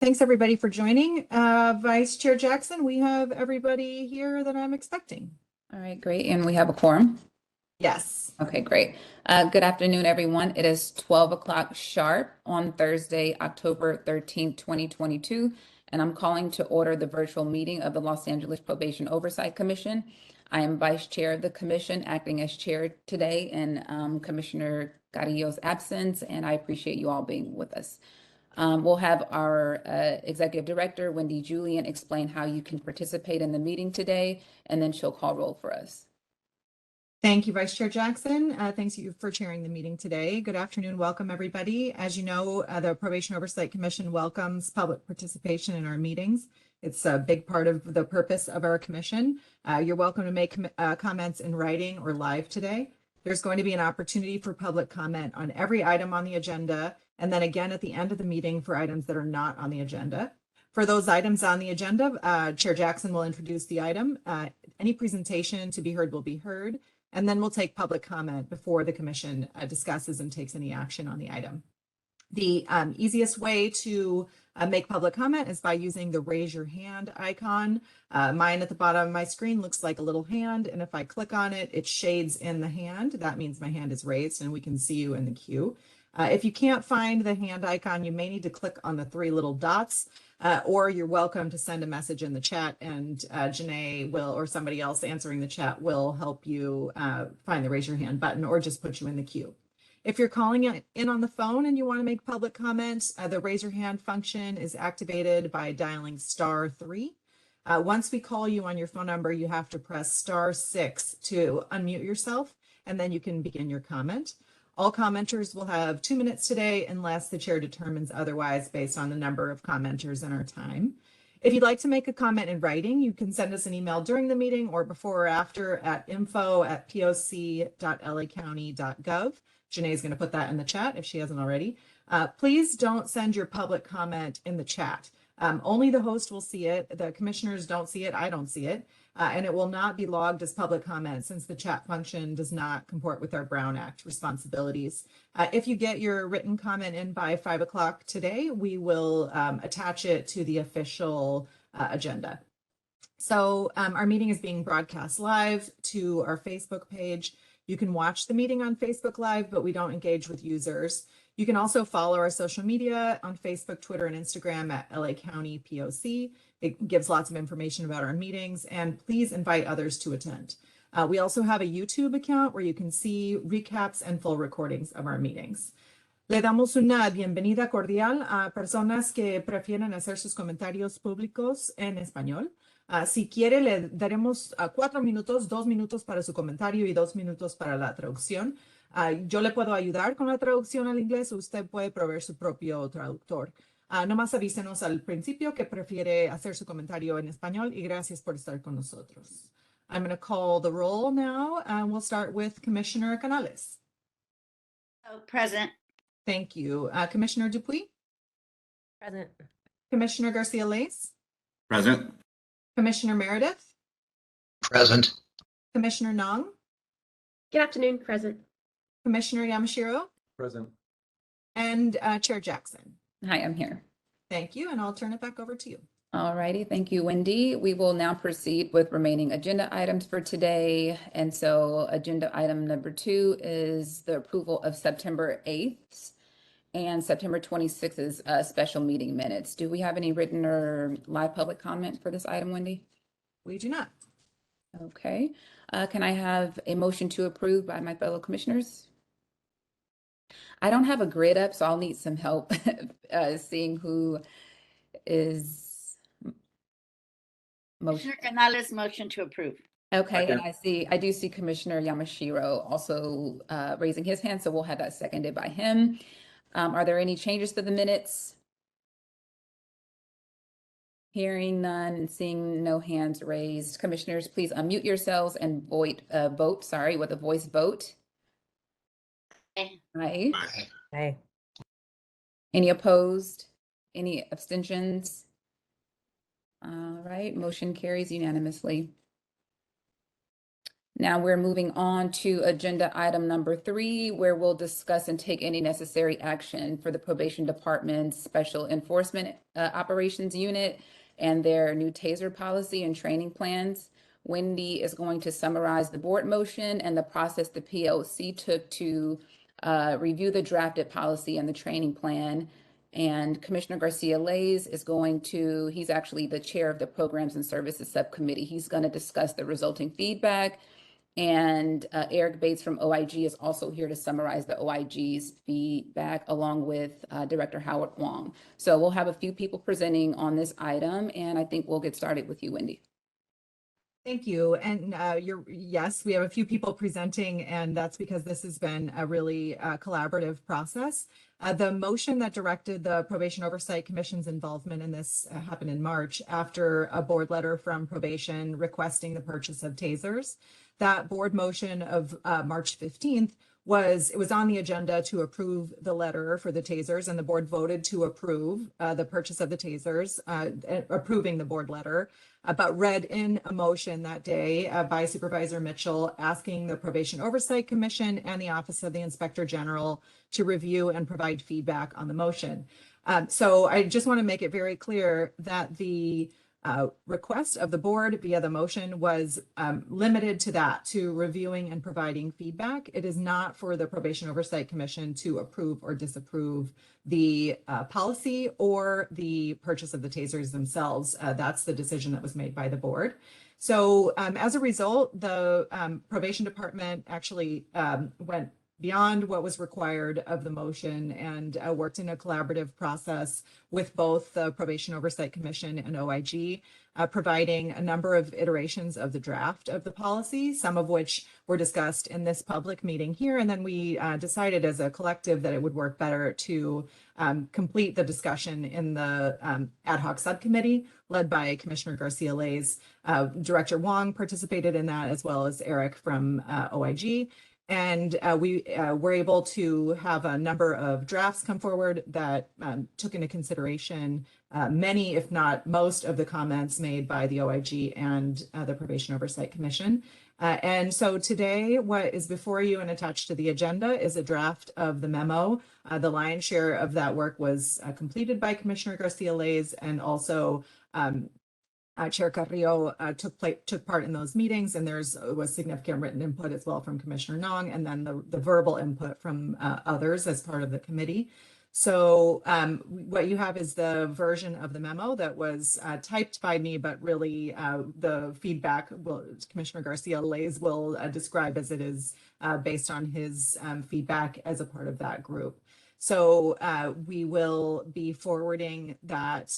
Thanks everybody for joining. Vice Chair Jackson, we have everybody here that I'm expecting. All right, great. And we have a quorum? Yes. Okay, great. Good afternoon, everyone. It is 12 o'clock sharp on Thursday, October 13th, 2022, and I'm calling to order the virtual meeting of the Los Angeles Probation Oversight Commission. I am Vice Chair of the Commission, acting as Chair today in Commissioner Carrillo's absence, and I appreciate you all being with us. We'll have our Executive Director, Wendy Julian, explain how you can participate in the meeting today, and then she'll call roll for us. Thank you, Vice Chair Jackson. Thanks you for chairing the meeting today. Good afternoon. Welcome, everybody. As you know, the Probation Oversight Commission welcomes public participation in our meetings. It's a big part of the purpose of our commission. You're welcome to make comments in writing or live today. There's going to be an opportunity for public comment on every item on the agenda, and then again at the end of the meeting for items that are not on the agenda. For those items on the agenda, Chair Jackson will introduce the item. Any presentation to be heard will be heard, and then we'll take public comment before the commission discusses and takes any action on the item. The easiest way to make public comment is by using the raise your hand icon. Mine at the bottom of my screen looks like a little hand, and if I click on it, it shades in the hand. That means my hand is raised and we can see you in the queue. If you can't find the hand icon, you may need to click on the three little dots, or you're welcome to send a message in the chat, and Janae will, or somebody else answering the chat will help you find the raise your hand button or just put you in the queue. If you're calling in on the phone and you want to make public comments, the raise your hand function is activated by dialing *3. Once we call you on your phone number, you have to press *6 to unmute yourself, and then you can begin your comment. All commenters will have 2 minutes today unless the chair determines otherwise based on the number of commenters in our time. If you'd like to make a comment in writing, you can send us an email during the meeting or before or after at info@poc.lacounty.gov. Janae is going to put that in the chat if she hasn't already. Please don't send your public comment in the chat. Only the host will see it. The commissioners don't see it. I don't see it. And it will not be logged as public comment since the chat function does not comport with our Brown Act responsibilities. If you get your written comment in by 5 o'clock today, we will attach it to the official agenda. So our meeting is being broadcast live to our Facebook page. You can watch the meeting on Facebook Live, but we don't engage with users. You can also follow our social media on Facebook, Twitter, and Instagram at LA County POC. It gives lots of information about our meetings, and please invite others to attend. We also have a YouTube account where you can see recaps and full recordings of our meetings. Le damos una bienvenida cordial a personas que prefieren hacer sus comentarios públicos en español. Si quiere, le daremos 4 minutos, 2 minutos para su comentario y 2 minutos para la traducción. Yo le puedo ayudar con la traducción al inglés, o usted puede proveer su propio traductor. Nomás avísenos al principio que prefiere hacer su comentario en español, y gracias por estar con nosotros. I'm going to call the roll now, and we'll start with Commissioner Canales. Oh, present. Thank you. Commissioner Dupuy? Present. Commissioner Garcia-Lace? Present. Commissioner Meredith? Present. Commissioner Nong? Good afternoon, present. Commissioner Yamashiro? Present. And Chair Jackson. Hi, I'm here. Thank you, and I'll turn it back over to you. All righty, thank you, Wendy. We will now proceed with remaining agenda items for today. And so agenda item number 2 is the approval of September 8th and September 26th's special meeting minutes. Do we have any written or live public comment for this item, Wendy? We do not. Okay, can I have a motion to approve by my fellow commissioners? I don't have a grid up, so I'll need some help seeing who is Commissioner Canales, motion to approve. Okay, Second. and I do see Commissioner Yamashiro also raising his hand, so we'll have that seconded by him. Are there any changes to the minutes? Hearing none and seeing no hands raised. Commissioners, please unmute yourselves and vote with a voice vote. Aye. Aye. Aye. Any opposed? Any abstentions? All right, motion carries unanimously. Now we're moving on to agenda item number 3, where we'll discuss and take any necessary action for the Probation Department's Special Enforcement Operations Unit and their new TASER policy and training plans. Wendy is going to summarize the board motion and the process the POC took to review the drafted policy and the training plan. And Commissioner Garcia-Lays is he's actually the chair of the Programs and Services Subcommittee. He's going to discuss the resulting feedback. And Eric Bates from OIG is also here to summarize the OIG's feedback along with Director Howard Wong. So we'll have a few people presenting on this item, and I think we'll get started with you, Wendy. Thank you. And yes, we have a few people presenting, and that's because this has been a really collaborative process. The motion that directed the Probation Oversight Commission's involvement in this happened in March after a board letter from Probation requesting the purchase of tasers. That board motion of March 15th was on the agenda to approve the letter for the tasers, and the board voted to approve the purchase of the tasers, approving the board letter, but read in a motion that day by Supervisor Mitchell asking the Probation Oversight Commission and the Office of the Inspector General to review and provide feedback on the motion. So I just want to make it very clear that the request of the board via the motion was limited to that, to reviewing and providing feedback. It is not for the Probation Oversight Commission to approve or disapprove the policy or the purchase of the tasers themselves. That's the decision that was made by the board. So as a result, the Probation Department actually went beyond what was required of the motion and worked in a collaborative process with both the Probation Oversight Commission and OIG, providing a number of iterations of the draft of the policy, some of which were discussed in this public meeting here. And then we decided as a collective that it would work better to complete the discussion in the ad hoc subcommittee led by Commissioner Garcia-Lays. Director Wong participated in that, as well as Eric from OIG. And we were able to have a number of drafts come forward that took into consideration many, if not most, of the comments made by the OIG and the Probation Oversight Commission. And so today, what is before you and attached to the agenda is a draft of the memo. The lion's share of that work was completed by Commissioner Garcia-Lays, and also Chair Carrillo took part in those meetings, and was significant written input as well from Commissioner Nong, and then the verbal input from others as part of the committee. So what you have is the version of the memo that was typed by me, but really the feedback Commissioner Garcia-Lays will describe as it is based on his feedback as a part of that group. So we will be forwarding that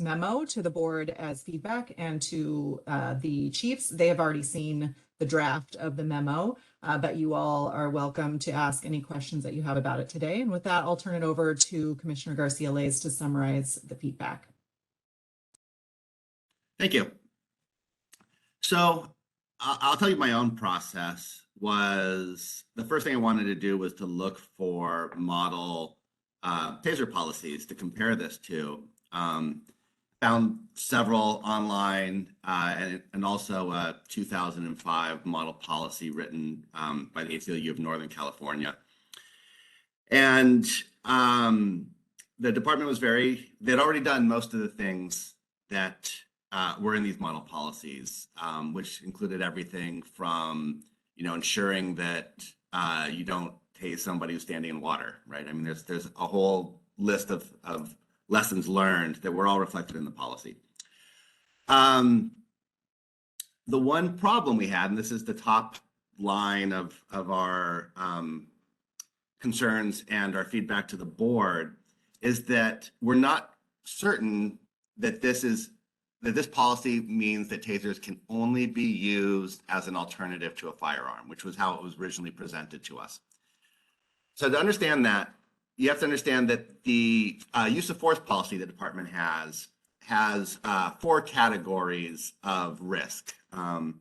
memo to the board as feedback, and to the chiefs. They have already seen the draft of the memo, but you all are welcome to ask any questions that you have about it today. And with that, I'll turn it over to Commissioner Garcia-Lays to summarize the feedback. Thank you. So I'll tell you my own process was, the first thing I wanted to do was to look for model TASER policies to compare this to. Found several online and also a 2005 model policy written by the ACLU of Northern California. And the department was they'd already done most of the things that were in these model policies, which included everything from, ensuring that you don't tase somebody who's standing in water, right? I mean, there's a whole list of lessons learned that were all reflected in the policy. The one problem we had, and this is the top line of our concerns and our feedback to the board, is that we're not certain that this policy means that tasers can only be used as an alternative to a firearm, which was how it was originally presented to us. So to understand that, you have to understand that the use of force policy the department has 4 categories of risk. And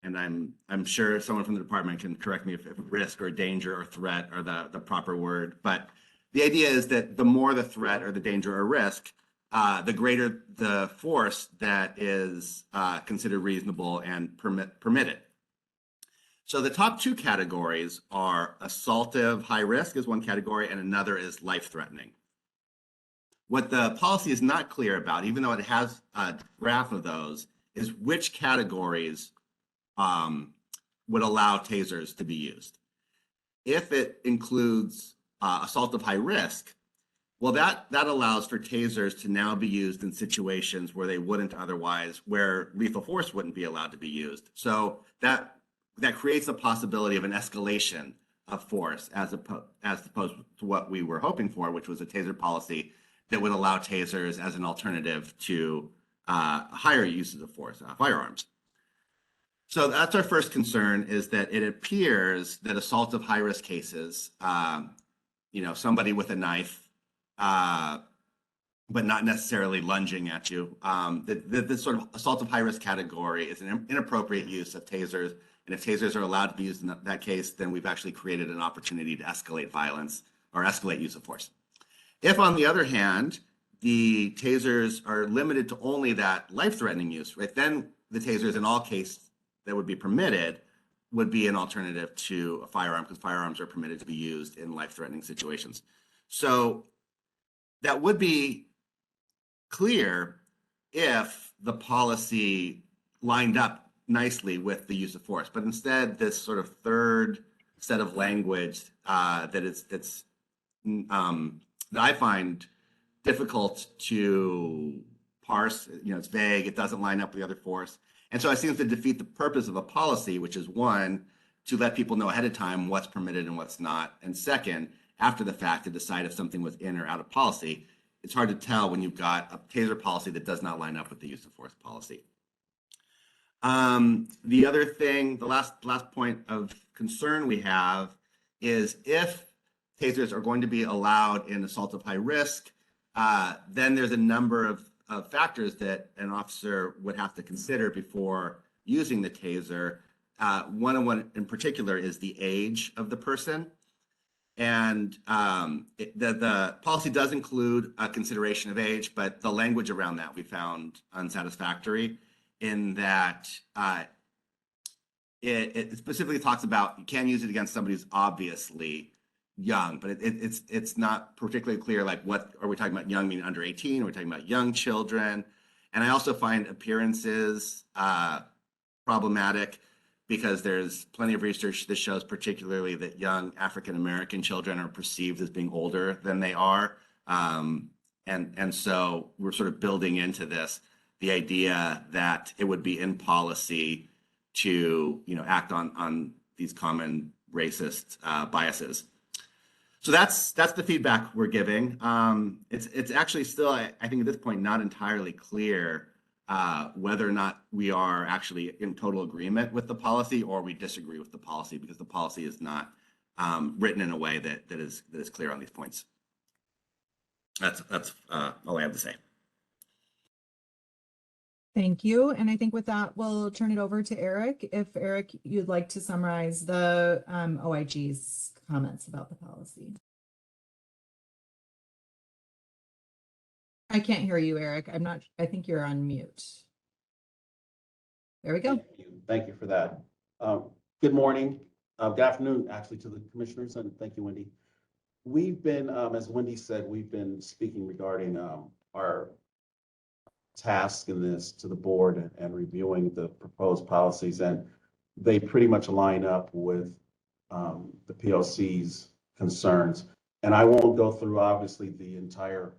I'm sure someone from the department can correct me if risk or danger or threat are the proper word. But the idea is that the more the threat or the danger or risk, the greater the force that is considered reasonable and permitted. So the top two categories are assaultive high risk is one category, and another is life-threatening. What the policy is not clear about, even though it has a graph of those, is which categories would allow tasers to be used. If it includes assault of high risk, well, that allows for tasers to now be used in situations where they wouldn't otherwise, where lethal force wouldn't be allowed to be used. So that creates a possibility of an escalation of force as opposed to what we were hoping for, which was a taser policy that would allow tasers as an alternative to higher uses of force, firearms. So that's our first concern, is that it appears that assault of high risk cases, somebody with a knife, but not necessarily lunging at you. This sort of assault of high risk category is an inappropriate use of tasers. And if tasers are allowed to be used in that case, then we've actually created an opportunity to escalate violence or escalate use of force. If, on the other hand, the tasers are limited to only that life-threatening use, right, then the tasers in all cases that would be permitted would be an alternative to a firearm, because firearms are permitted to be used in life-threatening situations. So that would be clear if the policy lined up nicely with the use of force, but instead this sort of third set of language that I find difficult to parse. It's vague, it doesn't line up with the other force, and so it seems to defeat the purpose of a policy, which is one, to let people know ahead of time what's permitted and what's not, and second, after the fact, to decide if something was in or out of policy. It's hard to tell when you've got a taser policy that does not line up with the use of force policy. The other thing, the last point of concern we have is if tasers are going to be allowed in assault of high risk, then there's a number of factors that an officer would have to consider before using the taser. One in particular is the age of the person. And the policy does include a consideration of age, but the language around that we found unsatisfactory, in that it specifically talks about you can use it against somebody who's obviously young, but it's not particularly clear, like, what are we talking about? Young meaning under 18? Are we talking about young children? And I also find appearances problematic, because there's plenty of research that shows particularly that young African-American children are perceived as being older than they are. And so we're sort of building into this the idea that it would be in policy to act on these common racist biases. So that's the feedback we're giving. It's actually still, I think at this point, not entirely clear whether or not we are actually in total agreement with the policy or we disagree with the policy, because the policy is not written in a way that is clear on these points. That's all I have to say. Thank you. And I think with that, we'll turn it over to Eric. If Eric, you'd like to summarize the OIG's comments about the policy. I can't hear you, Eric. I think you're on mute. There we go. Thank you for that. Good morning, good afternoon, actually, to the commissioners, and thank you, Wendy. We've been, as Wendy said, we've been speaking regarding our task in this to the board and reviewing the proposed policies, and they pretty much line up with the POC's concerns. And I won't go through, obviously, the entire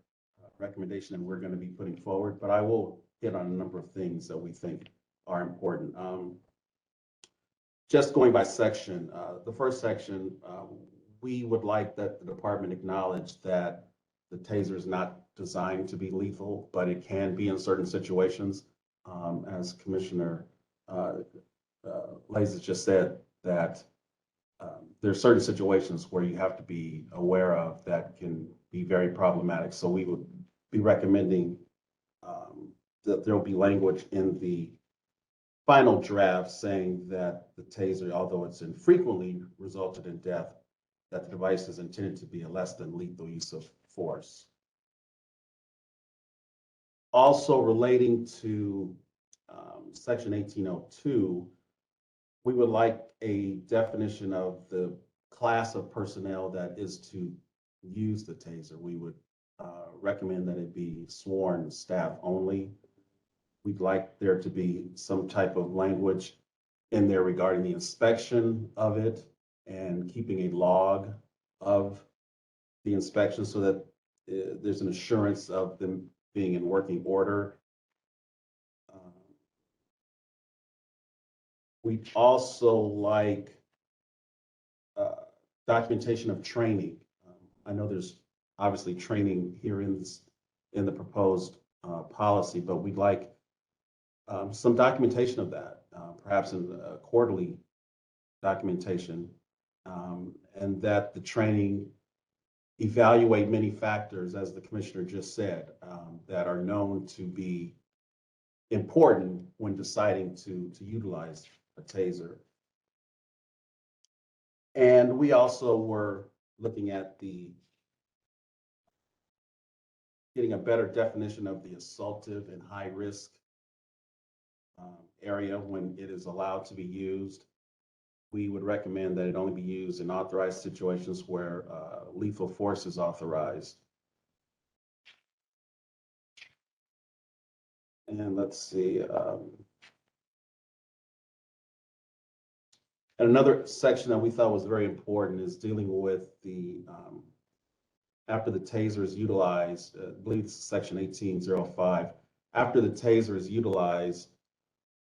recommendation that we're going to be putting forward, but I will hit on a number of things that we think are important. Just going by section, the first section, we would like that the department acknowledge that the taser is not designed to be lethal, but it can be in certain situations. As Commissioner Lays just said, that there are certain situations where you have to be aware of that can be very problematic. So we would be recommending that there will be language in the final draft saying that the taser, although it's infrequently resulted in death, that the device is intended to be a less than lethal use of force. Also relating to section 1802, we would like a definition of the class of personnel that is to use the taser. We would recommend that it be sworn staff only. We'd like there to be some type of language in there regarding the inspection of it and keeping a log of the inspection so that there's an assurance of them being in working order. We'd also like documentation of training. I know there's obviously training here in the proposed policy, but we'd like some documentation of that, perhaps in a quarterly documentation, and that the training evaluate many factors, as the commissioner just said, that are known to be important when deciding to utilize a taser. And we also were looking at getting a better definition of the assaultive and high risk area when it is allowed to be used. We would recommend that it only be used in authorized situations where lethal force is authorized. And let's see. And another section that we thought was very important is dealing with the, after the taser is utilized, I believe it's section 1805, after the taser is utilized,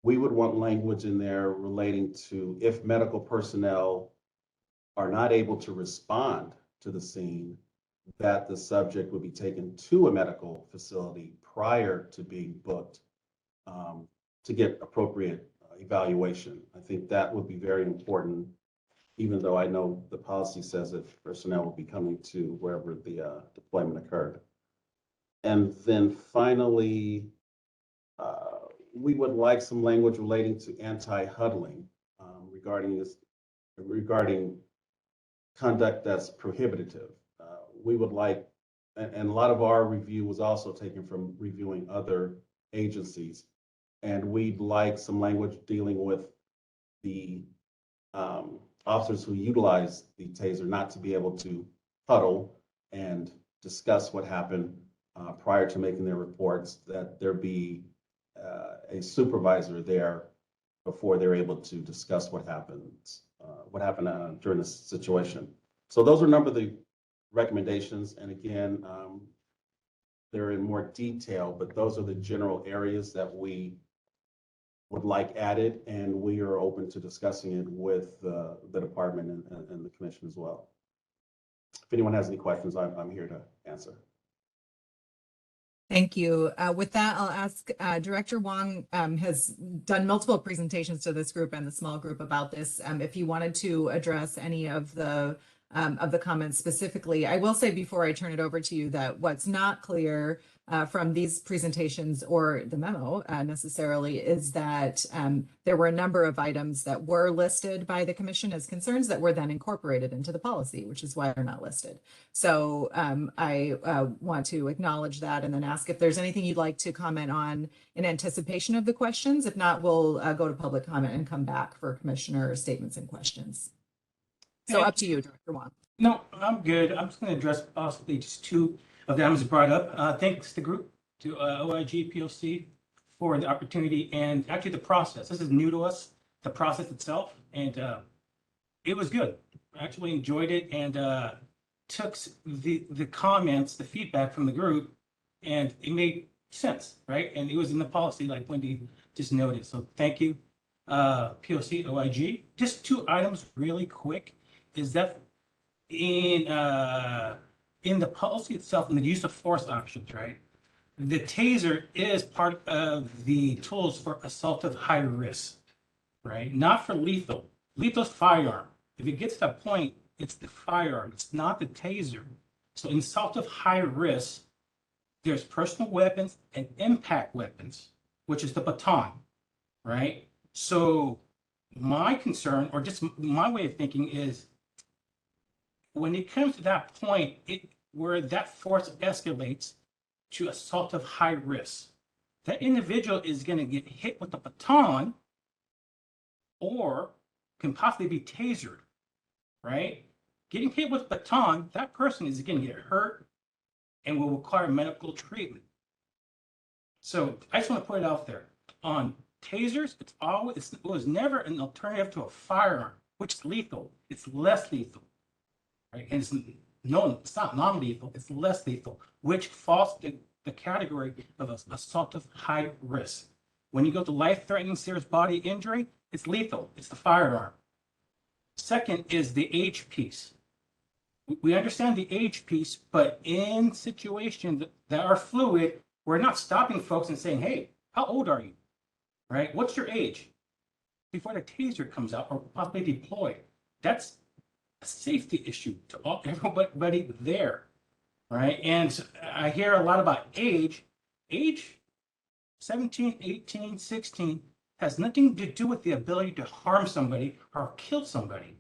we would want language in there relating to if medical personnel are not able to respond to the scene, that the subject would be taken to a medical facility prior to being booked to get appropriate evaluation. I think that would be very important, even though I know the policy says that personnel will be coming to wherever the deployment occurred. And then finally, we would like some language relating to anti-huddling regarding conduct that's prohibitive. We would like, and a lot of our review was also taken from reviewing other agencies, and we'd like some language dealing with the officers who utilize the taser not to be able to huddle and discuss what happened prior to making their reports, that there be a supervisor there before they're able to discuss what happened during this situation. So those are a number of the recommendations. And again, they're in more detail, but those are the general areas that we would like added, and we are open to discussing it with the department and the commission as well. If anyone has any questions, I'm here to answer. Thank you. With that, I'll ask Director Wong has done multiple presentations to this group and the small group about this. If you wanted to address any of the comments specifically, I will say before I turn it over to you that what's not clear from these presentations or the memo necessarily is that there were a number of items that were listed by the commission as concerns that were then incorporated into the policy, which is why they're not listed. So I want to acknowledge that and then ask if there's anything you'd like to comment on in anticipation of the questions. If not, we'll go to public comment and come back for commissioner statements and questions. So up to you, Director Wong. No, I'm good. I'm just going to address possibly just two of the items brought up. Thanks to the group, to OIG, POC, for the opportunity and actually the process. This is new to us, the process itself, and it was good. I actually enjoyed it and took the comments, the feedback from the group, and it made sense, right? And it was in the policy, like Wendy just noted. So thank you, POC, OIG. Just two items really quick is that in the policy itself, in the use of force options, right? The taser is part of the tools for assaultive high risk, right? Not for lethal. Lethal's firearm. If it gets to that point, it's the firearm. It's not the taser. So in assaultive high risk, there's personal weapons and impact weapons, which is the baton, right? So my concern, or just my way of thinking, is when it comes to that point, where that force escalates to assaultive high risk, that individual is going to get hit with a baton or can possibly be tasered, right? Getting hit with a baton, that person is going to get hurt and will require medical treatment. So I just want to put it out there. On tasers, it was never an alternative to a firearm, which is lethal. It's less lethal, right? And it's not non-lethal, it's less lethal, which falls in the category of assault of high risk. When you go to life-threatening serious body injury, it's lethal, it's the firearm. Second is the age piece. We understand the age piece, but in situations that are fluid, we're not stopping folks and saying, hey, how old are you, right? What's your age? Before the taser comes out or possibly deployed. That's a safety issue to everybody there, right? And I hear a lot about age. Age 17, 18, 16 has nothing to do with the ability to harm somebody or kill somebody.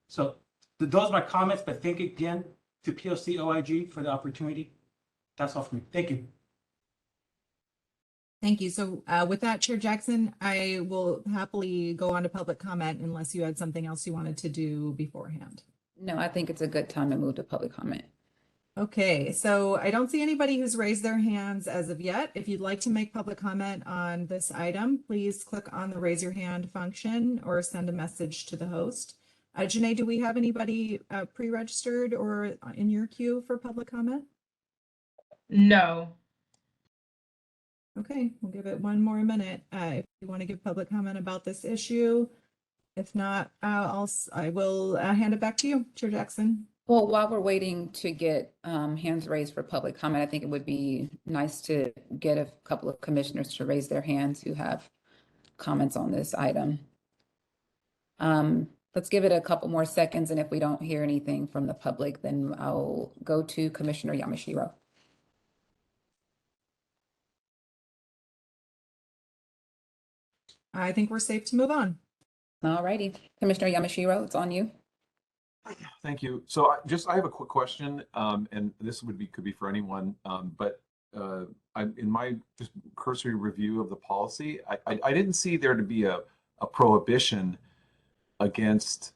So those are my comments, but thank you again to POC OIG for the opportunity. That's all for me. Thank you. Thank you. So with that, Chair Jackson, I will happily go on to public comment unless you had something else you wanted to do beforehand. No, I think it's a good time to move to public comment. Okay, so I don't see anybody who's raised their hands as of yet. If you'd like to make public comment on this item, please click on the raise your hand function or send a message to the host. Janae, do we have anybody pre-registered or in your queue for public comment? No. Okay, we'll give it one more minute if you want to give public comment about this issue. If not, I will hand it back to you, Chair Jackson. Well, while we're waiting to get hands raised for public comment, I think it would be nice to get a couple of commissioners to raise their hands who have comments on this item. Let's give it a couple more seconds, and if we don't hear anything from the public, then I'll go to Commissioner Yamashiro. I think we're safe to move on. All righty, Commissioner Yamashiro, it's on you. Thank you. So I have a quick question, and this could be for anyone, but in my just cursory review of the policy, I didn't see there to be a prohibition against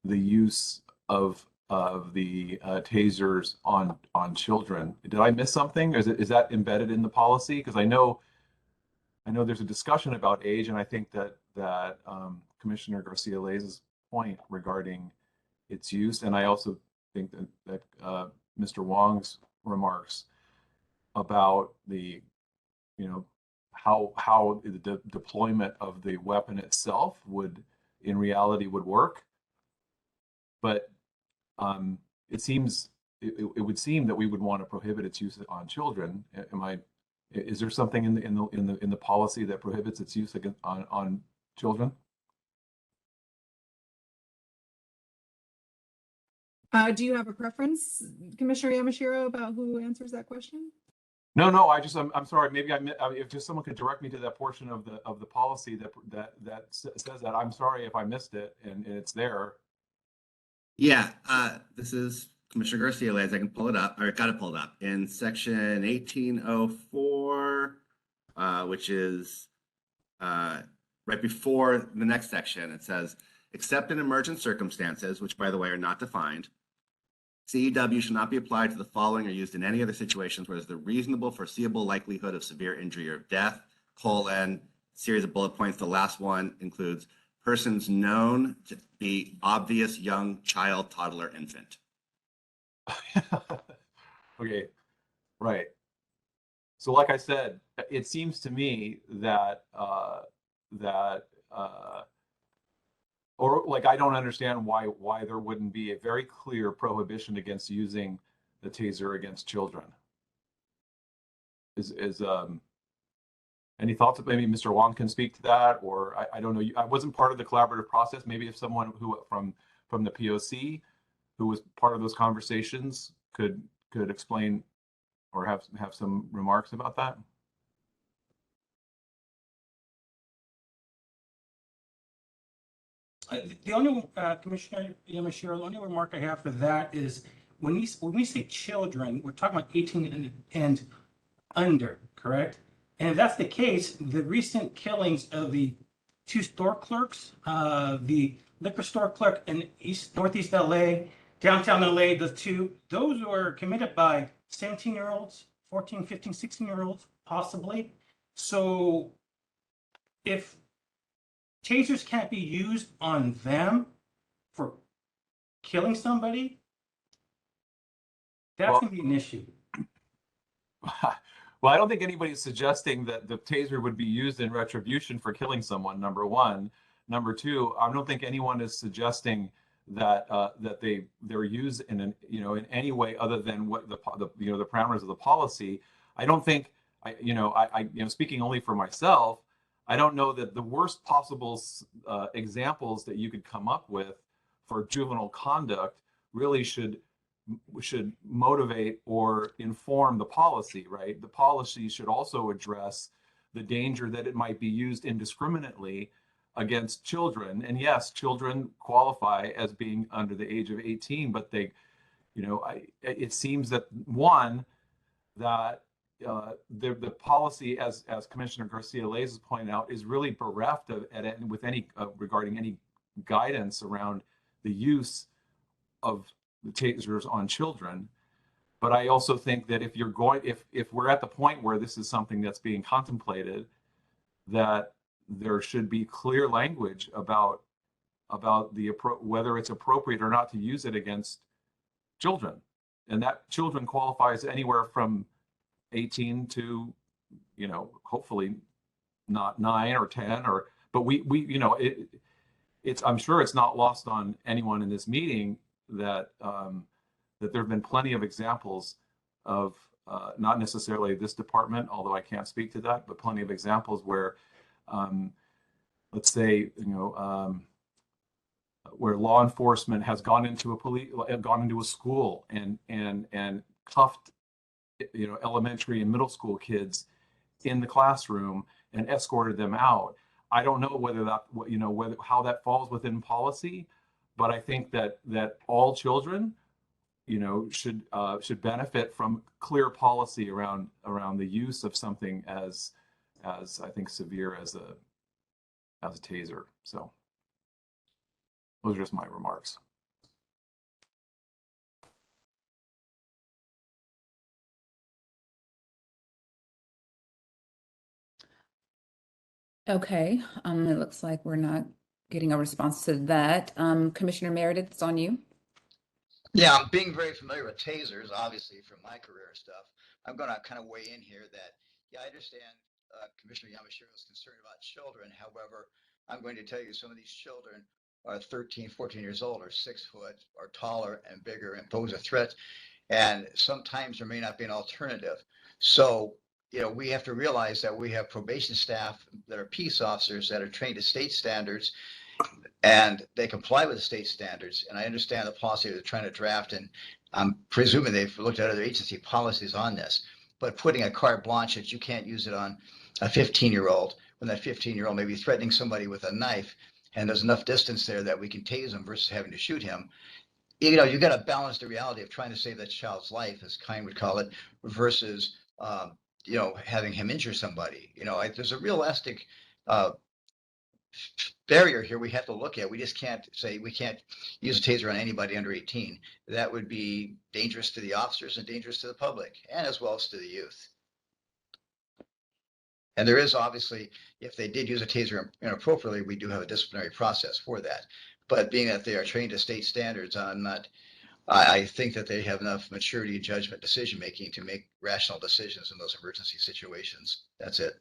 the use of the tasers on children. Did I miss something? Is that embedded in the policy? Because I know there's a discussion about age, and I think that Commissioner Garcia-Ley's point regarding its use, and I also think that Mr. Wong's remarks about the, how the deployment of the weapon itself would work, but it would seem that we would want to prohibit its use on children. Is there something in the policy that prohibits its use on children? Do you have a preference, Commissioner Yamashiro, about who answers that question? No. I'm sorry. Maybe if just someone could direct me to that portion of the policy that says that. I'm sorry if I missed it, and it's there. Yeah, this is Commissioner Garcia. As I can pull it up, or got it pulled up in section 1804, which is right before the next section. It says, except in emergent circumstances, which by the way are not defined, CEW should not be applied to the following or used in any other situations where there's the reasonable foreseeable likelihood of severe injury or death, series of bullet points. The last one includes persons known to be obvious young child, toddler, infant. Okay, right. So like I said, it seems to me that or like I don't understand why there wouldn't be a very clear prohibition against using the taser against children. Any thoughts? Maybe Mr. Wong can speak to that, or I don't know. I wasn't part of the collaborative process. Maybe if someone who from the POC who was part of those conversations could explain or have some remarks about that. The only Commissioner Yamashiro, the only remark I have for that is when we say children, we're talking about 18 and under, correct? And if that's the case, the recent killings of the two store clerks, the liquor store clerk in Northeast LA, downtown LA, those were committed by 17-year-olds, 14, 15, 16-year-olds, possibly. So if tasers can't be used on them for killing somebody, that's Well- going to be an issue. Well, I don't think anybody's suggesting that the taser would be used in retribution for killing someone, number one. Number two, I don't think anyone is suggesting that they're used in in any way other than what the parameters of the policy. I don't think speaking only for myself, I don't know that the worst possible examples that you could come up with for juvenile conduct really should motivate or inform the policy, right? The policy should also address the danger that it might be used indiscriminately against children. And yes, children qualify as being under the age of 18, but it seems that the policy, as Commissioner Garcia-Leyes has pointed out, is really bereft regarding any guidance around the use of the tasers on children. But I also think that if we're at the point where this is something that's being contemplated, that there should be clear language about whether it's appropriate or not to use it against children, and that children qualifies anywhere from 18 to hopefully not 9 or 10 but I'm sure it's not lost on anyone in this meeting that there have been plenty of examples of not necessarily this department, although I can't speak to that, but plenty of examples where let's say where law enforcement has gone into a school and cuffed elementary and middle school kids in the classroom and escorted them out. I don't know how that falls within policy, but I think that all children, should benefit from clear policy around the use of something as I think severe as a taser. So those are just my remarks. Okay, it looks like we're not getting a response to that. Commissioner Meredith, it's on you. Yeah, I'm being very familiar with tasers, obviously, from my career stuff. I'm going to kind of weigh in here that, yeah, I understand Commissioner Yamashiro's concern about children. However, I'm going to tell you some of these children are 13, 14 years old, or 6 foot, or taller and bigger, and pose a threat. And sometimes there may not be an alternative. So, we have to realize that we have probation staff that are peace officers that are trained to state standards, and they comply with the state standards. And I understand the policy they're trying to draft, and I'm presuming they've looked at other agency policies on this. But putting a carte blanche that you can't use it on a 15-year-old, when that 15-year-old may be threatening somebody with a knife, and there's enough distance there that we can tase him versus having to shoot him. You got to balance the reality of trying to save that child's life, as Kine would call it, versus having him injure somebody. There's a realistic barrier here we have to look at. We just can't say we can't use a taser on anybody under 18. That would be dangerous to the officers and dangerous to the public, and as well as to the youth. And there is obviously, if they did use a taser inappropriately, we do have a disciplinary process for that. But being that they are trained to state standards, I think that they have enough maturity, judgment, decision making to make rational decisions in those emergency situations. That's it.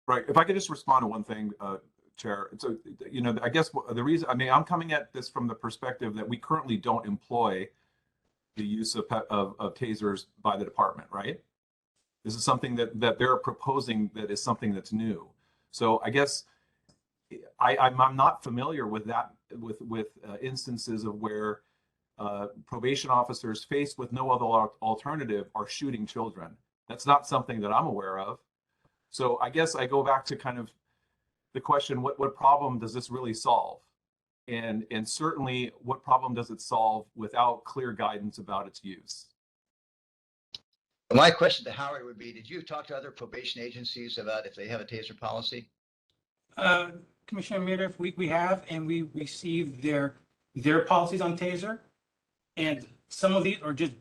Right. If I could just respond to one thing, Chair. So, I guess the reason, I'm coming at this from the perspective that we currently don't employ the use of tasers by the department, right? This is something that they're proposing that is something that's new. So I guess I'm not familiar with that, with instances of where probation officers faced with no other alternative are shooting children. That's not something that I'm aware of. So I guess I go back to kind of the question, what problem does this really solve? And certainly, what problem does it solve without clear guidance about its use? My question to Howard would be, did you talk to other probation agencies about if they have a taser policy? Uh, Commissioner Meredith, we have, and we received their policies on taser. And some of these are just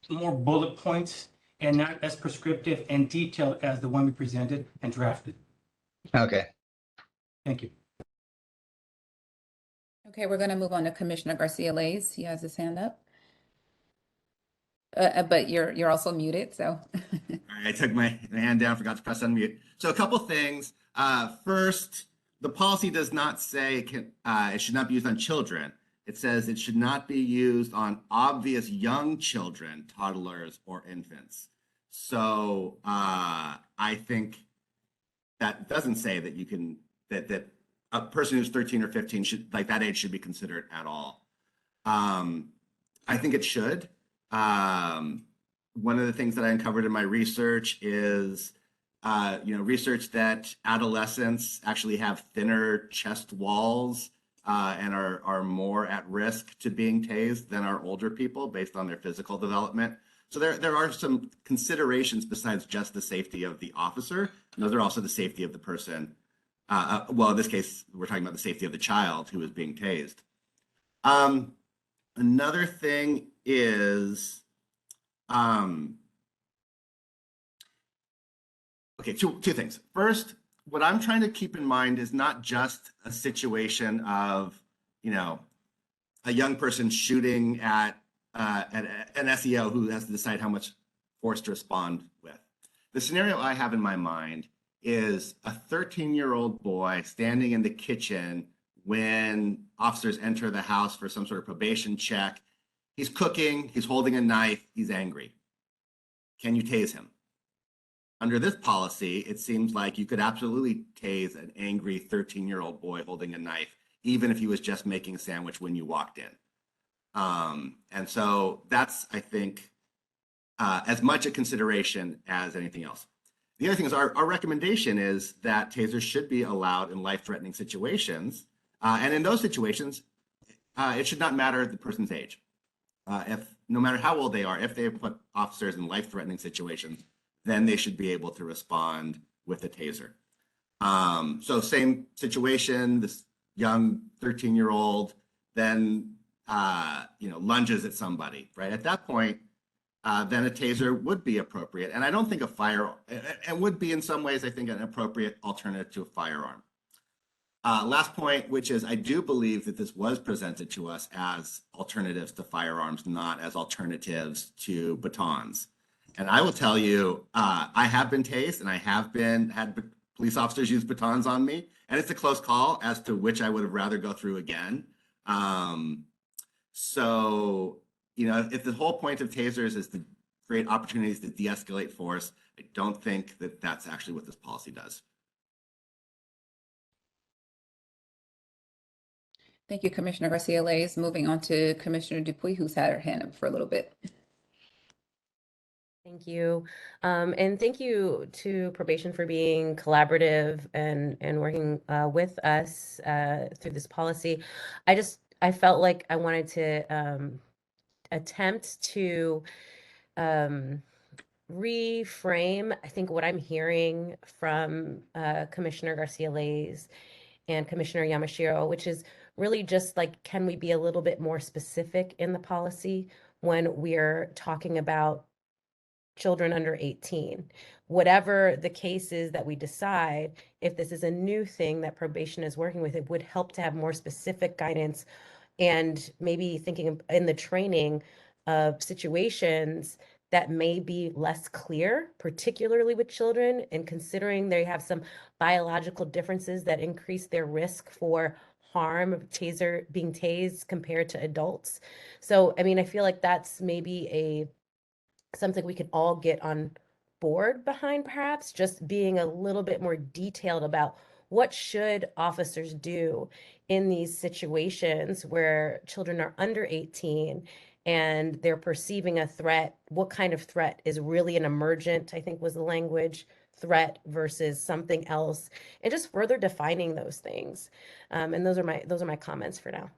more bullet points and not as prescriptive and detailed as the one we presented and drafted. Okay. Thank you. Okay, we're going to move on to Commissioner Garcia Lays. He has his hand up. But you're also muted, so. All right, I took my hand down, forgot to press unmute. So a couple things. First, the policy does not say it should not be used on children. It says it should not be used on obvious young children, toddlers, or infants. So I think that doesn't say that you can that a person who's 13 or 15 should, like, that age should be considered at all. I think it should. One of the things that I uncovered in my research is, research that adolescents actually have thinner chest walls and are more at risk to being tased than our older people based on their physical development. So there are some considerations besides just the safety of the officer. And those are also the safety of the person. Well, in this case, we're talking about the safety of the child who is being tased. Another thing is, okay, two things. First, what I'm trying to keep in mind is not just a situation of, a young person shooting at an SEO who has to decide how much force to respond with. The scenario I have in my mind is a 13-year-old boy standing in the kitchen when officers enter the house for some sort of probation check. He's cooking, he's holding a knife, he's angry. Can you tase him? Under this policy, it seems like you could absolutely tase an angry 13-year-old boy holding a knife, even if he was just making a sandwich when you walked in. And so that's, I think, as much a consideration as anything else. The other thing is our recommendation is that tasers should be allowed in life-threatening situations. And in those situations, it should not matter the person's age. No matter how old they are, if they put officers in life-threatening situations, then they should be able to respond with a taser. So same situation, this young 13-year-old then lunges at somebody, right? At that point, then a taser would be appropriate. And I don't think it would be in some ways, I think, an appropriate alternative to a firearm. Last point, which is I do believe that this was presented to us as alternatives to firearms, not as alternatives to batons. And I will tell you, I have been tased and I have had police officers use batons on me. And it's a close call as to which I would have rather go through again. So, if the whole point of tasers is to create opportunities to de-escalate force, I don't think that that's actually what this policy does. Thank you, Commissioner Garcia Lays. Moving on to Commissioner Dupuy, who's had her hand up for a little bit. Thank you. And thank you to probation for being collaborative and working with us through this policy. I felt like I wanted to attempt to reframe, I think, what I'm hearing from Commissioner Garcia Lays and Commissioner Yamashiro, which is really just like, can we be a little bit more specific in the policy when we're talking about children under 18? Whatever the case is that we decide, if this is a new thing that probation is working with, it would help to have more specific guidance and maybe thinking in the training of situations that may be less clear, particularly with children, and considering they have some biological differences that increase their risk for harm of being tased compared to adults. So, I mean, I feel like that's maybe something we can all get on board behind, perhaps just being a little bit more detailed about what should officers do in these situations where children are under 18 and they're perceiving a threat. What kind of threat is really an emergent, I think was the language, threat versus something else, and just further defining those things. And those are my comments for now.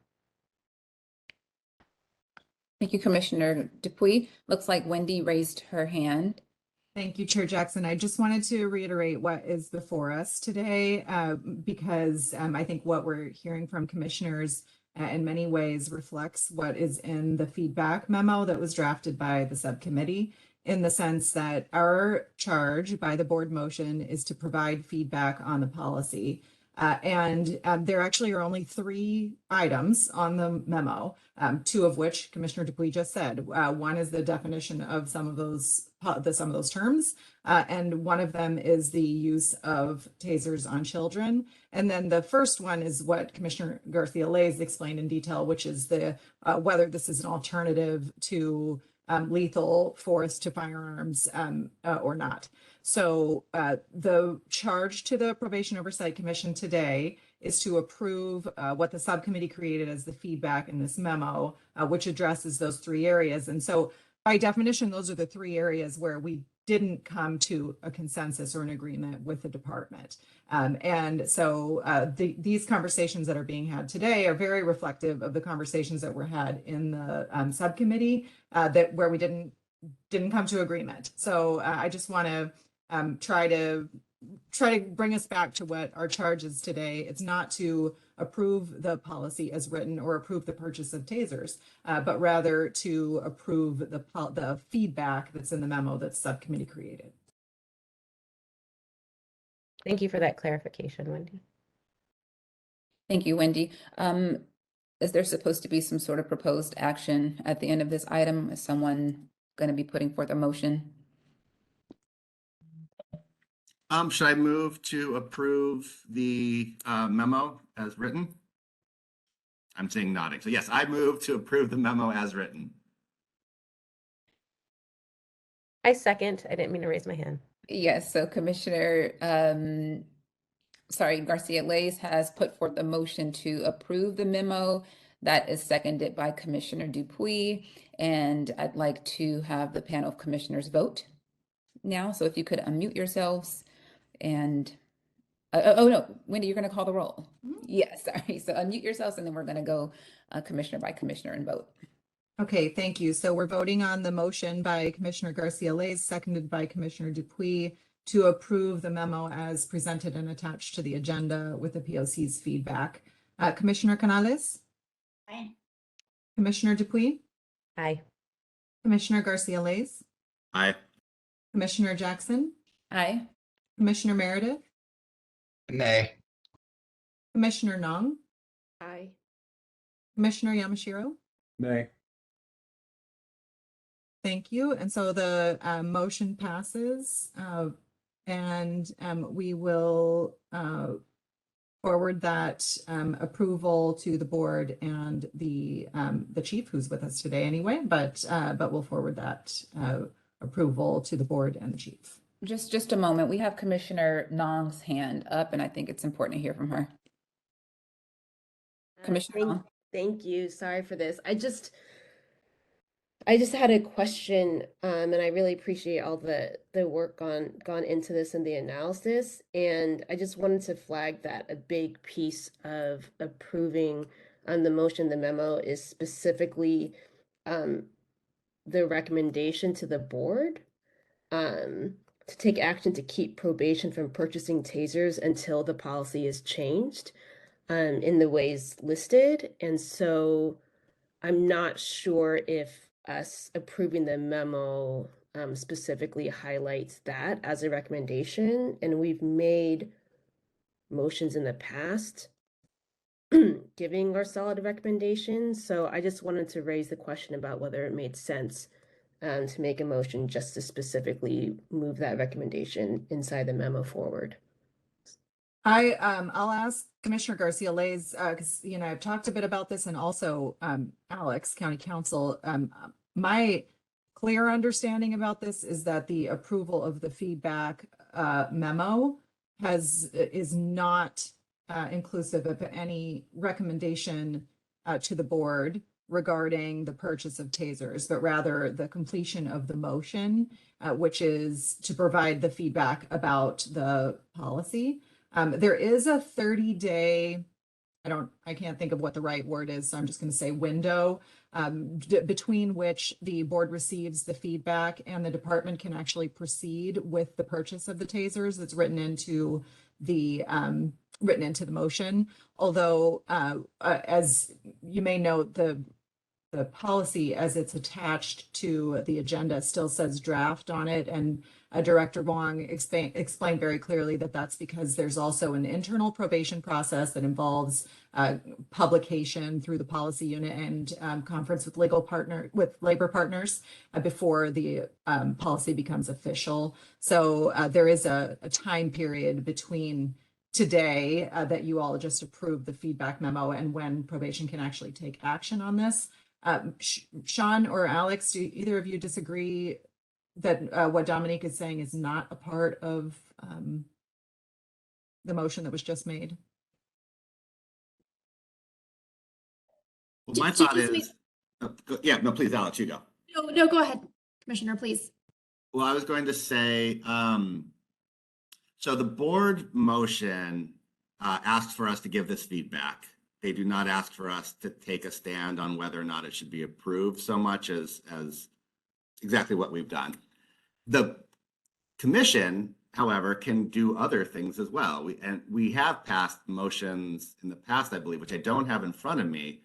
Thank you, Commissioner Dupuy. Looks like Wendy raised her hand. Thank you, Chair Jackson. I just wanted to reiterate what is before us today, because I think what we're hearing from commissioners in many ways reflects what is in the feedback memo that was drafted by the subcommittee, in the sense that our charge by the board motion is to provide feedback on the policy. And there actually are only 3 items on the memo, 2 of which Commissioner Dupuy just said. One is the definition of some of those terms, and one of them is the use of tasers on children. And then the first one is what Commissioner Garcia-Lays explained in detail, which is the whether this is an alternative to lethal force to firearms or not. So the charge to the Probation Oversight Commission today is to approve what the subcommittee created as the feedback in this memo, which addresses those 3 areas. And so by definition, those are the 3 areas where we didn't come to a consensus or an agreement with the department. And so these conversations that are being had today are very reflective of the conversations that were had in the subcommittee where we didn't come to agreement. So I just want to try to bring us back to what our charge is today. It's not to approve the policy as written or approve the purchase of tasers, but rather to approve the feedback that's in the memo that subcommittee created. Thank you for that clarification, Wendy. Thank you, Wendy. Is there supposed to be some sort of proposed action at the end of this item? Is someone going to be putting forth a motion? Should I move to approve the memo as written? I'm seeing nodding. So yes, I move to approve the memo as written. I second. I didn't mean to raise my hand. Yes, so Commissioner, Garcia-Lays has put forth a motion to approve the memo. That is seconded by Commissioner Dupuy. And I'd like to have the panel of commissioners vote now. So if you could unmute yourselves and, oh no, Wendy, you're going to call the roll. Yes, sorry. So unmute yourselves and then we're going to go commissioner by commissioner and vote. Okay, thank you. So we're voting on the motion by Commissioner Garcia-Lays, seconded by Commissioner Dupuy, to approve the memo as presented and attached to the agenda with the POC's feedback. Commissioner Canales? Aye. Commissioner Dupuy? Aye. Commissioner Garcia-Lays? Aye. Commissioner Jackson? Aye. Commissioner Meredith? Nay. Commissioner Nong? Aye. Commissioner Yamashiro? Nay. Thank you. And so the motion passes, and we will forward that approval to the board and the chief, who's with us today anyway, but we'll forward that approval to the board and the chief. Just a moment. We have Commissioner Nong's hand up, and I think it's important to hear from her. Commissioner Nong. Thank you. Sorry for this. I just had a question, and I really appreciate all the work gone into this and the analysis. And I just wanted to flag that a big piece of approving the motion, the memo, is specifically the recommendation to the board to take action to keep probation from purchasing tasers until the policy is changed in the ways listed. And so I'm not sure if us approving the memo specifically highlights that as a recommendation. And we've made motions in the past giving our solid recommendations. So I just wanted to raise the question about whether it made sense to make a motion just to specifically move that recommendation inside the memo forward. I'll ask Commissioner Garcia-Lays, because I've talked a bit about this, and also Alex, County Counsel. My clear understanding about this is that the approval of the feedback memo is not inclusive of any recommendation to the board regarding the purchase of tasers, but rather the completion of the motion, which is to provide the feedback about the policy. There is a 30-day I can't think of what the right word is, so I'm just going to say window, between which the board receives the feedback and the department can actually proceed with the purchase of the tasers. It's written into the motion. Although, as you may note, the policy as it's attached to the agenda still says draft on it, and Director Wong explained very clearly that that's because there's also an internal probation process that involves publication through the policy unit and conference with labor partners before the policy becomes official. So there is a time period between today that you all just approved the feedback memo and when probation can actually take action on this. Sean or Alex, do either of you disagree that what Dominique is saying is not a part of the motion that was just made? Well, my thought is, yeah, no, please, Alex, you go. No, go ahead, Commissioner, please. Well, I was going to say, so the board motion asks for us to give this feedback. They do not ask for us to take a stand on whether or not it should be approved so much as exactly what we've done. The commission, however, can do other things as well. We have passed motions in the past, I believe, which I don't have in front of me,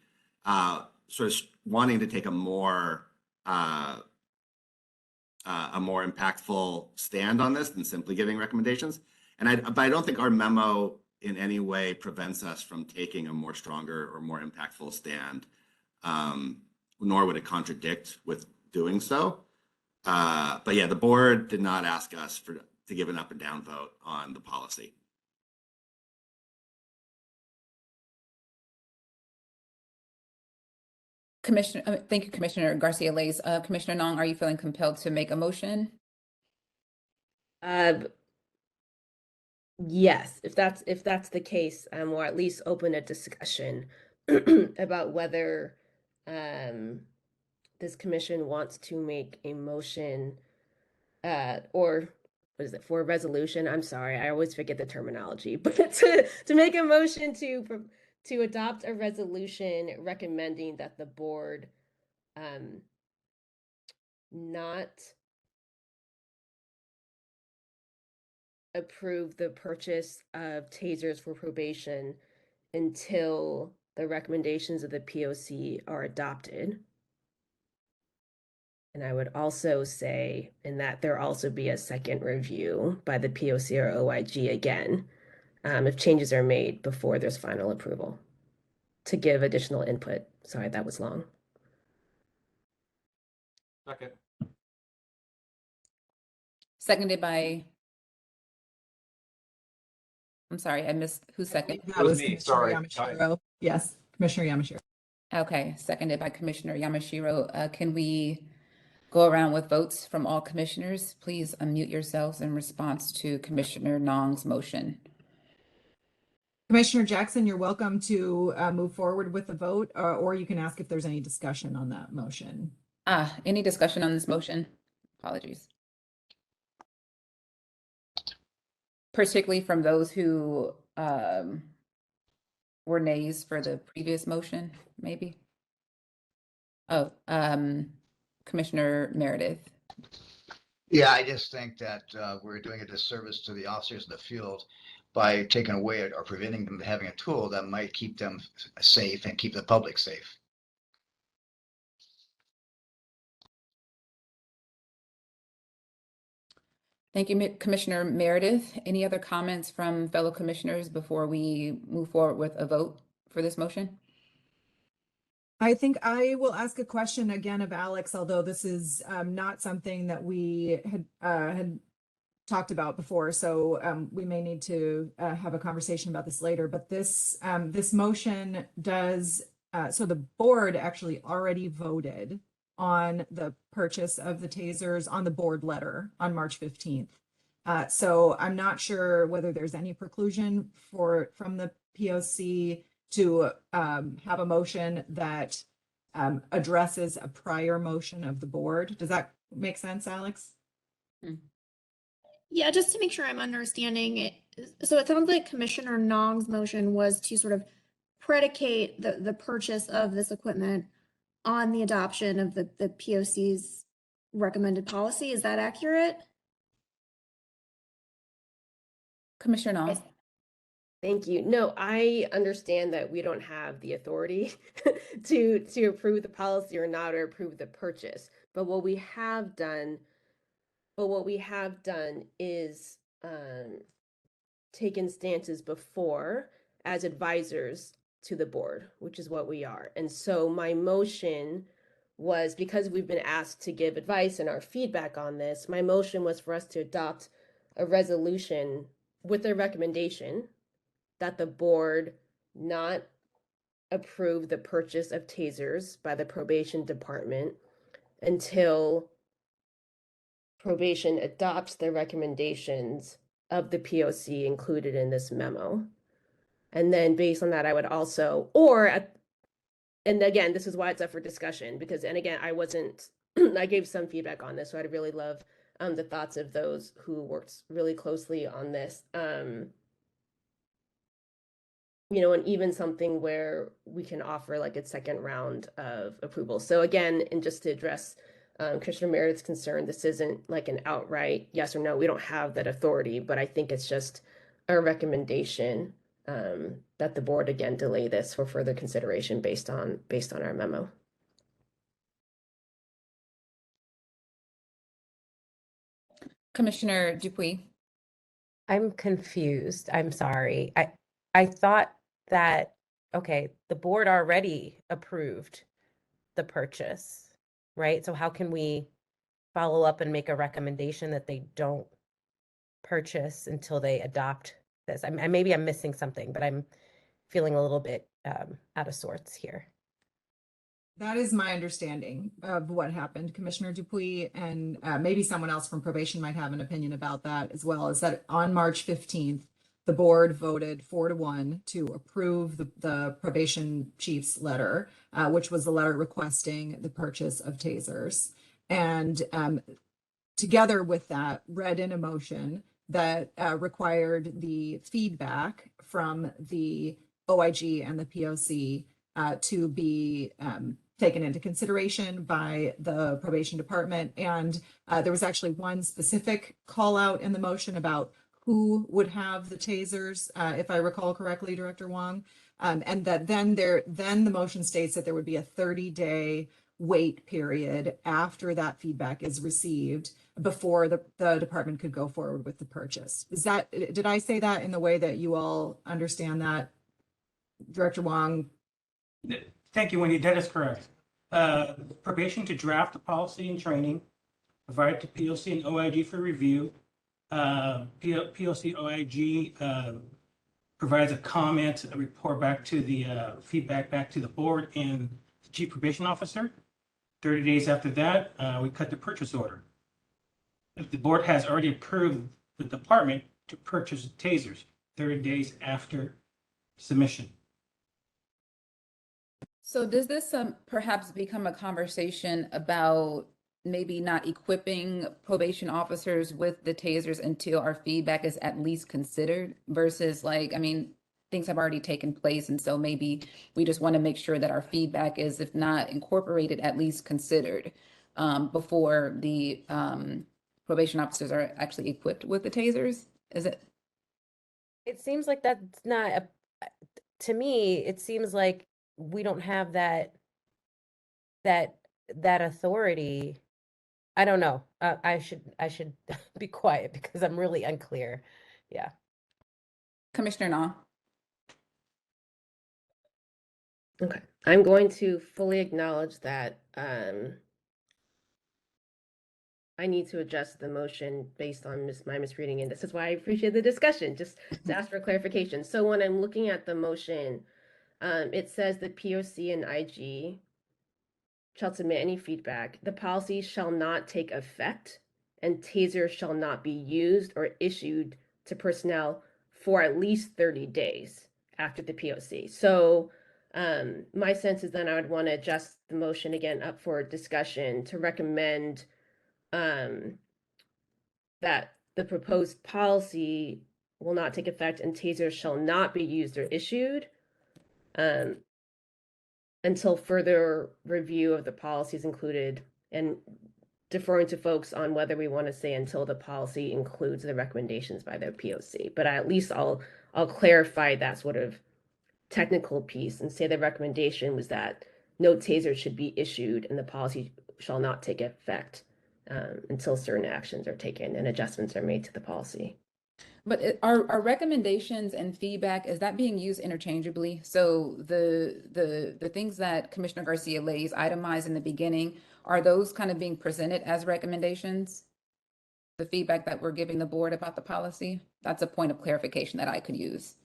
sort of wanting to take a more impactful stand on this than simply giving recommendations. But I don't think our memo in any way prevents us from taking a more stronger or more impactful stand, nor would it contradict with doing so. But yeah, the board did not ask us to give an up and down vote on the policy. Thank you, Commissioner Garcia-Lays. Commissioner Nong, are you feeling compelled to make a motion? Yes, if that's the case, we'll at least open a discussion about whether this commission wants to make a motion or what is it, for a resolution? I'm sorry, I always forget the terminology, but to make a motion to adopt a resolution recommending that the board not approve the purchase of tasers for probation until the recommendations of the POC are adopted. And I would also say, in that there also be a second review by the POC or OIG again, if changes are made before there's final approval, to give additional input. Sorry, that was long. Second. Seconded by, I'm sorry, I missed who's second. That was me, Commissioner sorry. Yamashiro. Yes, Commissioner Yamashiro. Okay, seconded by Commissioner Yamashiro. Can we go around with votes from all commissioners? Please unmute yourselves in response to Commissioner Nong's motion. Commissioner Jackson, you're welcome to move forward with the vote, or you can ask if there's any discussion on that motion. Any discussion on this motion? Apologies. Particularly from those who were nays for the previous motion, maybe? Oh, Commissioner Meredith. Yeah, I just think that we're doing a disservice to the officers in the field by taking away it or preventing them from having a tool that might keep them safe and keep the public safe. Thank you, Commissioner Meredith. Any other comments from fellow commissioners before we move forward with a vote for this motion? I think I will ask a question again of Alex, although this is not something that we had talked about before, so we may need to have a conversation about this later. But this motion does, so the board actually already voted on the purchase of the tasers on the board letter on March 15th. So I'm not sure whether there's any preclusion from the POC to have a motion that addresses a prior motion of the board. Does that make sense, Alex? Yeah, just to make sure I'm understanding it. So it sounds like Commissioner Nong's motion was to sort of predicate the purchase of this equipment on the adoption of the POC's recommended policy. Is that accurate? Commissioner Nall. Thank you. No, I understand that we don't have the authority to approve the policy or not, or approve the purchase. But what we have done is taken stances before as advisors to the board, which is what we are. And so my motion was, because we've been asked to give advice and our feedback on this, my motion was for us to adopt a resolution with a recommendation that the board not approve the purchase of tasers by the probation department until probation adopts the recommendations of the POC included in this memo. And then based on that, I would also, and again, this is why it's up for discussion, because, and again, I gave some feedback on this, so I'd really love the thoughts of those who worked really closely on this. And even something where we can offer like a second round of approval. So again, and just to address Commissioner Meredith's concern, this isn't like an outright yes or no. We don't have that authority, but I think it's just a recommendation that the board again delay this for further consideration based on our memo. Commissioner Dupuy. I'm confused. I'm sorry. I thought that, okay, the board already approved the purchase, right? So how can we follow up and make a recommendation that they don't purchase until they adopt this? Maybe I'm missing something, but I'm feeling a little bit out of sorts here. That is my understanding of what happened, Commissioner Dupuy, and maybe someone else from probation might have an opinion about that as well, is that on March 15th, the board voted 4-1 to approve the probation chief's letter, which was the letter requesting the purchase of tasers. And together with that, read in a motion that required the feedback from the OIG and the POC to be taken into consideration by the probation department. And there was actually one specific call out in the motion about who would have the tasers, if I recall correctly, Director Wong. And that then the motion states that there would be a 30-day wait period after that feedback is received before the department could go forward with the purchase. Did I say that in the way that you all understand that, Director Wong? Thank you, Wendy. That is correct. Probation to draft the policy and training, provide to POC and OIG for review. POC OIG provides a comment, a report back to the feedback back to the board and the chief probation officer. 30 days after that, we cut the purchase order. If the board has already approved the department to purchase tasers 30 days after submission. So does this perhaps become a conversation about maybe not equipping probation officers with the tasers until our feedback is at least considered versus things have already taken place. And so maybe we just want to make sure that our feedback is, if not incorporated, at least considered before the probation officers are actually equipped with the tasers. Is it? It seems like that's not to me, it seems like we don't have that authority. I don't know. I should be quiet because I'm really unclear. Yeah. Commissioner Nall. Okay. I'm going to fully acknowledge that I need to adjust the motion based on my misreading, and this is why I appreciate the discussion, just to ask for clarification. So when I'm looking at the motion, it says the POC and IG shall submit any feedback. The policy shall not take effect, and tasers shall not be used or issued to personnel for at least 30 days after the POC. So my sense is then I would want to adjust the motion again up for discussion to recommend that the proposed policy will not take effect and tasers shall not be used or issued um, until further review of the policies included, and deferring to folks on whether we want to say until the policy includes the recommendations by the POC. But at least I'll clarify that sort of technical piece and say the recommendation was that no taser should be issued and the policy shall not take effect until certain actions are taken and adjustments are made to the policy. But are recommendations and feedback, is that being used interchangeably? So the things that Commissioner Garcia Lays itemized in the beginning, are those kind of being presented as recommendations? The feedback that we're giving the board about the policy? That's a point of clarification that I could use.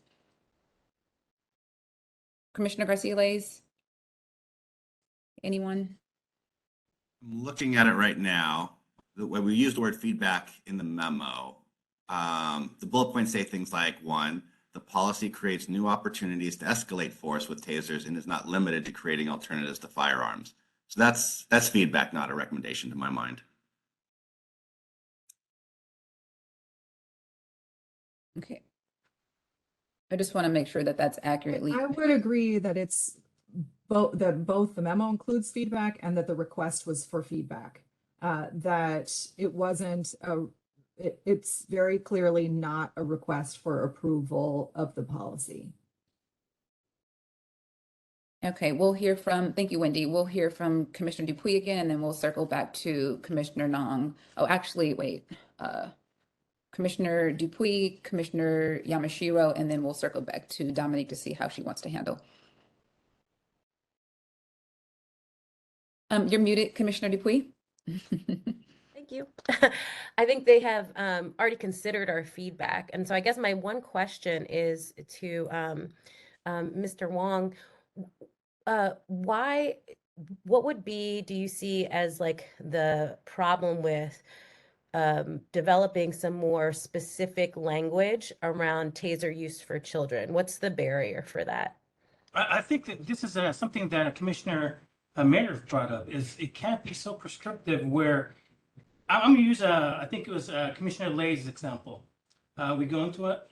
Commissioner Garcia Lays? Anyone? I'm looking at it right now. When we use the word feedback in the memo, the bullet points say things like, 1, the policy creates new opportunities to escalate force with tasers and is not limited to creating alternatives to firearms. So that's feedback, not a recommendation to my mind. Okay. I just want to make sure that that's accurately. I would agree that it's both the memo includes feedback and that the request was for feedback. That it wasn't it's very clearly not a request for approval of the policy. Okay, we'll hear from, thank you, Wendy. We'll hear from Commissioner Dupuy again, and then we'll circle back to Commissioner Nong. Oh, actually, wait. Commissioner Dupuy, Commissioner Yamashiro, and then we'll circle back to Dominique to see how she wants to handle. You're muted, Commissioner Dupuy. Thank you. I think they have already considered our feedback. And so I guess my one question is to Mr. Wong, what would be, do you see as like the problem with developing some more specific language around taser use for children? What's the barrier for that? I think that this is something that Commissioner Mayer brought up, is it can't be so prescriptive where, I'm going to use, I think it was Commissioner Lay's example. We go into a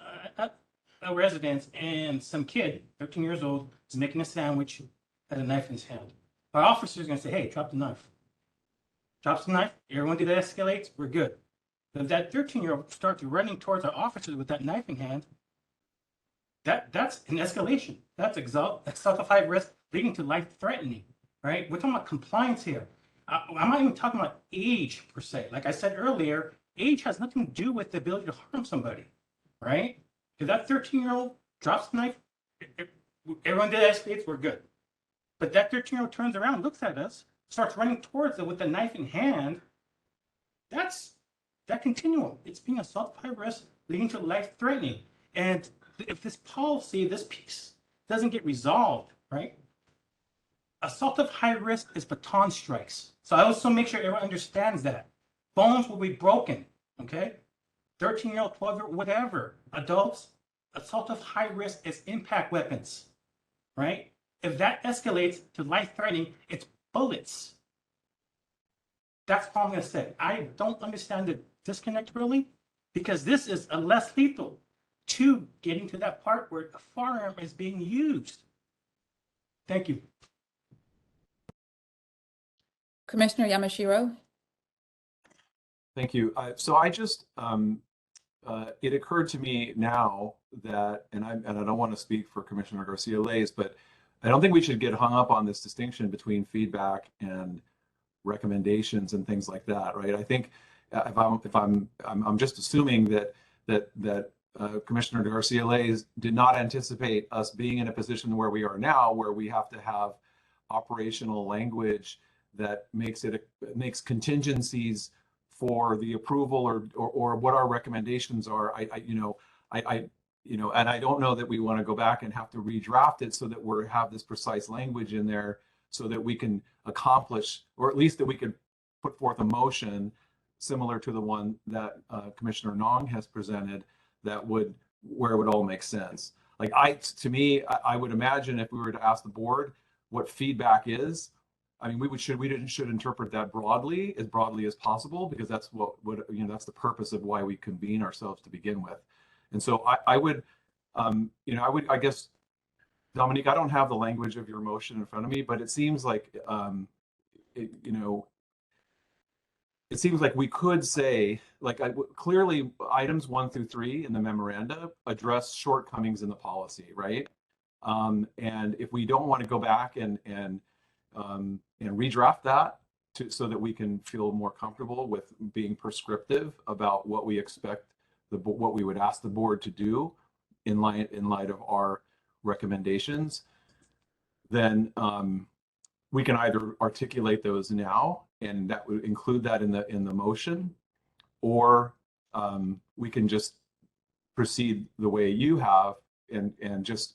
residence and some kid, 13 years old, is making a sandwich, has a knife in his hand. Our officer is going to say, hey, drop the knife. Drops the knife, everyone that escalates, we're good. But if that 13-year-old starts running towards our officers with that knife in hand, that's an escalation. That's assault high risk leading to life threatening, right? We're talking about compliance here. I'm not even talking about age per se. Like I said earlier, age has nothing to do with the ability to harm somebody, right? If that 13-year-old drops the knife, everyone that escalates, we're good. But that 13-year-old turns around, looks at us, starts running towards it with the knife in hand. That's that continuum. It's being assault high risk leading to life threatening. And if this policy, this piece doesn't get resolved, right? Assault of high risk is baton strikes. So I also make sure everyone understands that. Bones will be broken, okay? 13-year-old, 12-year-old, whatever. Adults, assault of high risk is impact weapons, right? If that escalates to life-threatening, it's bullets. That's all I'm going to say. I don't understand the disconnect really, because this is a less lethal to getting to that part where a firearm is being used. Thank you. Commissioner Yamashiro. Thank you. So I just, it occurred to me now that, and I don't want to speak for Commissioner Garcia Lays, but I don't think we should get hung up on this distinction between feedback and recommendations and things like that, right? I think I'm just assuming that Commissioner Garcia Lays did not anticipate us being in a position where we are now, where we have to have operational language that makes contingencies for the approval or what our recommendations are. And I don't know that we want to go back and have to redraft it so that we have this precise language in there so that we can accomplish, or at least that we can put forth a motion similar to the one that Commissioner Nong has presented where it would all make sense. Like to me, I would imagine if we were to ask the board what feedback is, I mean, we should interpret that broadly as possible, because that's that's the purpose of why we convene ourselves to begin with. And so I guess Dominique, I don't have the language of your motion in front of me, but it seems like, it seems like we could say, like, clearly items 1 through 3 in the memoranda address shortcomings in the policy, right? And if we don't want to go back and redraft that so that we can feel more comfortable with being prescriptive about what we expect what we would ask the board to do in light of our recommendations, then we can either articulate those now, and that would include that in the motion, or we can just proceed the way you have and just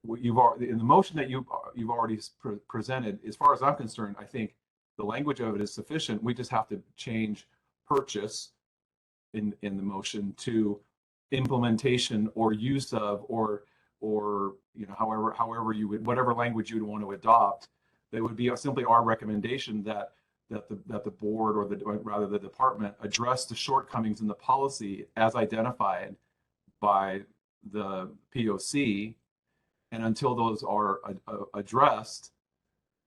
what you've already in the motion that you've already presented. As far as I'm concerned, I think the language of it is sufficient. We just have to change purchase in the motion to implementation or use of, or however you would, whatever language you would want to adopt. That would be simply our recommendation that the board, or rather the department, address the shortcomings in the policy as identified by the POC, and until those are addressed,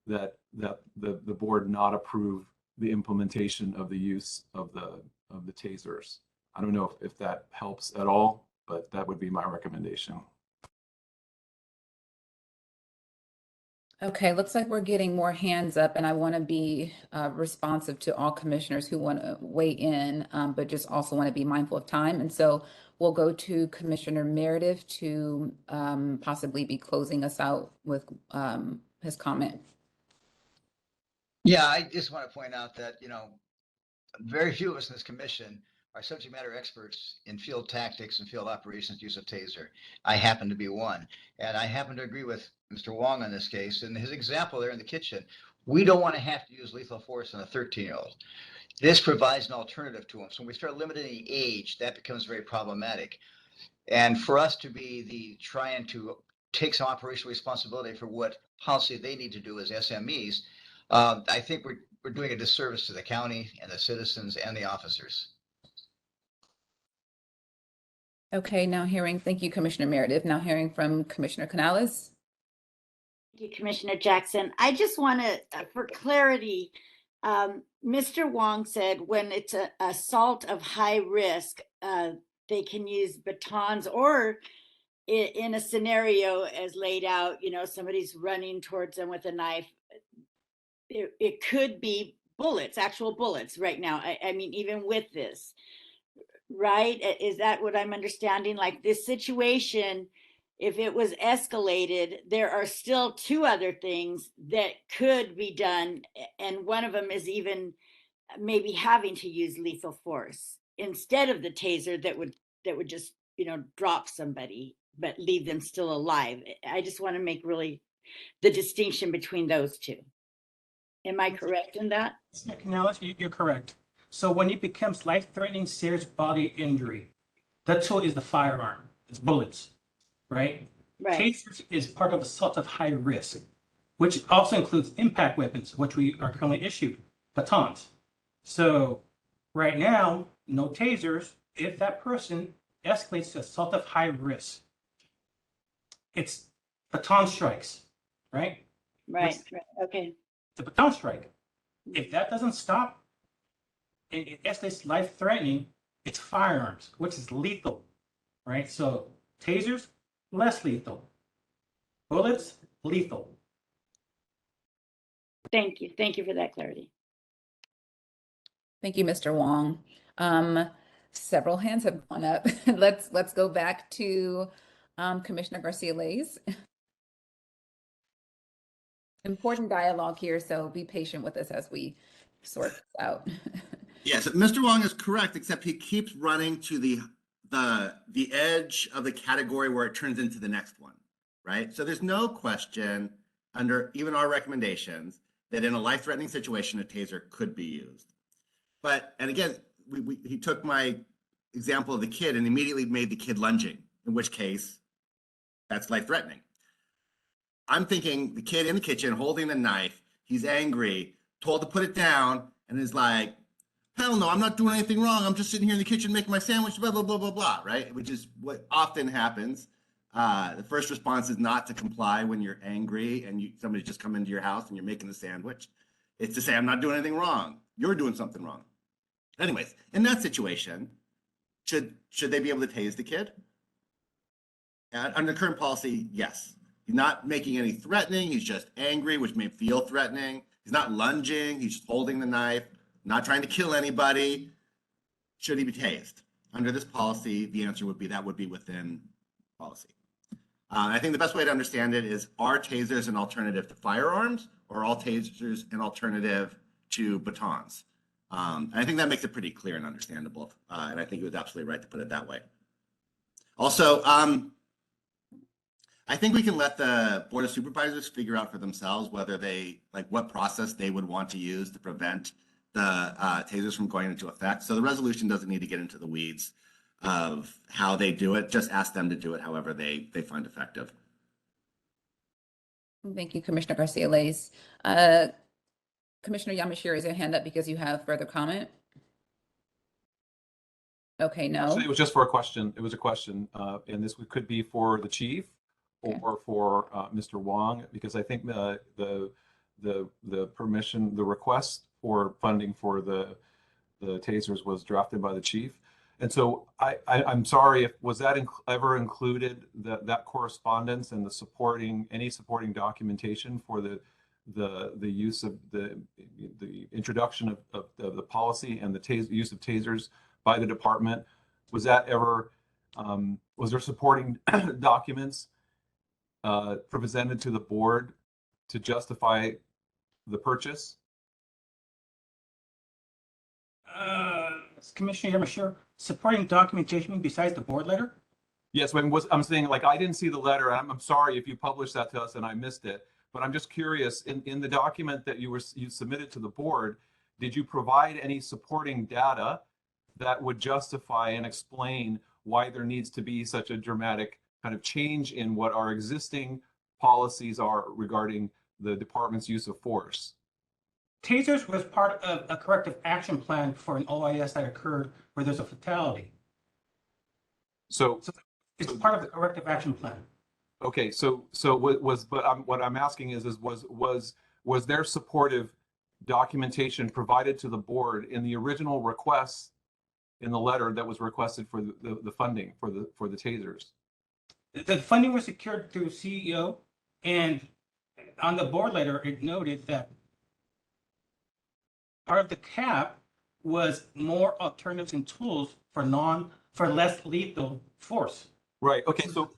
that the board not approve the implementation of the use of the tasers. I don't know if that helps at all, but that would be my recommendation. Okay, looks like we're getting more hands up, and I want to be responsive to all commissioners who want to weigh in, but just also want to be mindful of time. And so we'll go to Commissioner Meredith to possibly be closing us out with his comment. Yeah, I just want to point out that, very few of us in this commission are subject matter experts in field tactics and field operations use of taser. I happen to be one. And I happen to agree with Mr. Wong on this case. And his example there in the kitchen, we don't want to have to use lethal force on a 13-year-old. This provides an alternative to them. So when we start limiting the age, that becomes very problematic. And for us to be trying to take some operational responsibility for what policy they need to do as SMEs, I think we're doing a disservice to the county and the citizens and the officers. Okay, thank you, Commissioner Meredith. Now hearing from Commissioner Canales. Thank you, Commissioner Jackson. I just want to, for clarity, Mr. Wong said when it's an assault of high risk, they can use batons, or in a scenario as laid out, somebody's running towards them with a knife. It could be bullets, actual bullets right now. I mean, even with this, right? Is that what I'm understanding? Like this situation, if it was escalated, there are still 2 other things that could be done. And one of them is even maybe having to use lethal force instead of the taser that would just, drop somebody, but leave them still alive. I just want to make really the distinction between those 2. Am I correct in that? Canales, you're correct. So when it becomes life-threatening, serious bodily injury, that tool is the firearm. It's bullets, right? Right. Tasers is part of assault of high risk, which also includes impact weapons, which we are currently issued, batons. So right now, no tasers if that person escalates to assault of high risk. It's baton strikes, right? Right. Okay. The baton strike. If that doesn't stop, it escalates life-threatening, it's firearms, which is lethal, right? So tasers, less lethal. Bullets, lethal. Thank you. Thank you for that clarity. Thank you, Mr. Wong. Several hands have gone up. Let's go back to Commissioner Garcia-Lays. Important dialogue here, so be patient with us as we sort this out. Yes, Mr. Wong is correct, except he keeps running to the edge of the category where it turns into the next one, right? So there's no question under even our recommendations that in a life-threatening situation, a taser could be used. But, and again, he took my example of the kid and immediately made the kid lunging, in which case that's life-threatening. I'm thinking the kid in the kitchen holding the knife, he's angry, told to put it down, and is like, hell no, I'm not doing anything wrong. I'm just sitting here in the kitchen making my sandwich, blah, blah, blah, blah, blah, right? Which is what often happens The first response is not to comply when you're angry and somebody's just come into your house and you're making a sandwich. It's to say, I'm not doing anything wrong. You're doing something wrong. Anyways, in that situation, should they be able to tase the kid? Under current policy, yes. He's not making any threatening. He's just angry, which may feel threatening. He's not lunging. He's just holding the knife, not trying to kill anybody. Should he be tased? Under this policy, the answer would be that would be within policy. I think the best way to understand it is, are tasers an alternative to firearms, or are all tasers an alternative to batons? I think that makes it pretty clear and understandable. And I think it was absolutely right to put it that way. Also, I think we can let the Board of Supervisors figure out for themselves whether they, like, what process they would want to use to prevent the tasers from going into effect. So the resolution doesn't need to get into the weeds of how they do it. Just ask them to do it however they find effective. Thank you, Commissioner Garcia-Lays. Commissioner Yamashiro, is your hand up because you have further comment? Okay, no. Actually, it was just for a question. It was a question, and this could be for the chief or for Mr. Wong, because I think the permission, the request for funding for the tasers was drafted by the chief. And so I'm sorry, was that ever included, that correspondence and the any supporting documentation for the use of the introduction of the policy and the use of tasers by the department? Was that ever, was there supporting documents presented to the board to justify the purchase? Commissioner Yamashiro, supporting documentation besides the board letter? Yes, I'm saying, like, I didn't see the letter. I'm sorry if you published that to us and I missed it, but I'm just curious, in the document that you submitted to the board, did you provide any supporting data that would justify and explain why there needs to be such a dramatic kind of change in what our existing policies are regarding the department's use of force? Tasers was part of a corrective action plan for an OIS that occurred where there's a fatality. So It's part of the corrective action plan. okay, what I'm asking is was there supportive documentation provided to the board in the original request in the letter that was requested for the funding for the tasers? The funding was secured through CEO, and on the board letter, it noted that part of the cap was more alternatives and tools for less lethal force. Right. Okay. So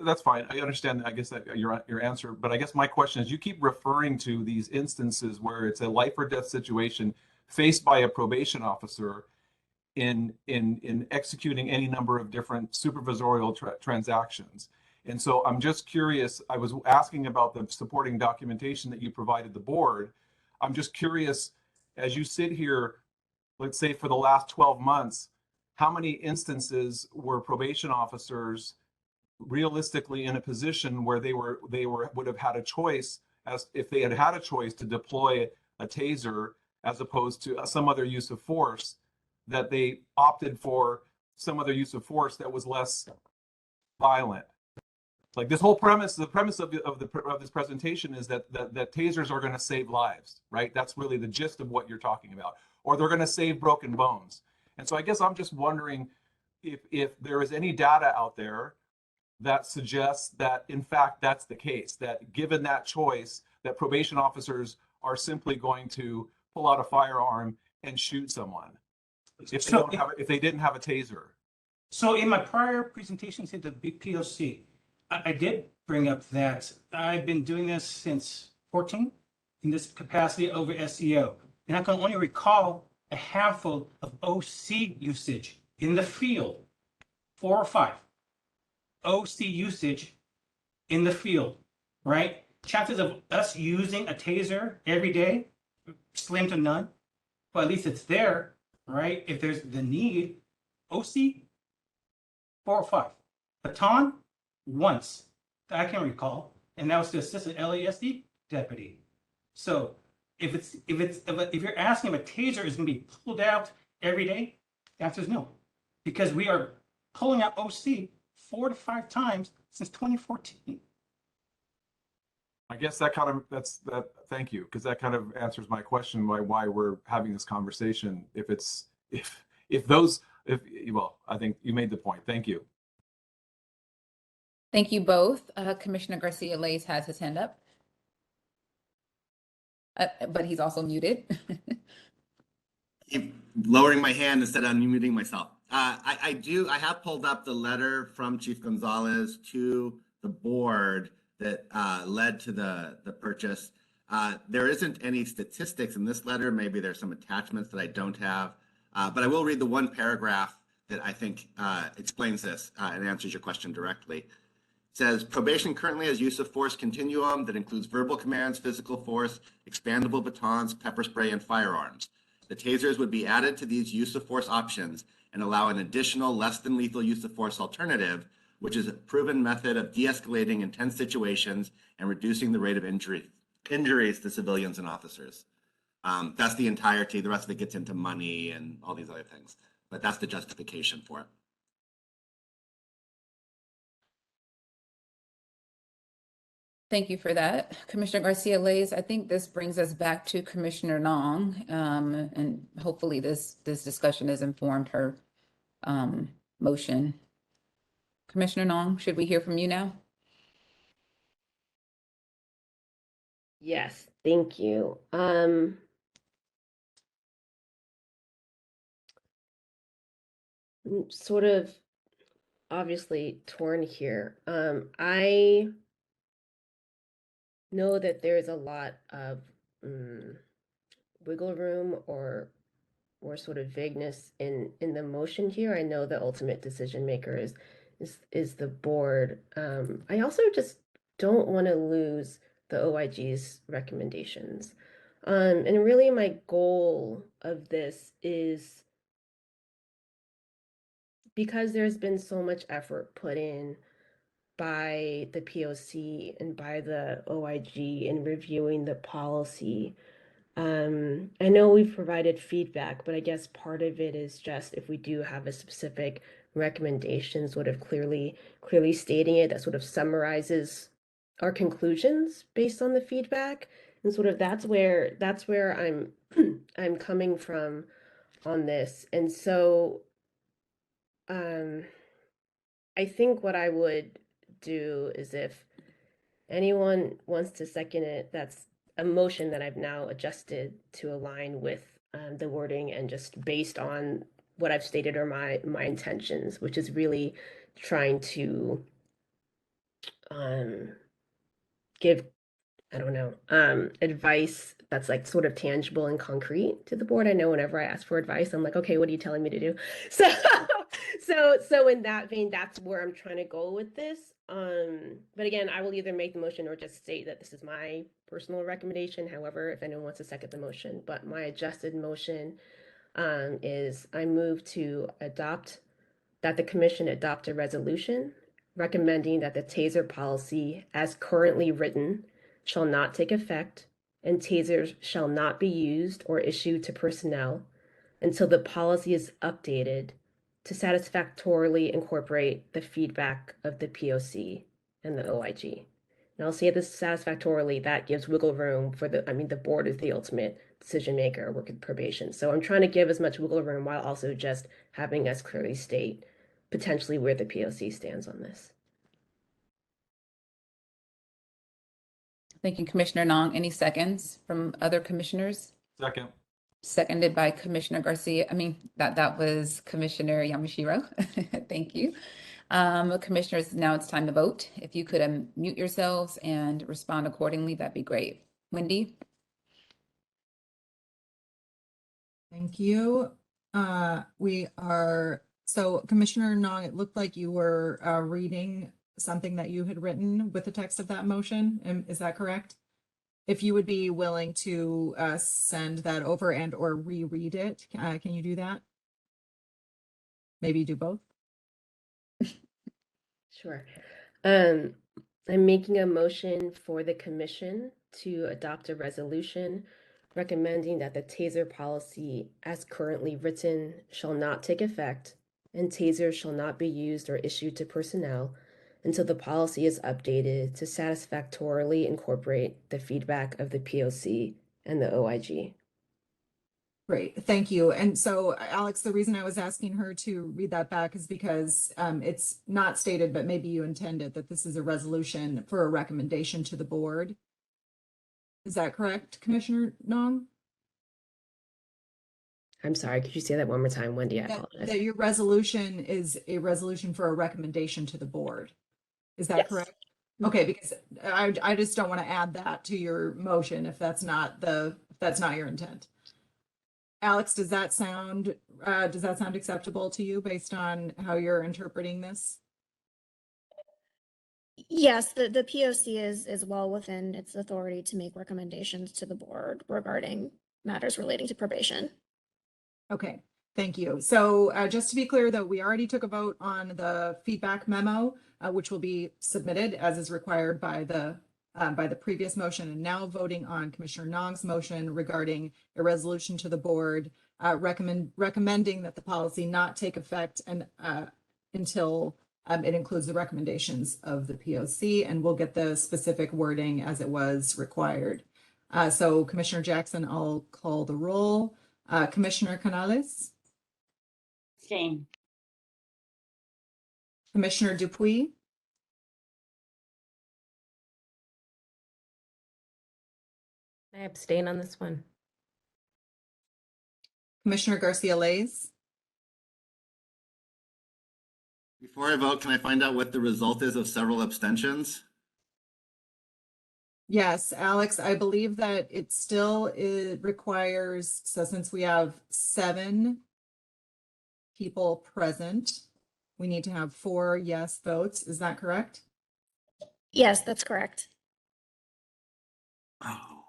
that's fine. I understand. I guess that your answer, but I guess my question is, you keep referring to these instances where it's a life or death situation faced by a probation officer in executing any number of different supervisorial transactions. And so I'm just curious. I was asking about the supporting documentation that you provided the board. I'm just curious, as you sit here, let's say for the last 12 months, how many instances were probation officers realistically in a position where they would have had a choice, as if they had a choice to deploy a taser as opposed to some other use of force, that they opted for some other use of force that was less violent? Like, this whole premise, the premise of this presentation is that tasers are going to save lives, right? That's really the gist of what you're talking about, or they're going to save broken bones. And so I guess I'm just wondering if there is any data out there that suggests that, in fact, that's the case, that given that choice, that probation officers are simply going to pull out a firearm and shoot someone if they didn't have a taser. So in my prior presentation to the POC, I did bring up that I've been doing this since 2014 in this capacity over SEO. And I can only recall a handful of OC usage in the field, 4 or 5. OC usage in the field, right? Chances of us using a taser every day, slim to none, but at least it's there, right? If there's the need, OC, 4 or 5. Baton, once that I can recall, and that was to assist an LASD deputy. So if you're asking if a taser is going to be pulled out every day, the answer is no, because we are pulling out OC 4 to 5 times since 2014. I guess thank you, because that kind of answers my question why we're having this conversation. Well, I think you made the point. Thank you. Thank you both. Commissioner Garcia Lays has his hand up. But he's also muted. Keep lowering my hand instead of unmuting myself. I have pulled up the letter from Chief Gonzalez to the board that led to the purchase. There isn't any statistics in this letter. Maybe there's some attachments that I don't have, but I will read the one paragraph that I think explains this and answers your question directly. It says, probation currently has use of force continuum that includes verbal commands, physical force, expandable batons, pepper spray, and firearms. The tasers would be added to these use of force options and allow an additional less than lethal use of force alternative, which is a proven method of de-escalating intense situations and reducing the rate of injuries to civilians and officers. That's the entirety. The rest of it gets into money and all these other things, but that's the justification for it. Thank you for that. Commissioner Garcia Lays, I think this brings us back to Commissioner Nong, and hopefully this discussion has informed her motion. Commissioner Nong, should we hear from you now? Yes, thank you. Sort of obviously torn here. I know that there's a lot of wiggle room or sort of vagueness in the motion here. I know the ultimate decision maker is the board. I also just don't want to lose the OIG's recommendations. And really my goal of this is, because there's been so much effort put in by the POC and by the OIG in reviewing the policy. I know we've provided feedback, but I guess part of it is just if we do have a specific recommendation, sort of clearly stating it, that sort of summarizes our conclusions based on the feedback. And sort of that's where I'm I'm coming from on this. And so I think what I would do is, if anyone wants to second it, that's a motion that I've now adjusted to align with the wording and just based on what I've stated are my intentions, which is really trying to give, I don't know, advice that's like sort of tangible and concrete to the board. I know whenever I ask for advice, I'm like, okay, what are you telling me to do? So in that vein, that's where I'm trying to go with this. But again, I will either make the motion or just state that this is my personal recommendation. However, if anyone wants to second the motion, but my adjusted motion is I move to that the commission adopt a resolution recommending that the taser policy as currently written shall not take effect, and tasers shall not be used or issued to personnel until the policy is updated to satisfactorily incorporate the feedback of the POC and the OIG. And I'll say this satisfactorily, that gives wiggle room for the board is the ultimate decision maker, work with probation. So I'm trying to give as much wiggle room while also just having us clearly state potentially where the POC stands on this. Thank you, Commissioner Nong. Any seconds from other commissioners? Second. Seconded by Commissioner Garcia. That was Commissioner Yamashiro. Thank you. Commissioners, now it's time to vote. If you could unmute yourselves and respond accordingly, that'd be great. Wendy? Thank you. So Commissioner Nong, it looked like you were reading something that you had written with the text of that motion. Is that correct? If you would be willing to send that over and or reread it, can you do that? Maybe do both? Sure. I'm making a motion for the commission to adopt a resolution recommending that the taser policy as currently written shall not take effect, and tasers shall not be used or issued to personnel until the policy is updated to satisfactorily incorporate the feedback of the POC and the OIG. Great, thank you. And so, Alex, the reason I was asking her to read that back is because it's not stated, but maybe you intended that this is a resolution for a recommendation to the board. Is that correct, Commissioner Nong? I'm sorry, could you say that one more time, Wendy? I That, apologize. that your resolution is a resolution for a recommendation to the board. Is that Yes. correct? Okay, because I just don't want to add that to your motion if that's not your intent. Alex, does that sound acceptable to you based on how you're interpreting this? Yes, the POC is well within its authority to make recommendations to the board regarding matters relating to probation. Okay, thank you. So just to be clear, though, we already took a vote on the feedback memo, which will be submitted as is required by the previous motion, and now voting on Commissioner Nong's motion regarding a resolution to the board recommending that the policy not take effect and until it includes the recommendations of the POC, and we'll get the specific wording as it was required. So Commissioner Jackson, I'll call the roll. Commissioner Canales, Abstain. Commissioner Dupuy, I abstain on this one. Commissioner Garcia Lays, Before I vote, can I find out what the result is of several abstentions? yes, Alex, I believe that it requires, so since we have 7 people present, we need to have 4 yes votes. Is that correct? Yes, that's correct. Oh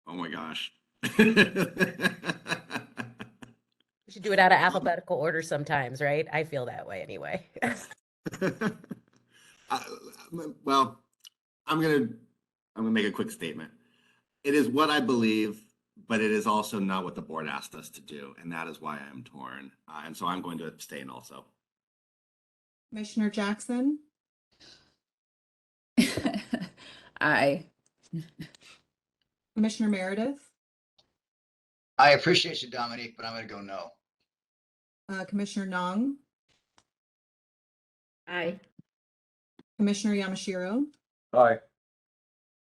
my gosh. We should do it out of alphabetical order sometimes, right? I feel that way anyway. Well, I'm gonna make a quick statement. It is what I believe, but it is also not what the board asked us to do, and that is why I am torn. And so I'm going to abstain also. Commissioner Jackson, Aye. Commissioner Meredith, I appreciate you, Dominique, but I'm going to go no. Commissioner Nong, Aye. Commissioner Yamashiro. Aye.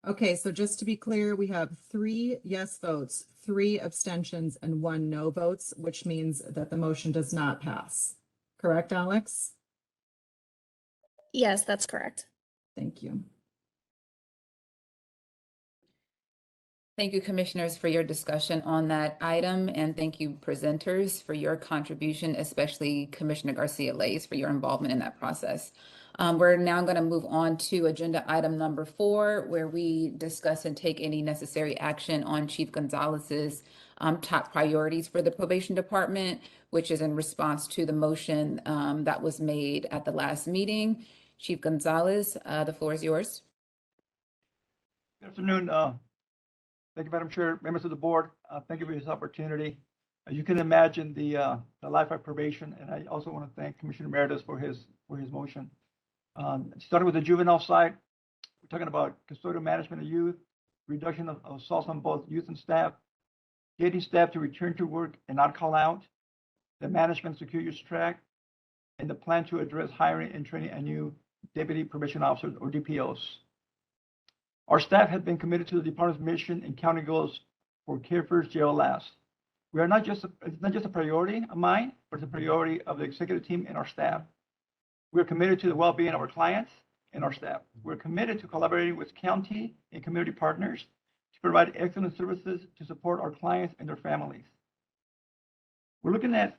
Okay, so just to be clear, we have 3 yes votes, 3 abstentions, and 1 no votes, which means that the motion does not pass. Correct, Alex? Yes, that's correct. Thank you. Thank you, commissioners, for your discussion on that item, and thank you, presenters, for your contribution, especially Commissioner Garcia Lays for your involvement in that process. We're now going to move on to agenda item number 4, where we discuss and take any necessary action on Chief Gonzalez's top priorities for the probation department, which is in response to the motion that was made at the last meeting. Chief Gonzalez, the floor is yours. Good afternoon. Thank you, Madam Chair, members of the board. Thank you for this opportunity. You can imagine the life of probation, and I also want to thank Commissioner Meredith for his motion. Starting with the juvenile side, we're talking about custodial management of youth, reduction of assaults on both youth and staff, getting staff to return to work and not call out, the management secure use track, and the plan to address hiring and training a new deputy probation officers or DPOs. Our staff have been committed to the department's mission and county goals for Care First, Jail Last. It's not just a priority of mine, but it's a priority of the executive team and our staff. We're committed to the well-being of our clients and our staff. We're committed to collaborating with county and community partners to provide excellent services to support our clients and their families. We're looking at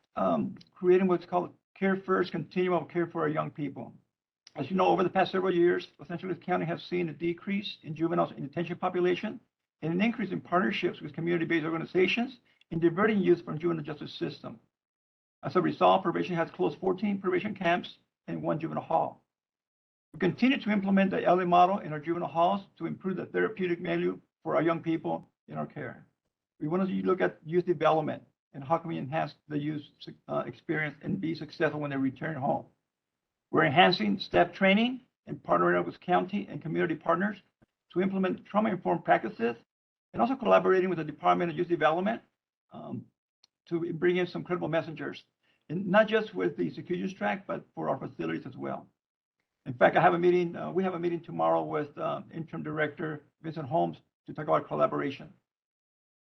creating what's called Care First continuum of care for our young people. As you know, over the past several years, Los Angeles County has seen a decrease in juveniles in detention population and an increase in partnerships with community-based organizations in diverting youth from juvenile justice system. As a result, probation has closed 14 probation camps and 1 juvenile hall. We continue to implement the LA model in our juvenile halls to improve the therapeutic value for our young people in our care. We want to look at youth development, and how can we enhance the youth experience and be successful when they return home. We're enhancing staff training and partnering up with county and community partners to implement trauma-informed practices, and also collaborating with the Department of Youth Development to bring in some credible messengers, and not just with the secure use track, but for our facilities as well. In fact, we have a meeting tomorrow with Interim Director Vincent Holmes to talk about collaboration.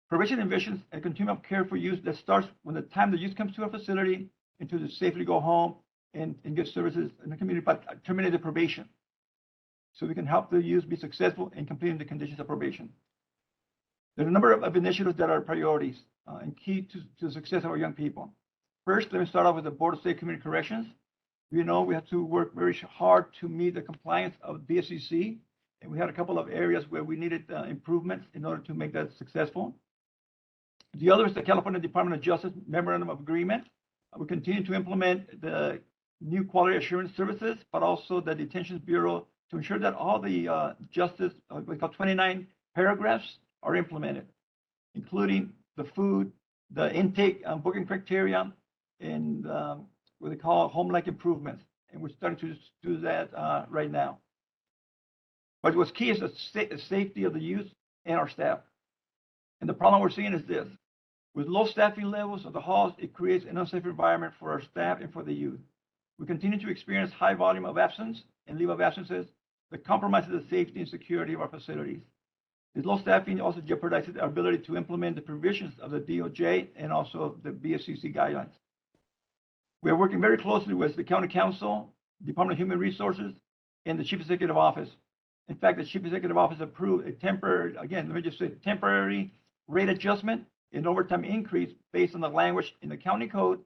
Probation envisions a continuum of care for youth that starts when the time the youth comes to a facility until they safely go home and get services in the community, but terminate the probation. So we can help the youth be successful in completing the conditions of probation. There's a number of initiatives that are priorities and key to the success of our young people. First, let me start off with the Board of State Community Corrections. We know we have to work very hard to meet the compliance of BSCC, and we had a couple of areas where we needed improvements in order to make that successful. The other is the California Department of Justice Memorandum of Agreement. We continue to implement the new quality assurance services, but also the Detention Bureau to ensure that all the justice, we call 29 paragraphs, are implemented, including the food, the intake booking criteria, and what they call home-like improvements. And we're starting to do that right now. But what's key is the safety of the youth and our staff. And the problem we're seeing is this. With low staffing levels of the halls, it creates an unsafe environment for our staff and for the youth. We continue to experience high volume of absence and leave of absences that compromises the safety and security of our facilities. This low staffing also jeopardizes our ability to implement the provisions of the DOJ and also the BSCC guidelines. We are working very closely with the County Council, Department of Human Resources, and the Chief Executive Office. In fact, the Chief Executive Office approved a temporary, again, let me just say, temporary rate adjustment and overtime increase based on the language in the county code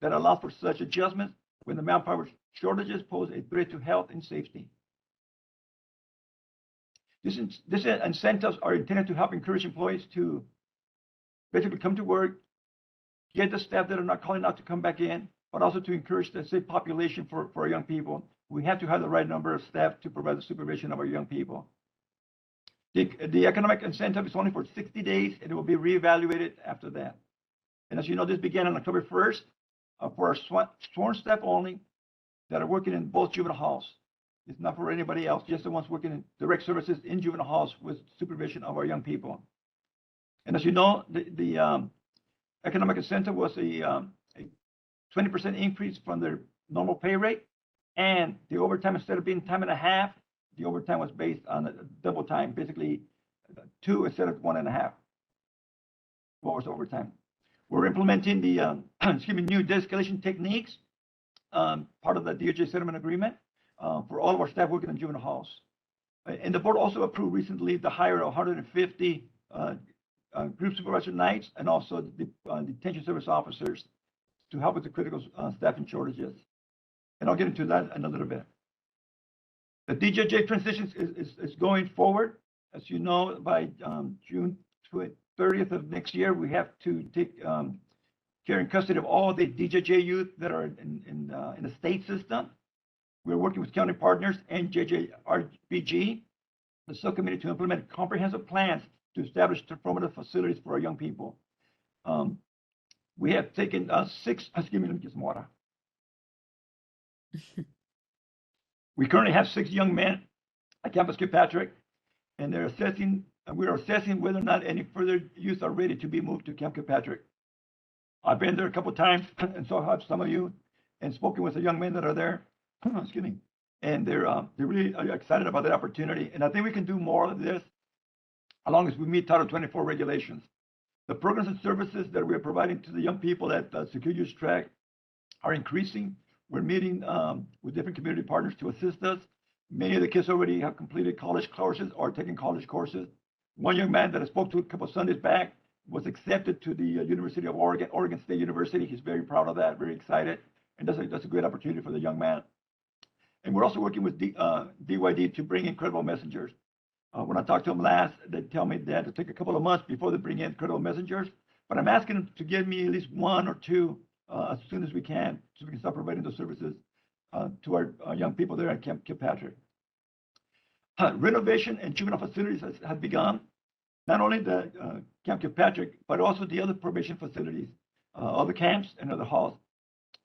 that allows for such adjustments when the manpower shortages pose a threat to health and safety. These incentives are intended to help encourage employees to basically come to work, get the staff that are not calling out to come back in, but also to encourage the safe population for our young people. We have to have the right number of staff to provide the supervision of our young people. The economic incentive is only for 60 days, and it will be reevaluated after that. And as you know, this began on October 1st for our sworn staff only that are working in both juvenile halls. It's not for anybody else, just the ones working in direct services in juvenile halls with supervision of our young people. And as you know, the economic incentive was a 20% increase from their normal pay rate, and the overtime, instead of being time and a half, the overtime was based on double time, basically 2 instead of 1.5. What was overtime? We're implementing the new de-escalation techniques, part of the DOJ settlement agreement for all of our staff working in juvenile halls. And the board also approved recently the hire of 150 group supervisor nights and also detention service officers to help with the critical staffing shortages. And I'll get into that in a little bit. The DJJ transition is going forward. As you know, by June 30th of next year, we have to take care and custody of all the DJJ youth that are in the state system. We're working with county partners and JJRBG, the subcommittee, to implement comprehensive plans to establish transformative facilities for our young people. We have taken let me get some water. We currently have 6 young men at Campus Kilpatrick, and we're assessing whether or not any further youth are ready to be moved to Camp Kilpatrick. I've been there a couple of times, and so have some of you, and spoken with the young men that are there. Excuse me. And they're really excited about that opportunity. And I think we can do more of this as long as we meet Title 24 regulations. The programs and services that we're providing to the young people at Secure Use Track are increasing. We're meeting with different community partners to assist us. Many of the kids already have completed college courses or taking college courses. One young man that I spoke to a couple of Sundays back was accepted to the University of Oregon, Oregon State University. He's very proud of that, very excited. And that's a great opportunity for the young man. And we're also working with DYD to bring in credible messengers. When I talked to them last, they tell me they had to take a couple of months before they bring in credible messengers. But I'm asking them to give me at least 1 or 2 as soon as we can, so we can start providing those services to our young people there at Camp Kilpatrick. Renovation and juvenile facilities have begun. Not only the Camp Kilpatrick, but also the other probation facilities. other camps and other halls.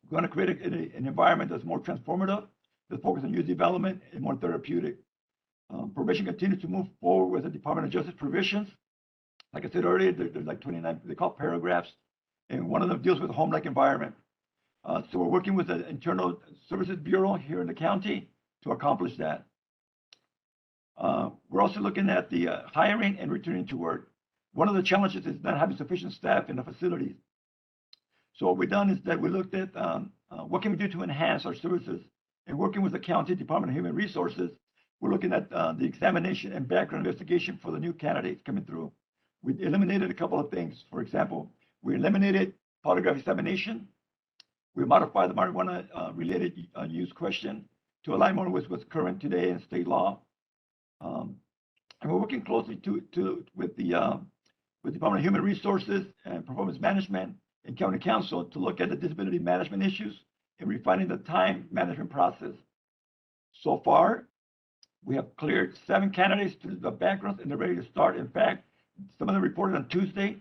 We're going to create an environment that's more transformative, that's focused on youth development and more therapeutic. Probation continues to move forward with the Department of Justice provisions. Like I said earlier, there's like 29, they call paragraphs, and one of them deals with the home-like environment. So we're working with the Internal Services Bureau here in the county to accomplish that. We're also looking at the hiring and returning to work. One of the challenges is not having sufficient staff in the facilities. So what we've done is that we looked at what can we do to enhance our services. And working with the County Department of Human Resources, we're looking at the examination and background investigation for the new candidates coming through. We eliminated a couple of things. For example, we eliminated polygraph examination. We modified the marijuana related use question to align more with what's current today in state law. And we're working closely with the Department of Human Resources and Performance Management and County Council to look at the disability management issues and refining the time management process. So far, we have cleared 7 candidates to the backgrounds and they're ready to start. In fact, some of them reported on Tuesday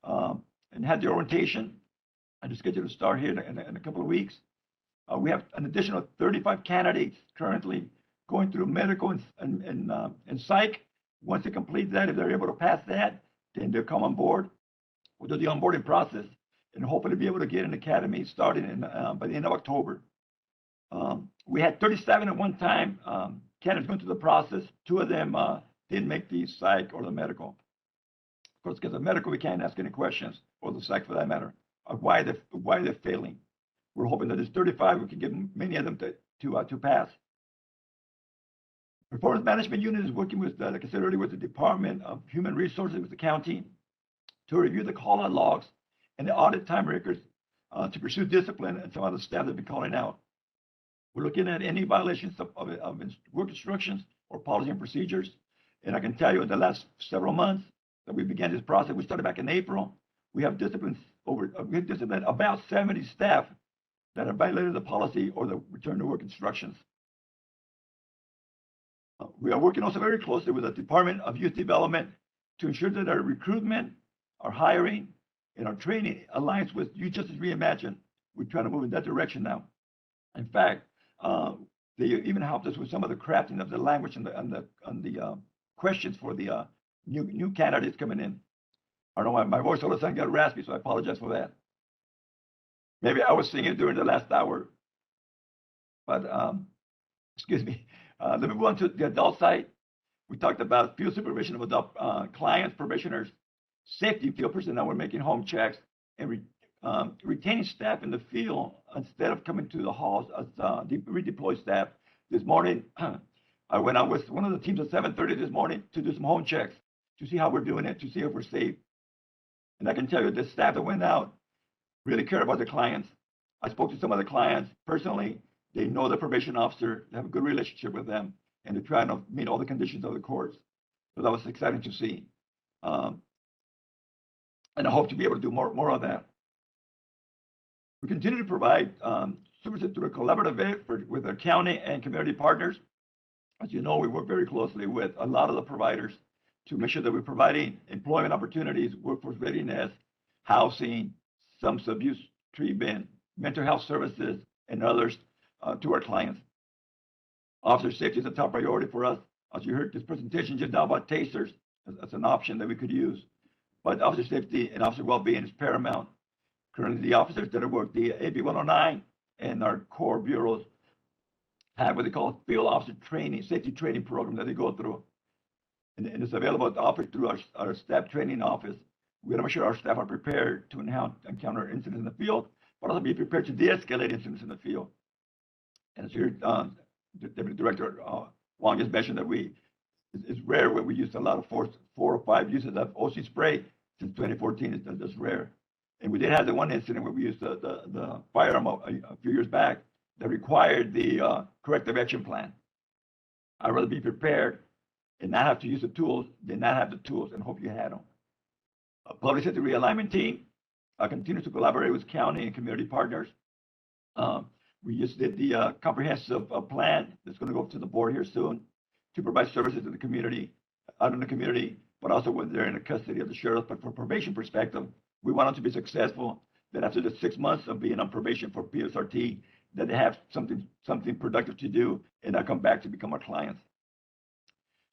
and had the orientation. I just scheduled to start here in a couple of weeks. We have an additional 35 candidates currently going through medical and psych. Once they complete that, if they're able to pass that, then they'll come on board. We'll do the onboarding process and hopefully be able to get an academy starting by the end of October. We had 37 at one time candidates going through the process. 2 of them didn't make the psych or the medical. Of course, because of medical, we can't ask any questions, or the psych for that matter, of why they're failing. We're hoping that there's 35, we can get many of them to pass. Performance Management Unit is working with, like I said earlier, with the Department of Human Resources with the county to review the call-out logs and the audit time records to pursue discipline and some other staff that have been calling out. We're looking at any violations of work instructions or policy and procedures. And I can tell you in the last several months that we began this process, we started back in April. We have disciplined about 70 staff that have violated the policy or the return to work instructions. We are working also very closely with the Department of Youth Development to ensure that our recruitment, our hiring, and our training aligns with Youth Justice Reimagined. We're trying to move in that direction now. In fact, they even helped us with some of the crafting of the language and the questions for the new candidates coming in. I don't know why my voice all of a sudden got raspy, so I apologize for that. Maybe I was singing during the last hour, but excuse me. Let me move on to the adult side. We talked about field supervision of adult clients, probationers, safety field personnel. We're making home checks and retaining staff in the field instead of coming to the halls as redeployed staff. This morning, I went out with one of the teams at 7:30 this morning to do some home checks to see how we're doing it, to see if we're safe. And I can tell you the staff that went out really care about the clients. I spoke to some of the clients personally. They know the probation officer, they have a good relationship with them, and they're trying to meet all the conditions of the courts. So that was exciting to see. And I hope to be able to do more of that. We continue to provide services through a collaborative effort with our county and community partners. As you know, we work very closely with a lot of the providers to make sure that we're providing employment opportunities, workforce readiness, housing, substance abuse treatment, mental health services, and others to our clients. Officer safety is a top priority for us. As you heard this presentation just now about tasers, that's an option that we could use. But officer safety and officer well-being is paramount. Currently, the officers that have worked the AB 109 and our core bureaus have what they call field officer training, safety training program that they go through. And it's available to offer through our staff training office. We want to make sure our staff are prepared to encounter incidents in the field, but also be prepared to de-escalate incidents in the field. And as you heard, Deputy Director Wong just mentioned that it's rare when we use a lot of 4 or 5 uses of OC spray since 2014. It's rare. And we did have the one incident where we used the firearm a few years back that required the corrective action plan. I'd rather be prepared and not have to use the tools than not have the tools and hope you had them. A public safety realignment team continues to collaborate with county and community partners. We just did the comprehensive plan that's going to go to the board here soon to provide services to the community, out in the community, but also when they're in the custody of the sheriff. But from probation perspective, we want them to be successful. that after the 6 months of being on probation for PSRT, that they have something productive to do and not come back to become our clients.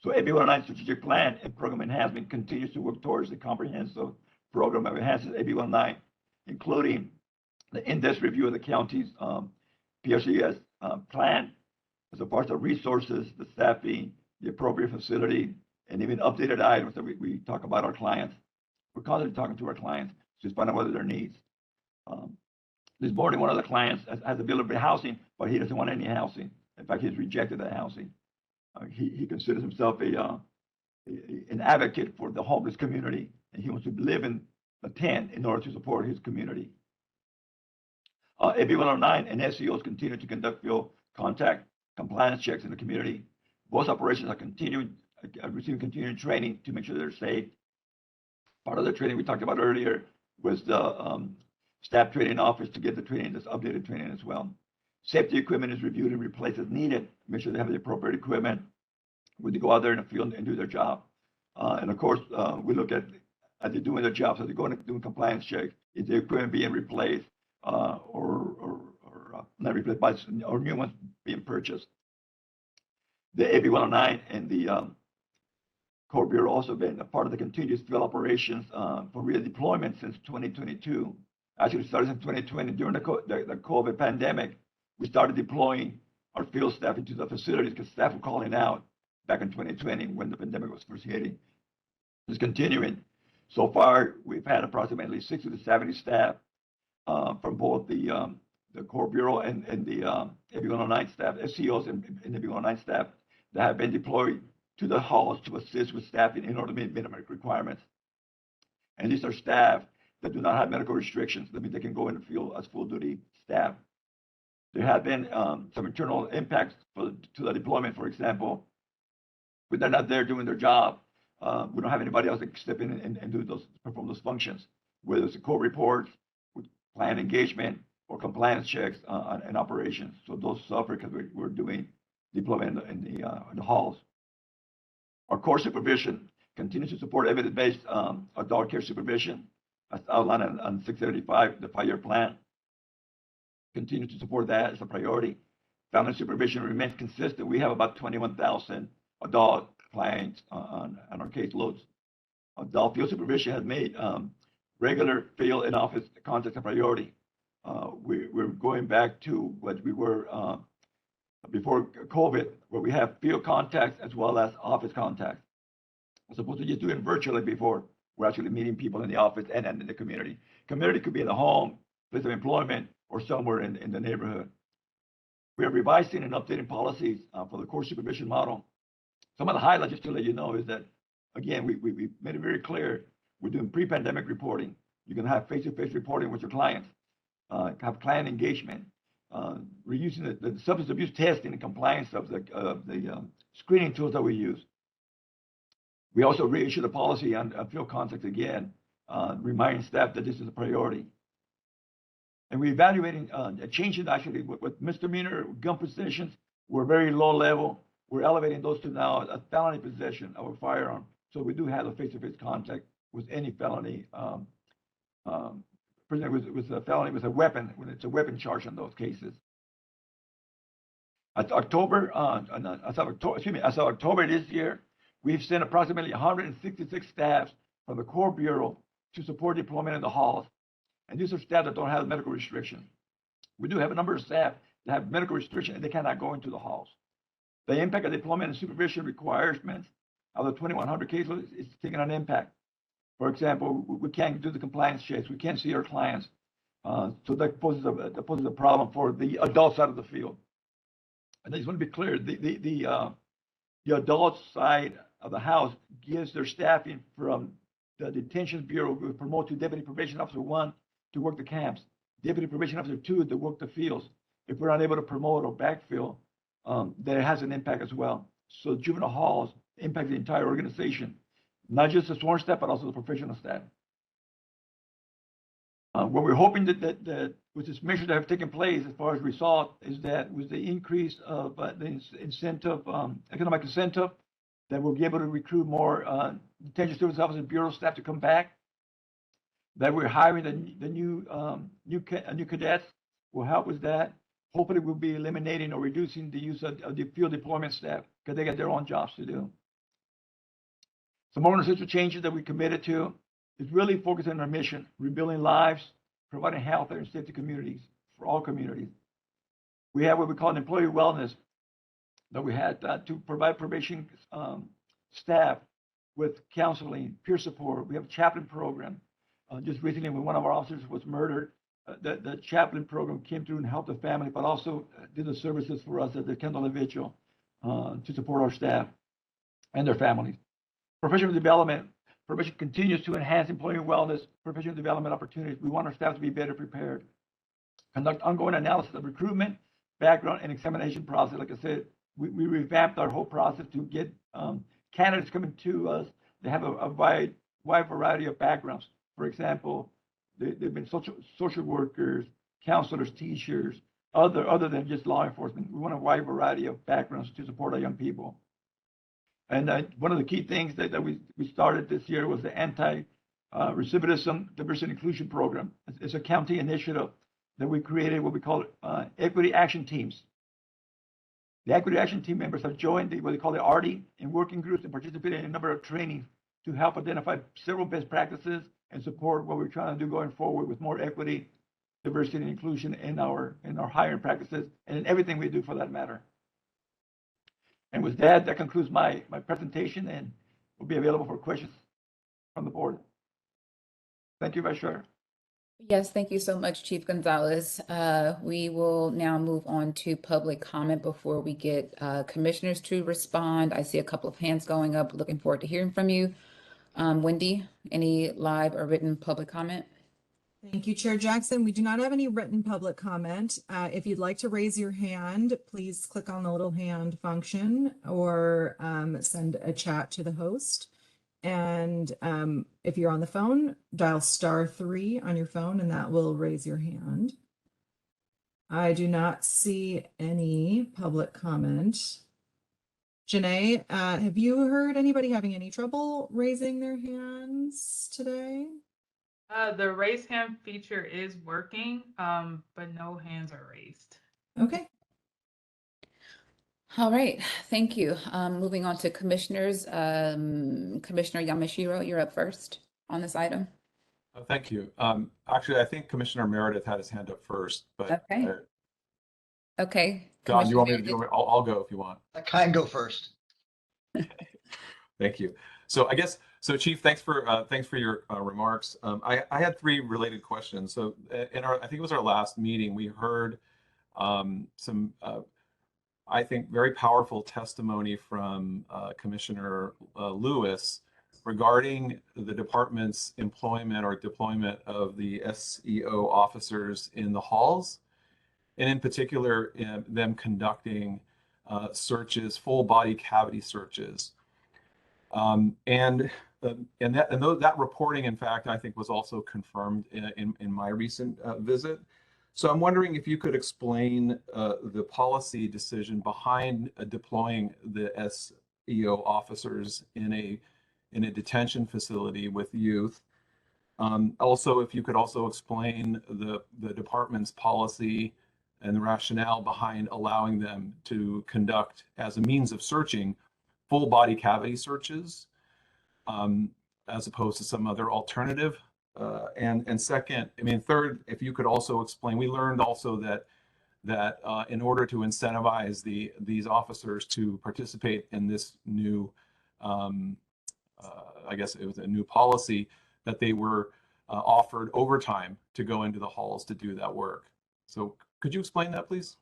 So AB 109 strategic plan and program enhancement continues to work towards the comprehensive program that enhances AB 109, including the in-depth review of the county's PRCS plan as a part of resources, the staffing, the appropriate facility, and even updated items that we talk about our clients. We're constantly talking to our clients to find out what are their needs. This morning, one of the clients has available housing, but he doesn't want any housing. In fact, he's rejected that housing. He considers himself an advocate for the homeless community, and he wants to live in a tent in order to support his community. AB 109 and SEOs continue to conduct field contact compliance checks in the community. Both operations are receiving continuing training to make sure they're safe. Part of the training we talked about earlier was the staff training office to get the training, this updated training as well. Safety equipment is reviewed and replaced as needed. Make sure they have the appropriate equipment when they go out there in the field and do their job. And of course, we look at as they're doing their job, so they're going to do compliance checks. Is the equipment being replaced or not replaced, or new ones being purchased? The AB 109 and the Core Bureau also been a part of the continuous field operations for redeployment since 2022. Actually started in 2020 during the COVID pandemic. We started deploying our field staff into the facilities because staff were calling out back in 2020 when the pandemic was first hitting. It's continuing. So far, we've had approximately 60 to 70 staff from both the Core Bureau and the AB 109 staff, SCOs and AB 109 staff that have been deployed to the halls to assist with staffing in order to meet minimum requirements. And these are staff that do not have medical restrictions. That means they can go in the field as full duty staff. There have been some internal impacts to the deployment. For example, when they're not there doing their job, we don't have anybody else that can step in and perform those functions, whether it's the court reports, client engagement, or compliance checks and operations. So those suffer because we're doing deployment in the halls. Our core supervision continues to support evidence-based adult care supervision, as outlined on 635, the 5-year plan. Continue to support that as a priority. Family supervision remains consistent. We have about 21,000 adult clients on our caseloads. Adult field supervision has made regular field and office contacts a priority. We're going back to what we were before COVID, where we have field contacts as well as office contacts. As opposed to just doing virtually before, we're actually meeting people in the office and in the community. Community could be in the home, place of employment, or somewhere in the neighborhood. We are revising and updating policies for the core supervision model. Some of the highlights, just to let you know, is that, again, we made it very clear, we're doing pre-pandemic reporting. You can have face-to-face reporting with your clients, have client engagement. We're using the substance abuse testing and compliance of the screening tools that we use. We also reissued a policy on field contacts again, reminding staff that this is a priority. And we're evaluating changing actually with misdemeanor gun possessions. We're very low level. We're elevating those to now a felony possession of a firearm. So we do have a face-to-face contact with any felony. With a felony with a weapon, when it's a weapon charge on those cases. As of October this year, we've sent approximately 166 staff from the Core Bureau to support deployment in the halls. And these are staff that don't have medical restrictions. We do have a number of staff that have medical restrictions and they cannot go into the halls. The impact of deployment and supervision requirements of the 2,100 cases is taking an impact. For example, we can't do the compliance checks. We can't see our clients. So that poses a problem for the adult side of the field. And I just want to be clear, the adult side of the house gives their staffing from the detention bureau. We promote to Deputy Probation Officer 1 to work the camps, Deputy Probation Officer 2 to work the fields. If we're unable to promote or backfill, then it has an impact as well. So juvenile halls impact the entire organization, not just the sworn staff, but also the professional staff. What we're hoping that with this measure that have taken place as far as result is that with the increase of the incentive, economic incentive, that we'll be able to recruit more detention service officers and bureau staff to come back. that we're hiring the new cadets will help with that. Hopefully, we'll be eliminating or reducing the use of the field deployment staff because they got their own jobs to do. Some more essential changes that we committed to is really focusing on our mission, rebuilding lives, providing health and safety communities for all communities. We have what we call an employee wellness that we had to provide probation staff with counseling, peer support. We have a chaplain program. Just recently, when one of our officers was murdered, the chaplain program came through and helped the family, but also did the services for us at the Kendall Vigil to support our staff and their families. Professional development. Probation continues to enhance employee wellness, professional development opportunities. We want our staff to be better prepared. Conduct ongoing analysis of recruitment, background, and examination process. Like I said, we revamped our whole process to get candidates coming to us. They have a wide variety of backgrounds. For example, they've been social workers, counselors, teachers, other than just law enforcement. We want a wide variety of backgrounds to support our young people. And one of the key things that we started this year was the anti-recidivism diversity and inclusion program. It's a county initiative that we created, what we call equity action teams. The equity action team members have joined what they call the RD in working groups and participated in a number of trainings to help identify several best practices and support what we're trying to do going forward with more equity, diversity, and inclusion in our hiring practices and in everything we do for that matter. And with that, that concludes my presentation and will be available for questions from the board. Thank you, Vice Chair. Yes, thank you so much, Chief Gonzalez. We will now move on to public comment before we get commissioners to respond. I see a couple of hands going up. Looking forward to hearing from you. Wendy, any live or written public comment? Thank you, Chair Jackson. We do not have any written public comment. If you'd like to raise your hand, please click on the little hand function or send a chat to the host. And if you're on the phone, dial *3 on your phone and that will raise your hand. I do not see any public comment. Janae, have you heard anybody having any trouble raising their hands today? The raise hand feature is working, but no hands are raised. Okay. All right, thank you. Moving on to commissioners. Commissioner Yamashiro, you're up first on this item. Thank you. Actually, I think Commissioner Meredith had his hand up first, but Okay. Okay. John, you want me to Commissioner do it? I'll go if you want. I can go first. Thank you. So I guess, so Chief, thanks for your remarks. I had 3 related questions. So in our, I think it was our last meeting, we heard some, I think, very powerful testimony from Commissioner Lewis regarding the department's employment or deployment of the SEO officers in the halls, and in particular, them conducting searches, full body cavity searches. That reporting, in fact, I think was also confirmed in my recent visit. So I'm wondering if you could explain the policy decision behind deploying the SEO officers in a detention facility with youth. Also, if you could also explain the department's policy and the rationale behind allowing them to conduct, as a means of searching, full body cavity searches, as opposed to some other alternative. And second, I mean, third, if you could also explain, we learned also that in order to incentivize these officers to participate in this new, I guess it was a new policy, that they were offered overtime to go into the halls to do that work. So could you explain that, please?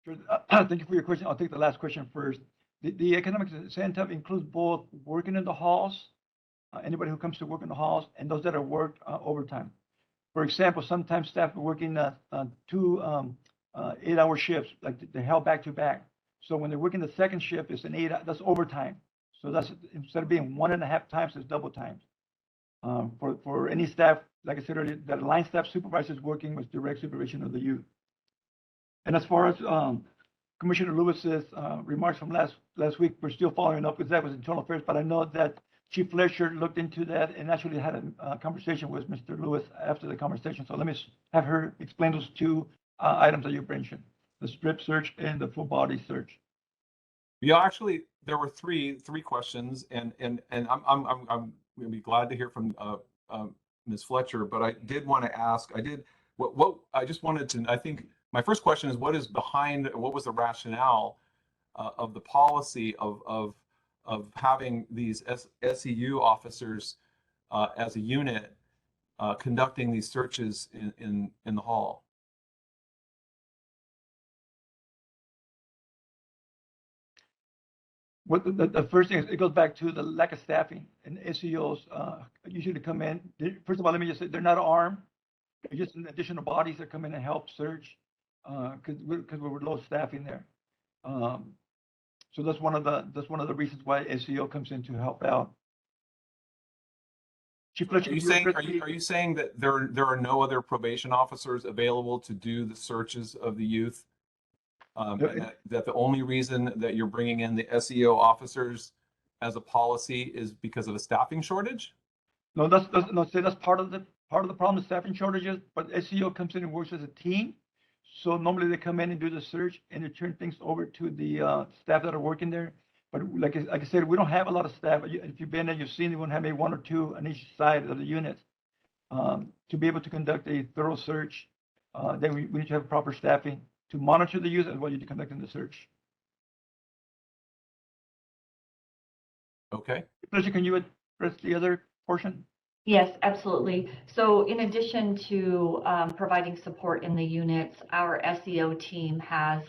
Sure. Thank you for your question. I'll take the last question first. The economic incentive includes both working in the halls, anybody who comes to work in the halls, and those that are worked overtime. For example, sometimes staff are working 2 8-hour shifts, like they held back to back. So when they're working the second shift, it's an 8, that's overtime. So that's, instead of being 1.5 times, it's double times. For any staff, like I said earlier, that line staff supervisors working with direct supervision of the youth. And as far as Commissioner Lewis's remarks from last week, we're still following up because that was internal affairs, but I know that Chief Fletcher looked into that and actually had a conversation with Mr. Lewis after the conversation. So let me have her explain those two items that you mentioned, the strip search and the full body search. Yeah, actually, there were three questions, and I'm gonna be glad to hear from Ms. Fletcher, but I did want to ask, what I just wanted to, I think my first question is what was the rationale of the policy of having these SEU officers as a unit conducting these searches in the hall? What the first thing is, it goes back to the lack of staffing, and SEOs usually come in. First of all, let me just say they're not armed. They're just additional bodies that come in and help search because we're low staffing there. So that's one of the reasons why SEO comes in to help out. Chief Fletcher, Are you saying that there are no other probation officers available to do the searches of the youth? That the only reason that you're bringing in the SEO officers as a policy is because of a staffing shortage? No, that's part of the problem, the staffing shortages. But SEO comes in and works as a team. So normally they come in and do the search and they turn things over to the staff that are working there. But like I said, we don't have a lot of staff. If you've been there, you've seen we won't have maybe one or two on each side of the unit. To be able to conduct a thorough search, then we need to have proper staffing to monitor the youth as well as conducting the search. Okay. Fletcher, can you address the other portion? Yes, absolutely. So in addition to providing support in the units, our SEO team has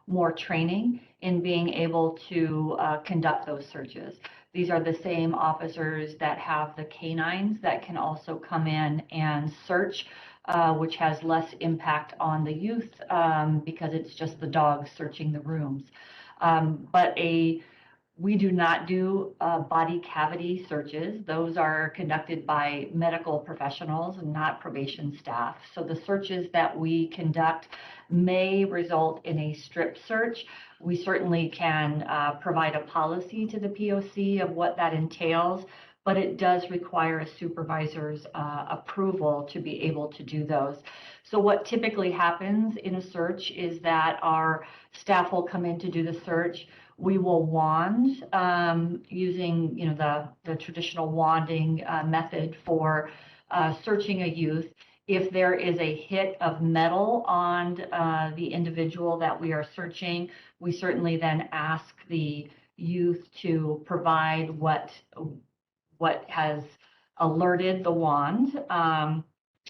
more training in being able to conduct those searches. These are the same officers that have the canines that can also come in and search, which has less impact on the youth because it's just the dogs searching the rooms. We do not do body cavity searches. Those are conducted by medical professionals and not probation staff. So the searches that we conduct may result in a strip search. We certainly can provide a policy to the POC of what that entails, but it does require a supervisor's approval to be able to do those. So what typically happens in a search is that our staff will come in to do the search. We will wand using, the traditional wanding method for searching a youth. If there is a hit of metal on the individual that we are searching, we certainly then ask the youth to provide what has alerted the wand. And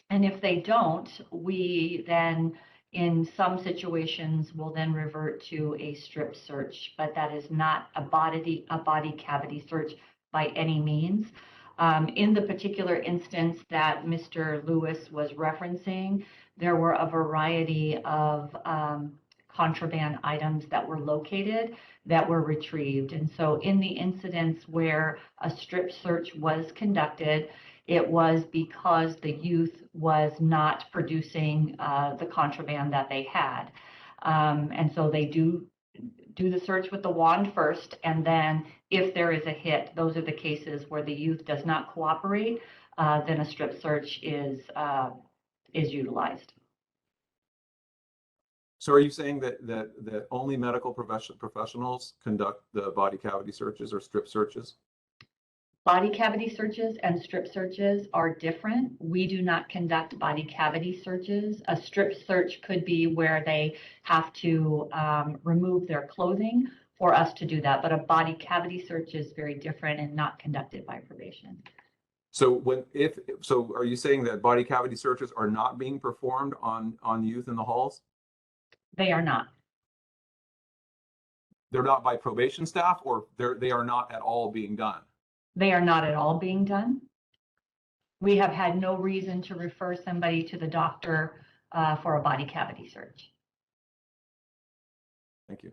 if they don't, we then, in some situations, will then revert to a strip search, but that is not a body cavity search by any means. In the particular instance that Mr. Lewis was referencing, there were a variety of contraband items that were located that were retrieved. And so in the incidents where a strip search was conducted, it was because the youth was not producing the contraband that they had. And so they do the search with the wand first, and then if there is a hit, those are the cases where the youth does not cooperate, then a strip search is utilized. So are you saying that only medical professionals conduct the body cavity searches or strip searches? Body cavity searches and strip searches are different. We do not conduct body cavity searches. A strip search could be where they have to remove their clothing for us to do that. But a body cavity search is very different and not conducted by probation. So are you saying that body cavity searches are not being performed on youth in the halls? They are not. They're not by probation staff, or they are not at all being done? They are not at all being done. We have had no reason to refer somebody to the doctor for a body cavity search. Thank you.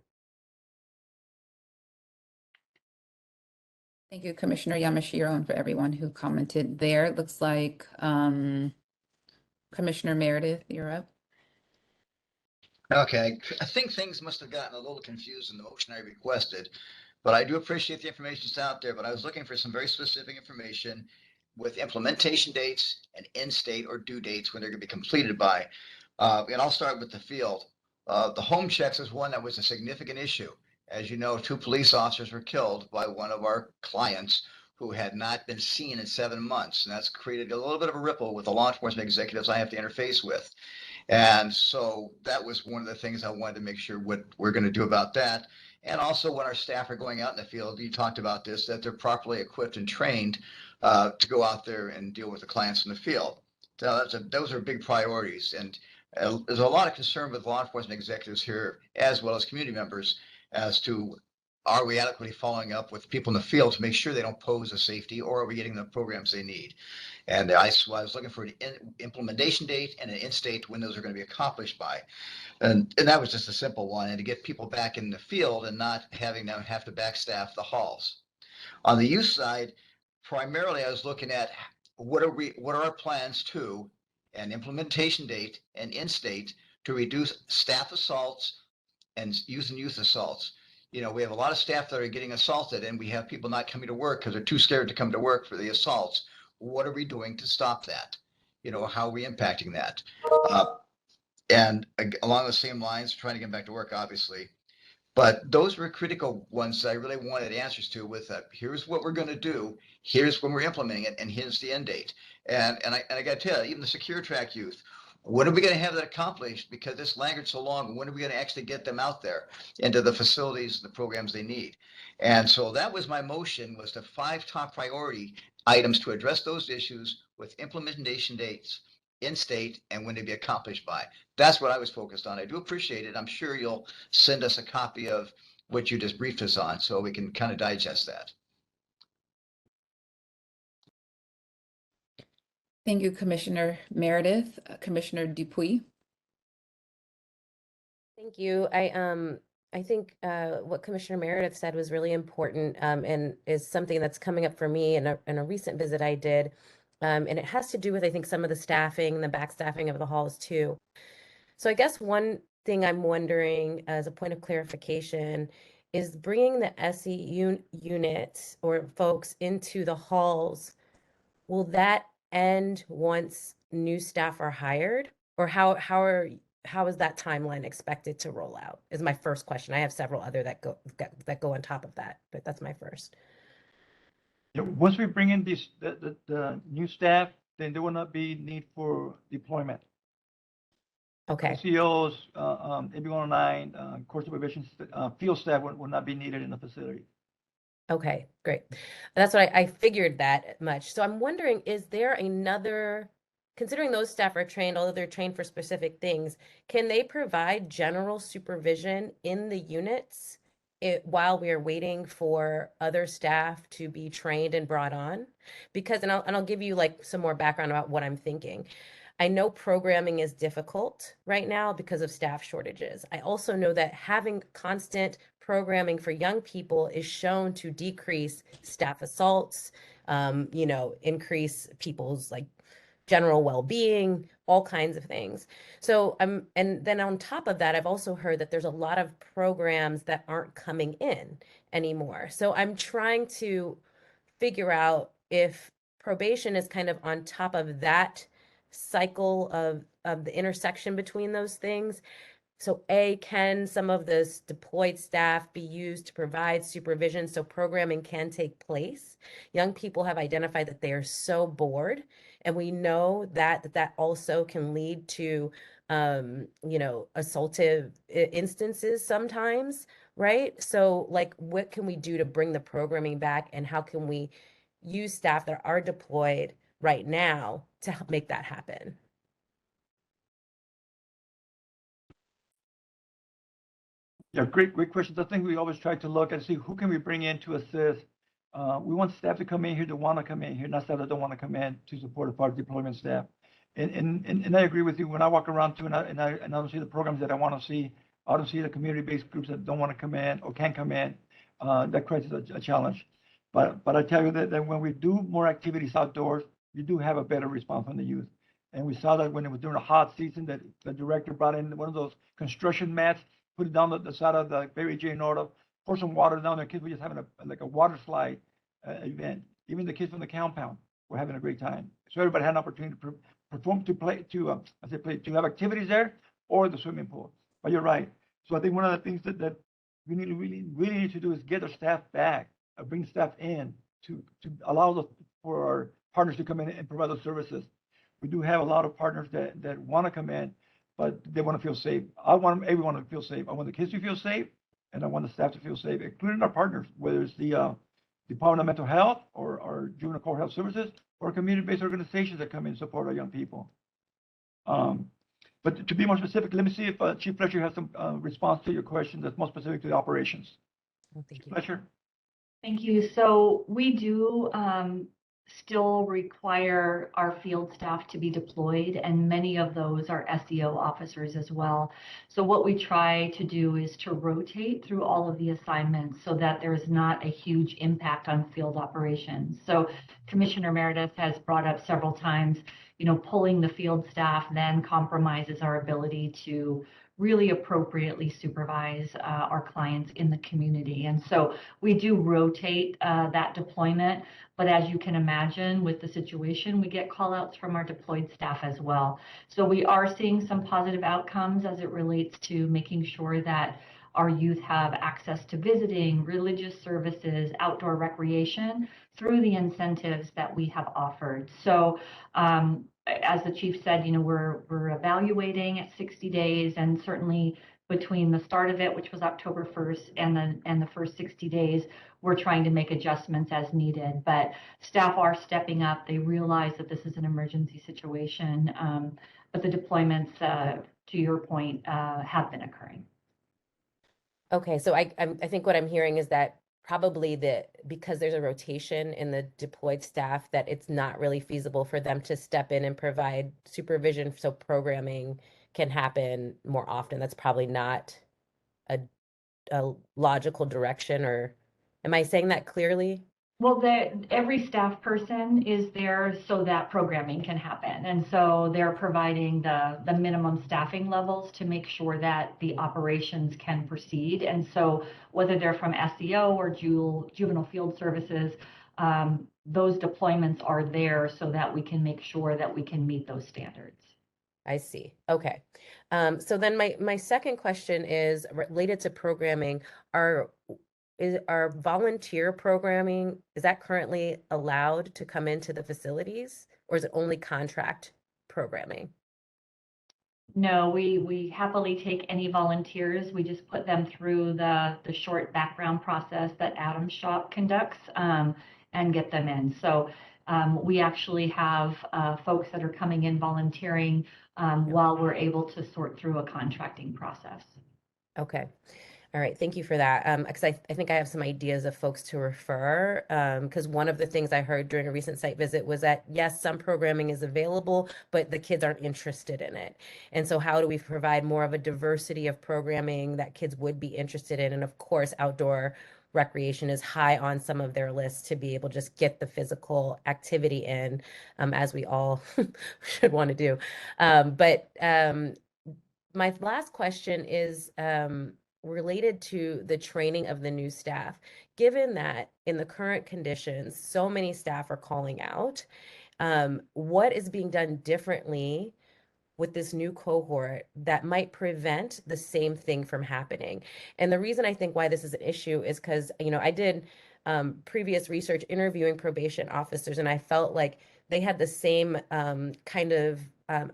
Thank you, Commissioner Yamashiro, and for everyone who commented there. It looks like Commissioner Meredith, you're up. Okay, I think things must have gotten a little confused in the motion I requested. But I do appreciate the information that's out there, but I was looking for some very specific information with implementation dates and end state or due dates when they're going to be completed by. And I'll start with the field. The home checks is one that was a significant issue. As you know, 2 police officers were killed by one of our clients who had not been seen in 7 months. And that's created a little bit of a ripple with the law enforcement executives I have to interface with. And so that was one of the things I wanted to make sure what we're going to do about that. And also when our staff are going out in the field, you talked about this, that they're properly equipped and trained to go out there and deal with the clients in the field. So those are big priorities. And there's a lot of concern with law enforcement executives here, as well as community members, as to are we adequately following up with people in the field to make sure they don't pose a safety, or are we getting the programs they need? And I was looking for an implementation date and an end state when those are going to be accomplished by. And that was just a simple one, and to get people back in the field and not having them have to backstaff the halls. On the youth side, primarily I was looking at what are our plans to an implementation date and end state to reduce staff assaults and youth assaults. You know, we have a lot of staff that are getting assaulted, and we have people not coming to work because they're too scared to come to work for the assaults. What are we doing to stop that? You know, how are we impacting that? And along the same lines, trying to get back to work, obviously. But those were critical ones that I really wanted answers to with here's what we're going to do, here's when we're implementing it, and here's the end date. And I got to tell you, even the secure track youth, when are we going to have that accomplished? Because this language so long, when are we going to actually get them out there into the facilities, the programs they need? And so that was my motion, was the 5 top priority items to address those issues with implementation dates in state and when to be accomplished by. That's what I was focused on. I do appreciate it. I'm sure you'll send us a copy of what you just briefed us on so we can kind of digest that. Thank you, Commissioner Meredith. Commissioner Dupuy. Thank you. I think what Commissioner Meredith said was really important, and is something that's coming up for me in a recent visit I did. And it has to do with, I think, some of the staffing, the backstaffing of the halls too. So I guess one thing I'm wondering as a point of clarification is bringing the SE unit or folks into the halls, will that end once new staff are hired? Or how is that timeline expected to roll out is my first question. I have several other that go on top of that, but that's my first. Yeah, once we bring in the new staff, then there will not be need for deployment. Okay. COs, AB 109, course supervision, field staff will not be needed in the facility. Okay, great. That's what I figured that much. So I'm wondering, is there another, considering those staff are trained, although they're trained for specific things, can they provide general supervision in the units while we are waiting for other staff to be trained and brought on? Because, and I'll give you like some more background about what I'm thinking. I know programming is difficult right now because of staff shortages. I also know that having constant programming for young people is shown to decrease staff assaults, increase people's like general well-being, all kinds of things. So and then on top of that, I've also heard that there's a lot of programs that aren't coming in anymore. So I'm trying to figure out if probation is kind of on top of that cycle of the intersection between those things. So can some of this deployed staff be used to provide supervision so programming can take place? Young people have identified that they are so bored, and we know that also can lead to assaultive instances sometimes, right? So like, what can we do to bring the programming back, and how can we use staff that are deployed right now to help make that happen? Yeah, great questions. I think we always try to look and see who can we bring in to assist. We want staff to come in here to want to come in here, not staff that don't want to come in to support our deployment staff. And I agree with you. When I walk around too, and I don't see the programs that I want to see, I don't see the community-based groups that don't want to come in or can't come in. That creates a challenge. But I tell you that when we do more activities outdoors, you do have a better response from the youth. And we saw that when it was during the hot season, that the director brought in one of those construction mats, put it down the side of the Barry J. Nordo, pour some water down there. Kids were just having like a water slide event. Even the kids from the compound were having a great time. So everybody had an opportunity to perform, to play, to to have activities there or the swimming pool. But you're right. So I think one of the things that we really need to do is get our staff back, bring staff in to allow for our partners to come in and provide those services. We do have a lot of partners that want to come in, but they want to feel safe. I want everyone to feel safe. I want the kids to feel safe, and I want the staff to feel safe, including our partners, whether it's the Department of Mental Health or Juvenile Court Health Services or community-based organizations that come in and support our young people. But to be more specific, let me see if Chief Fletcher has some response to your question that's more specific to the operations. Oh, thank you. Fletcher? Thank you. So we do still require our field staff to be deployed, and many of those are SEO officers as well. So what we try to do is to rotate through all of the assignments so that there's not a huge impact on field operations. So Commissioner Meredith has brought up several times, pulling the field staff then compromises our ability to really appropriately supervise our clients in the community. And so we do rotate that deployment, but as you can imagine with the situation, we get call outs from our deployed staff as well. So we are seeing some positive outcomes as it relates to making sure that our youth have access to visiting, religious services, outdoor recreation through the incentives that we have offered. So as the chief said, we're evaluating at 60 days, and certainly between the start of it, which was October 1st, and the first 60 days, we're trying to make adjustments as needed. But staff are stepping up. They realize that this is an emergency situation, but the deployments, to your point, have been occurring. Okay, so I think what I'm hearing is that probably because there's a rotation in the deployed staff, that it's not really feasible for them to step in and provide supervision, so programming can happen more often. That's probably not a logical direction, or am I saying that clearly? Well, every staff person is there so that programming can happen. And so they're providing the minimum staffing levels to make sure that the operations can proceed. And so whether they're from SEO or juvenile field services, those deployments are there so that we can make sure that we can meet those standards. I see. Okay. So then my second question is related to programming. Are volunteer programming, is that currently allowed to come into the facilities, or is it only contract programming? No, we happily take any volunteers. We just put them through the short background process that Adam's shop conducts and get them in. So we actually have folks that are coming in volunteering while we're able to sort through a contracting process. Okay. All right, thank you for that. Because I think I have some ideas of folks to refer. Because one of the things I heard during a recent site visit was that, yes, some programming is available, but the kids aren't interested in it. And so how do we provide more of a diversity of programming that kids would be interested in? And of course, outdoor recreation is high on some of their lists to be able to just get the physical activity in, as we all should want to do. But my last question is related to the training of the new staff. Given that in the current conditions, so many staff are calling out, what is being done differently with this new cohort that might prevent the same thing from happening? And the reason I think why this is an issue is because, I did previous research interviewing probation officers, and I felt like they had the same kind of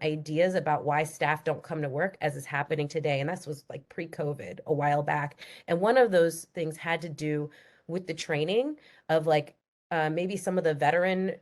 ideas about why staff don't come to work as is happening today. And this was like pre-COVID, a while back. And one of those things had to do with the training of maybe some of the veteran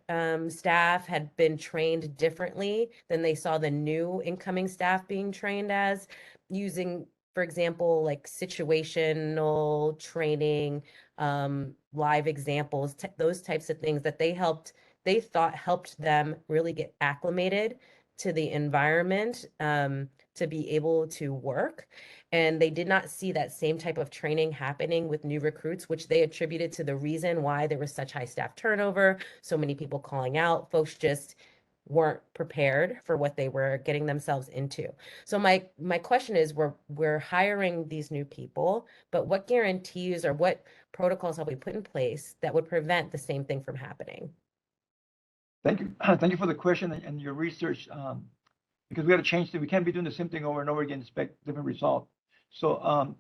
staff had been trained differently than they saw the new incoming staff being trained as, using, for example, like situational training, live examples, those types of things that they thought helped them really get acclimated to the environment, to be able to work. And they did not see that same type of training happening with new recruits, which they attributed to the reason why there was such high staff turnover, so many people calling out. Folks just weren't prepared for what they were getting themselves into. So my question is, we're hiring these new people, but what guarantees or what protocols have we put in place that would prevent the same thing from happening? Thank you. Thank you for the question and your research. Because we got to change things. We can't be doing the same thing over and over again, expect different results. So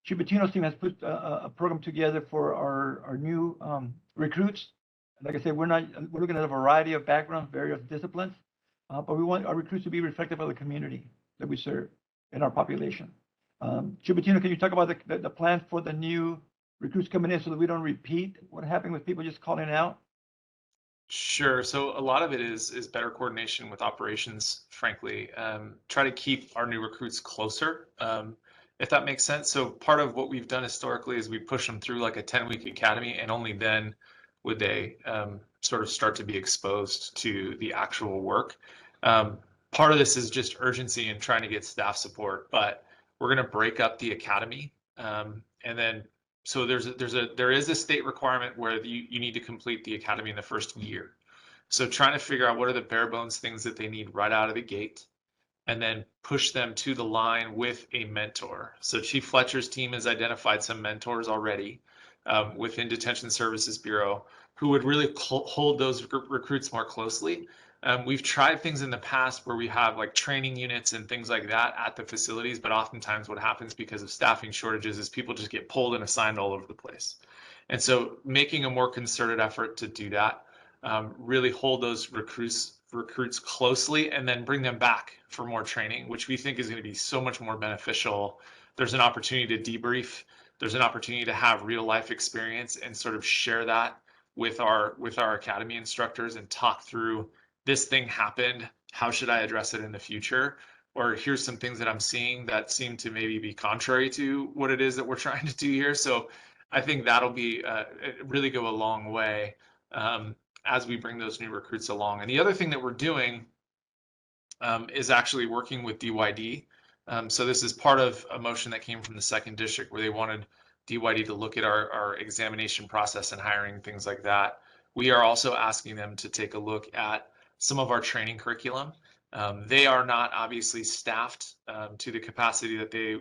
Chief Bettino's team has put a program together for our new recruits. Like I said, we're looking at a variety of backgrounds, various disciplines, but we want our recruits to be reflective of the community that we serve in our population. Chief Bettino, can you talk about the plan for the new recruits coming in so that we don't repeat what happened with people just calling out? Sure. So a lot of it is better coordination with operations, frankly. Try to keep our new recruits closer, if that makes sense. So part of what we've done historically is we push them through like a 10-week academy, and only then would they sort of start to be exposed to the actual work. Part of this is just urgency and trying to get staff support, but we're going to break up the academy, and then so there is a state requirement where you need to complete the academy in the first year. So trying to figure out what are the bare bones things that they need right out of the gate, and then push them to the line with a mentor. So Chief Fletcher's team has identified some mentors already within Detention Services Bureau who would really hold those recruits more closely. We've tried things in the past where we have like training units and things like that at the facilities, but oftentimes what happens because of staffing shortages is people just get pulled and assigned all over the place. And so making a more concerted effort to do that, really hold those recruits closely and then bring them back for more training, which we think is going to be so much more beneficial. There's an opportunity to debrief. There's an opportunity to have real life experience and sort of share that with our academy instructors and talk through, this thing happened, how should I address it in the future? Or here's some things that I'm seeing that seem to maybe be contrary to what it is that we're trying to do here. So I think that'll be really go a long way as we bring those new recruits along. And the other thing that we're doing is actually working with DYD. So this is part of a motion that came from the 2nd District where they wanted DYD to look at our examination process and hiring, things like that. We are also asking them to take a look at some of our training curriculum. They are not obviously staffed to the capacity that they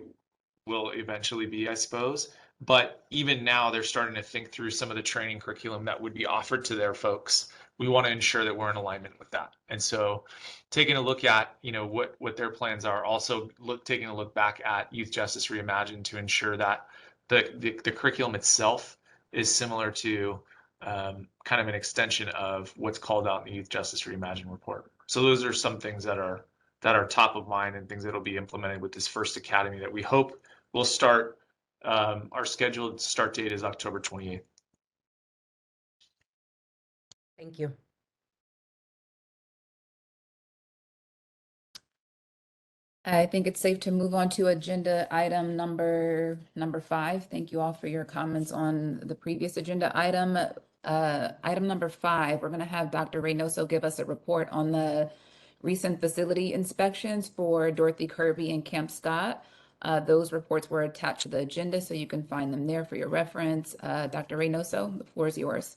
will eventually be, I suppose. But even now, they're starting to think through some of the training curriculum that would be offered to their folks. We want to ensure that we're in alignment with that. And so taking a look at, what their plans are, also taking a look back at Youth Justice Reimagined to ensure that the curriculum itself is similar to kind of an extension of what's called out in the Youth Justice Reimagined report. So those are some things that are top of mind and things that will be implemented with this first academy that we hope will start. Our scheduled start date is October 28th. Thank you. I think it's safe to move on to agenda item number 5. Thank you all for your comments on the previous agenda item. Item number 5, we're going to have Dr. Reynoso give us a report on the recent facility inspections for Dorothy Kirby and Camp Scott. Those reports were attached to the agenda, so you can find them there for your reference. Dr. Reynoso, the floor is yours.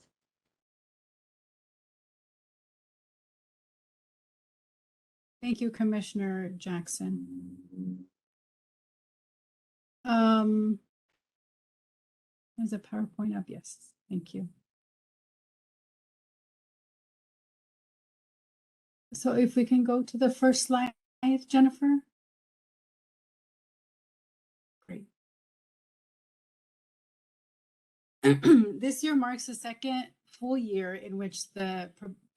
Thank you, Commissioner Jackson. Is a PowerPoint up? Yes, thank you. So if we can go to the first slide, Jennifer. Great. This year marks the second full year in which the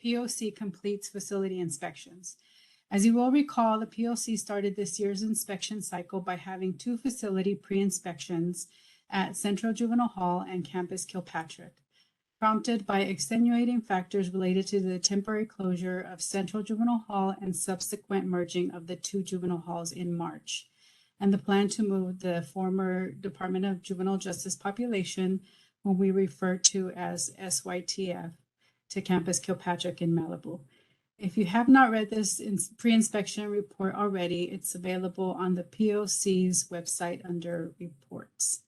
POC completes facility inspections. As you will recall, the POC started this year's inspection cycle by having 2 facility pre-inspections at Central Juvenile Hall and Campus Kilpatrick, prompted by extenuating factors related to the temporary closure of Central Juvenile Hall and subsequent merging of the 2 juvenile halls in March, and the plan to move the former Department of Juvenile Justice population, whom we refer to as SYTF, to Campus Kilpatrick in Malibu. If you have not read this pre-inspection report already, it's available on the POC's website under reports.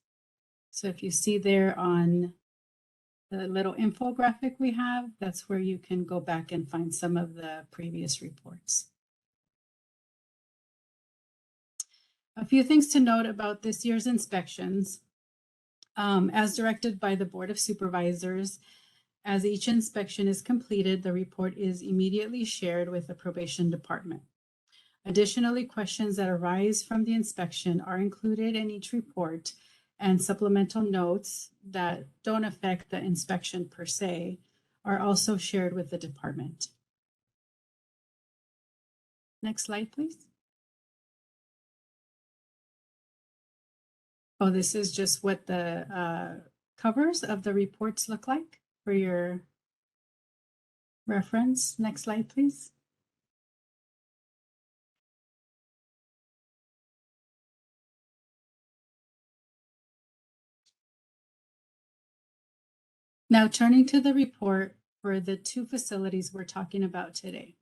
So if you see there on the little infographic we have, that's where you can go back and find some of the previous reports. A few things to note about this year's inspections. As directed by the Board of Supervisors, as each inspection is completed, the report is immediately shared with the probation department. Additionally, questions that arise from the inspection are included in each report, and supplemental notes that don't affect the inspection per se are also shared with the department. Next slide, please. Oh, this is just what the covers of the reports look like for your reference. Next slide, please. Now, turning to the report for the two facilities we're talking about today.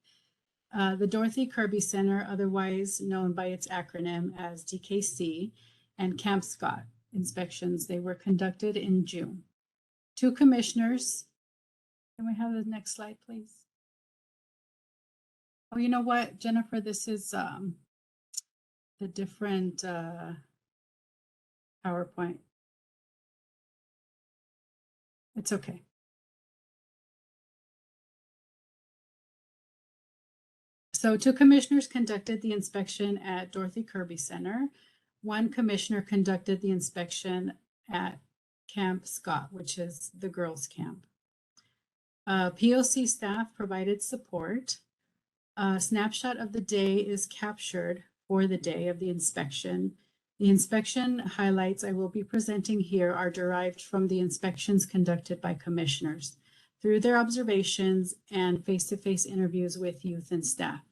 The Dorothy Kirby Center, otherwise known by its acronym as DKC, and Camp Scott inspections, they were conducted in June. Two commissioners, can we have the next slide, please? Oh, you know what, Jennifer, this is the different PowerPoint. It's okay. So two commissioners conducted the inspection at Dorothy Kirby Center. One commissioner conducted the inspection at Camp Scott, which is the girls' camp. POC staff provided support. A snapshot of the day is captured for the day of the inspection. The inspection highlights I will be presenting here are derived from the inspections conducted by commissioners through their observations and face-to-face interviews with youth and staff.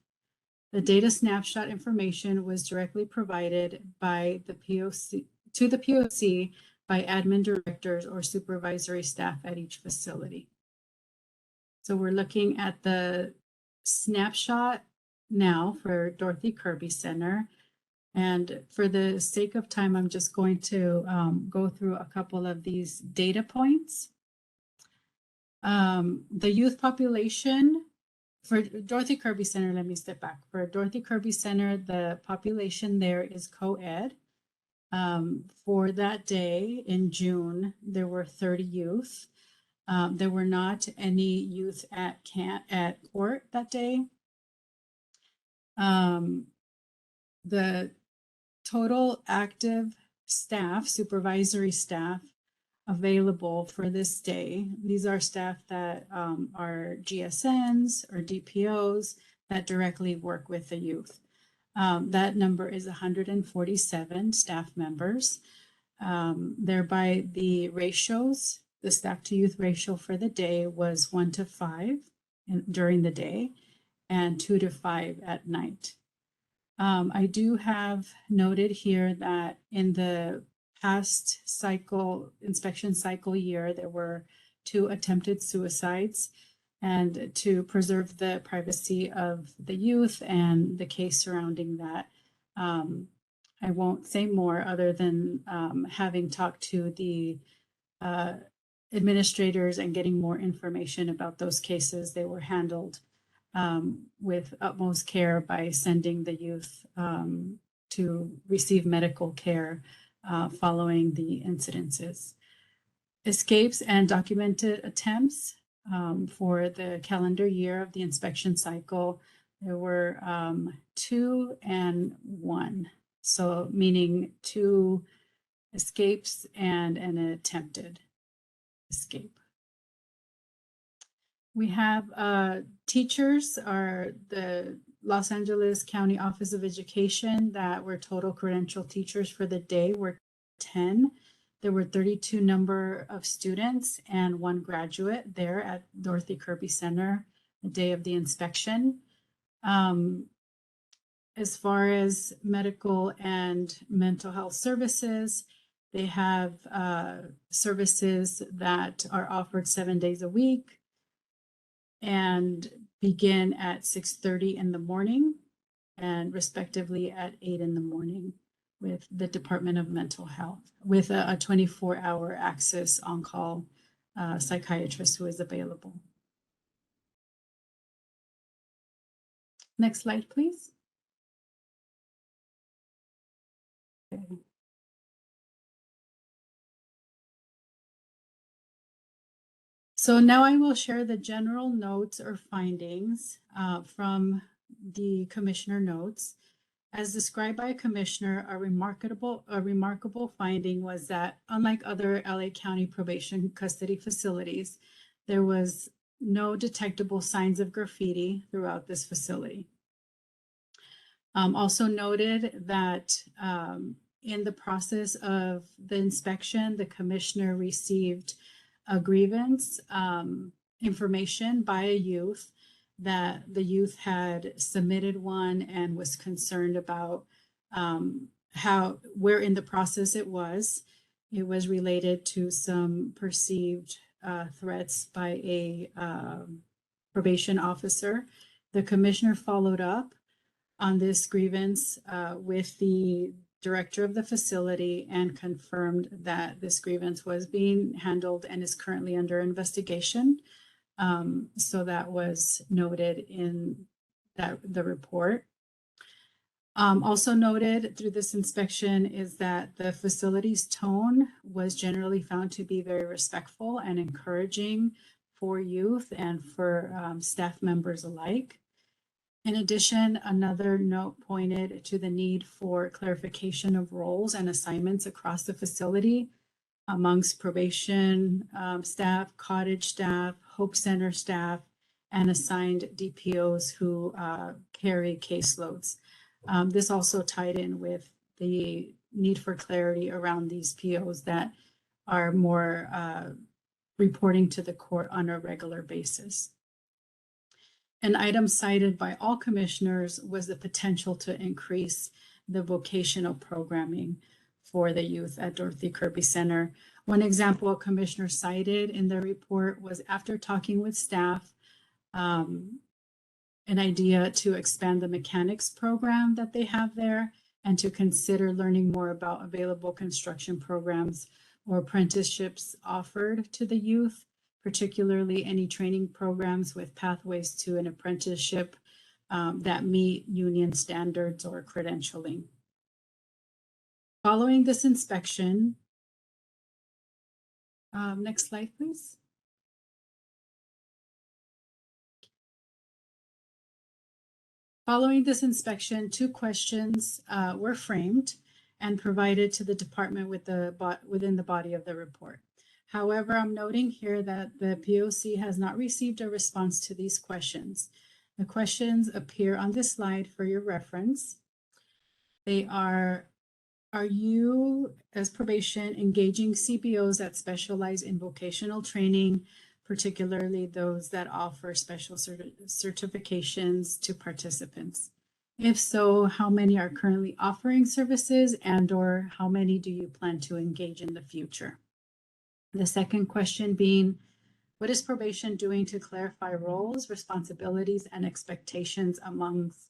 The data snapshot information was directly provided by the POC to the POC by admin directors or supervisory staff at each facility. So we're looking at the snapshot now for Dorothy Kirby Center. And for the sake of time, I'm just going to go through a couple of these data points. The youth population for Dorothy Kirby Center, let me step back. For Dorothy Kirby Center, the population there is co-ed. For that day in June, there were 30 youth. There were not any youth at court that day. The total active staff, supervisory staff, available for this day. These are staff that are GSNs or DPOs that directly work with the youth. That number is 147 staff members. Thereby the ratios, the staff to youth ratio for the day was 1 to 5 during the day and 2 to 5 at night. I do have noted here that in the past inspection cycle year, there were 2 attempted suicides, and to preserve the privacy of the youth and the case surrounding that, I won't say more other than having talked to the administrators and getting more information about those cases. They were handled with utmost care by sending the youth to receive medical care following the incidences. Escapes and documented attempts for the calendar year of the inspection cycle, there were 2 and 1. So meaning 2 escapes and an attempted escape. We have teachers are the Los Angeles County Office of Education that were total credential teachers for the day were 10. There were 32 number of students and 1 graduate there at Dorothy Kirby Center the day of the inspection. As far as medical and mental health services, they have services that are offered 7 days a week and begin at 6:30 in the morning and respectively at 8 in the morning with the Department of Mental Health with a 24-hour access on call psychiatrist who is available. Next slide, please. Okay. So now I will share the general notes or findings from the commissioner notes. As described by a commissioner, a remarkable finding was that unlike other LA County probation custody facilities, there was no detectable signs of graffiti throughout this facility. Also noted that in the process of the inspection, the commissioner received a grievance information by a youth that the youth had submitted one and was concerned about where in the process it was. It was related to some perceived threats by a probation officer. The commissioner followed up on this grievance with the director of the facility and confirmed that this grievance was being handled and is currently under investigation. So that was noted in the report. Also noted through this inspection is that the facility's tone was generally found to be very respectful and encouraging for youth and for staff members alike. In addition, another note pointed to the need for clarification of roles and assignments across the facility amongst probation staff, cottage staff, Hope Center staff, and assigned DPOs who carry caseloads. This also tied in with the need for clarity around these POs that are more reporting to the court on a regular basis. An item cited by all commissioners was the potential to increase the vocational programming for the youth at Dorothy Kirby Center. One example a commissioner cited in the report was after talking with staff, an idea to expand the mechanics program that they have there and to consider learning more about available construction programs or apprenticeships offered to the youth, particularly any training programs with pathways to an apprenticeship that meet union standards or credentialing. Following this inspection, next slide, please. Following this inspection, 2 questions were framed and provided to the department within the body of the report. However, I'm noting here that the POC has not received a response to these questions. The questions appear on this slide for your reference. They are you, as probation, engaging CBOs that specialize in vocational training, particularly those that offer special certifications to participants? If so, how many are currently offering services and/or how many do you plan to engage in the future? The second question being, what is probation doing to clarify roles, responsibilities, and expectations amongst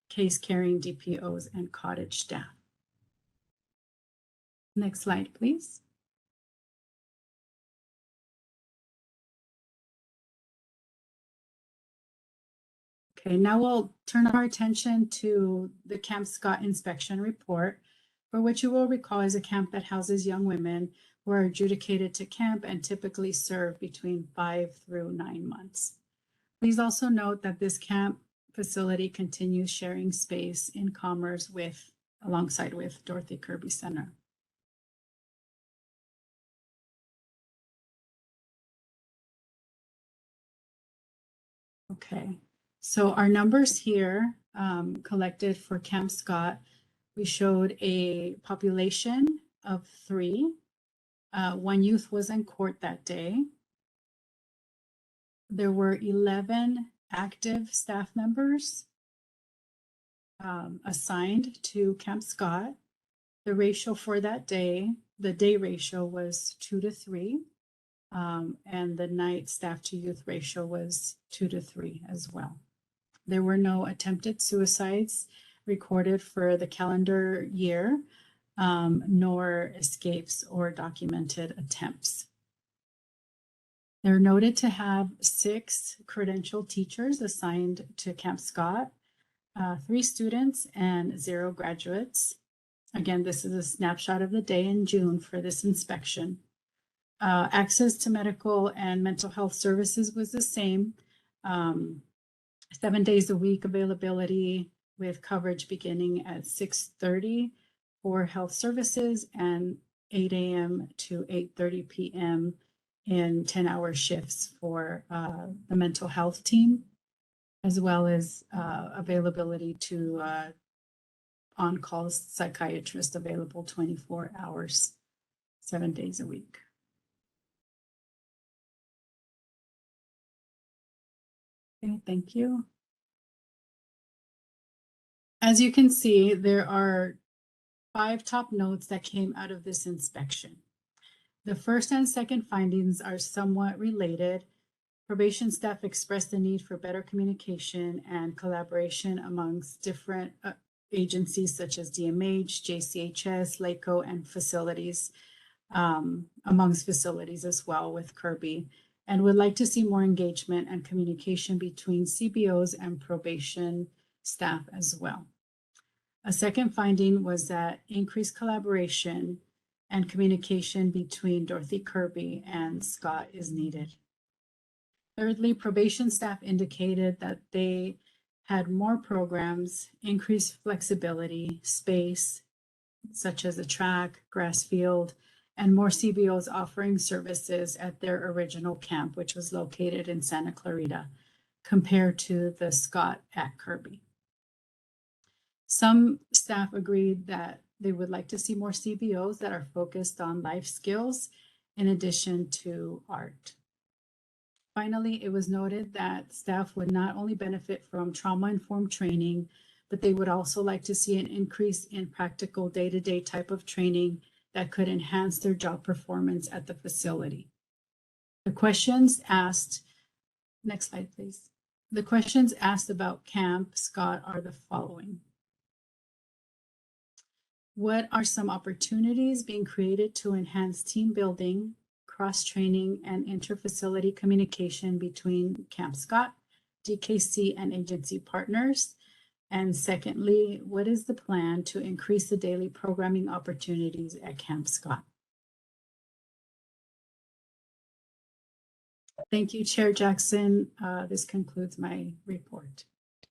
case-carrying DPOs and cottage staff? Next slide, please. Okay, now we'll turn our attention to the Camp Scott inspection report, for which you will recall is a camp that houses young women who are adjudicated to camp and typically serve between 5 through 9 months. Please also note that this camp facility continues sharing space in Commerce alongside with Dorothy Kirby Center. Okay, so our numbers here collected for Camp Scott, we showed a population of 3. 1 youth was in court that day. There were 11 active staff members assigned to Camp Scott. The ratio for that day, the day ratio was 2 to 3. And the night staff to youth ratio was 2 to 3 as well. There were no attempted suicides recorded for the calendar year, nor escapes or documented attempts. They're noted to have 6 credentialed teachers assigned to Camp Scott, 3 students and 0 graduates. Again, this is a snapshot of the day in June for this inspection. Access to medical and mental health services was the same. 7 days a week availability with coverage beginning at 6:30 for health services and 8 a.m. to 8:30 p.m. in 10-hour shifts for the mental health team, as well as availability to on-call psychiatrist available 24 hours, 7 days a week. Okay, thank you. As you can see, there are 5 top notes that came out of this inspection. The first and second findings are somewhat related. Probation staff expressed the need for better communication and collaboration amongst different agencies such as DMH, JCHS, LACO, and facilities, amongst facilities as well with Kirby, and would like to see more engagement and communication between CBOs and probation staff as well. A second finding was that increased collaboration and communication between Dorothy Kirby and Scott is needed. Thirdly, probation staff indicated that they had more programs, increased flexibility, space, such as a track, grass field, and more CBOs offering services at their original camp, which was located in Santa Clarita, compared to the Scott at Kirby. Some staff agreed that they would like to see more CBOs that are focused on life skills in addition to art. Finally, it was noted that staff would not only benefit from trauma-informed training, but they would also like to see an increase in practical day-to-day type of training that could enhance their job performance at the facility. The questions asked, next slide, please. The questions asked about Camp Scott are the following. What are some opportunities being created to enhance team building, cross-training, and interfacility communication between Camp Scott, DKC, and agency partners? And secondly, what is the plan to increase the daily programming opportunities at Camp Scott? Thank you, Chair Jackson. This concludes my report.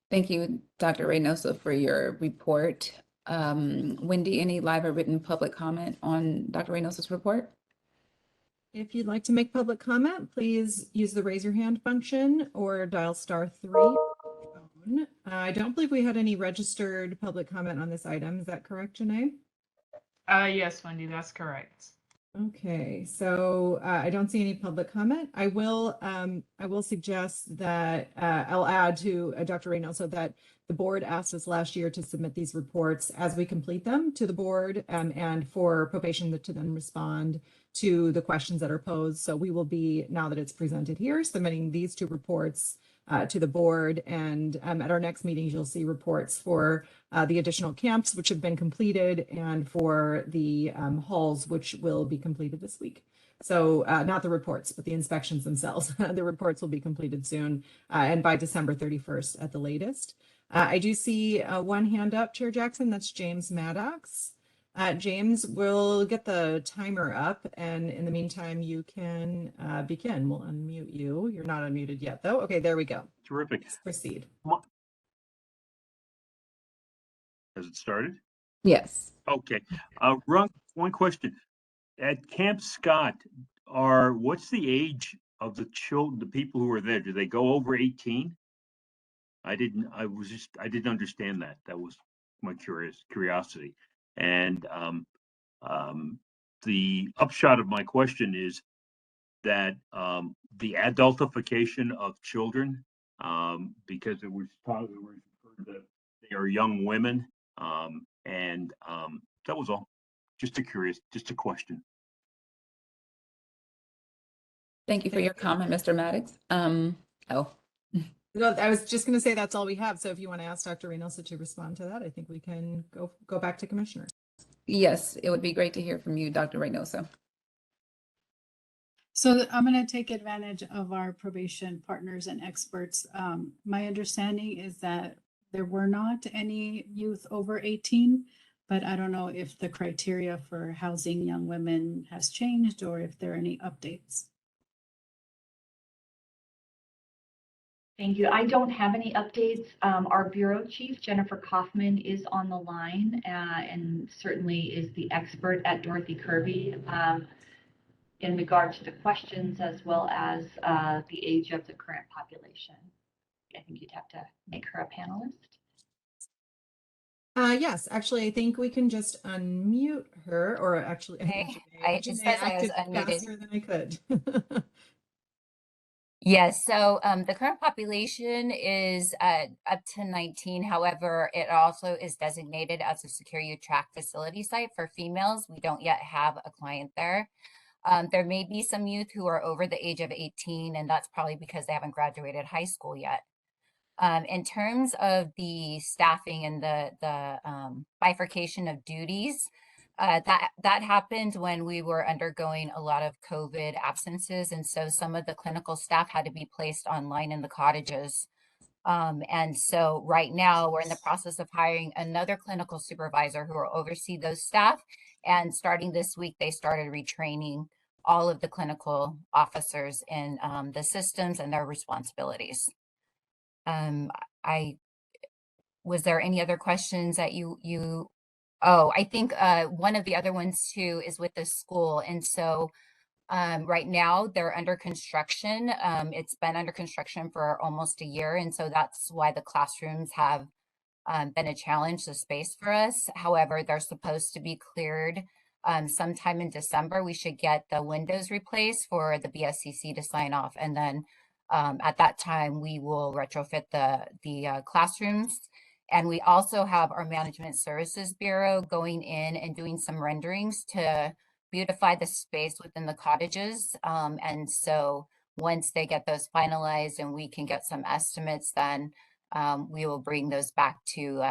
Thank you, Dr. Reynoso, for your report. Wendy, any live or written public comment on Dr. Reynoso's report? If you'd like to make public comment, please use the raise your hand function or dial *3. I don't believe we had any registered public comment on this item. Is that correct, Janae? Yes, Wendy, that's correct. Okay, so I don't see any public comment. I will suggest that I'll add to Dr. Reynoso that the board asked us last year to submit these reports as we complete them to the board and for probation to then respond to the questions that are posed. So we will be, now that it's presented here, submitting these 2 reports to the board, and at our next meetings, you'll see reports for the additional camps which have been completed and for the halls which will be completed this week. So not the reports, but the inspections themselves. The reports will be completed soon and by December 31st at the latest. I do see one hand up, Chair Jackson. That's James Maddox. James, we'll get the timer up, and in the meantime, you can begin. We'll unmute you. You're not unmuted yet, though. Okay, there we go. Terrific. Let's proceed. Has it started? Yes. Okay. One question. At Camp Scott, what's the age of the people who are there? Do they go over 18? I didn't understand that. That was my curiosity. And the upshot of my question is that the adultification of children, because it was referred that they are young women, and that was all. Just a question. Thank you for your comment, Mr. Maddox. No, I was just going to say that's all we have. So if you want to ask Dr. Reynoso to respond to that, I think we can go back to Commissioner. Yes, it would be great to hear from you, Dr. Reynoso. So I'm going to take advantage of our probation partners and experts. My understanding is that there were not any youth over 18, but I don't know if the criteria for housing young women has changed or if there are any updates. Thank you. I don't have any updates. Our bureau chief, Jennifer Kaufman, is on the line and certainly is the expert at Dorothy Kirby in regards to questions as well as the age of the current population. I think you'd have to make her a panelist. Yes, actually, I think we can just unmute her, or actually, I think It Janae says I was acted unmuted. faster than I could. Yes, so the current population is up to 19. However, it also is designated as a secure youth track facility site for females. We don't yet have a client there. There may be some youth who are over the age of 18, and that's probably because they haven't graduated high school yet. In terms of the staffing and the bifurcation of duties, that happened when we were undergoing a lot of COVID absences. And so some of the clinical staff had to be placed online in the cottages. And so right now we're in the process of hiring another clinical supervisor who will oversee those staff. And starting this week, they started retraining all of the clinical officers in the systems and their responsibilities. Was there any other questions that oh, I think one of the other ones too is with the school. And so right now they're under construction. It's been under construction for almost a year. And so that's why the classrooms have been a challenge, the space for us. However, they're supposed to be cleared sometime in December. We should get the windows replaced for the BSCC to sign off. And then at that time, we will retrofit the classrooms. And we also have our Management Services Bureau going in and doing some renderings to beautify the space within the cottages. And so once they get those finalized and we can get some estimates, then we will bring those back to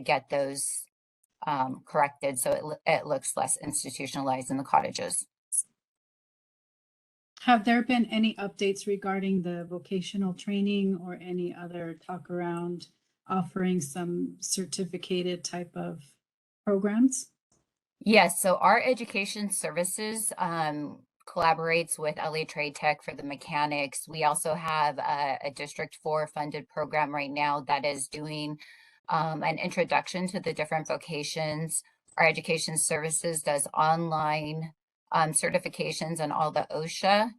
get those corrected so it looks less institutionalized in the cottages. Have there been any updates regarding the vocational training or any other talk around offering some certificated type of programs? Yes, so our education services collaborates with LA Trade Tech for the mechanics. We also have a District 4 funded program right now that is doing an introduction to the different vocations. Our education services does online certifications on all the OSHA.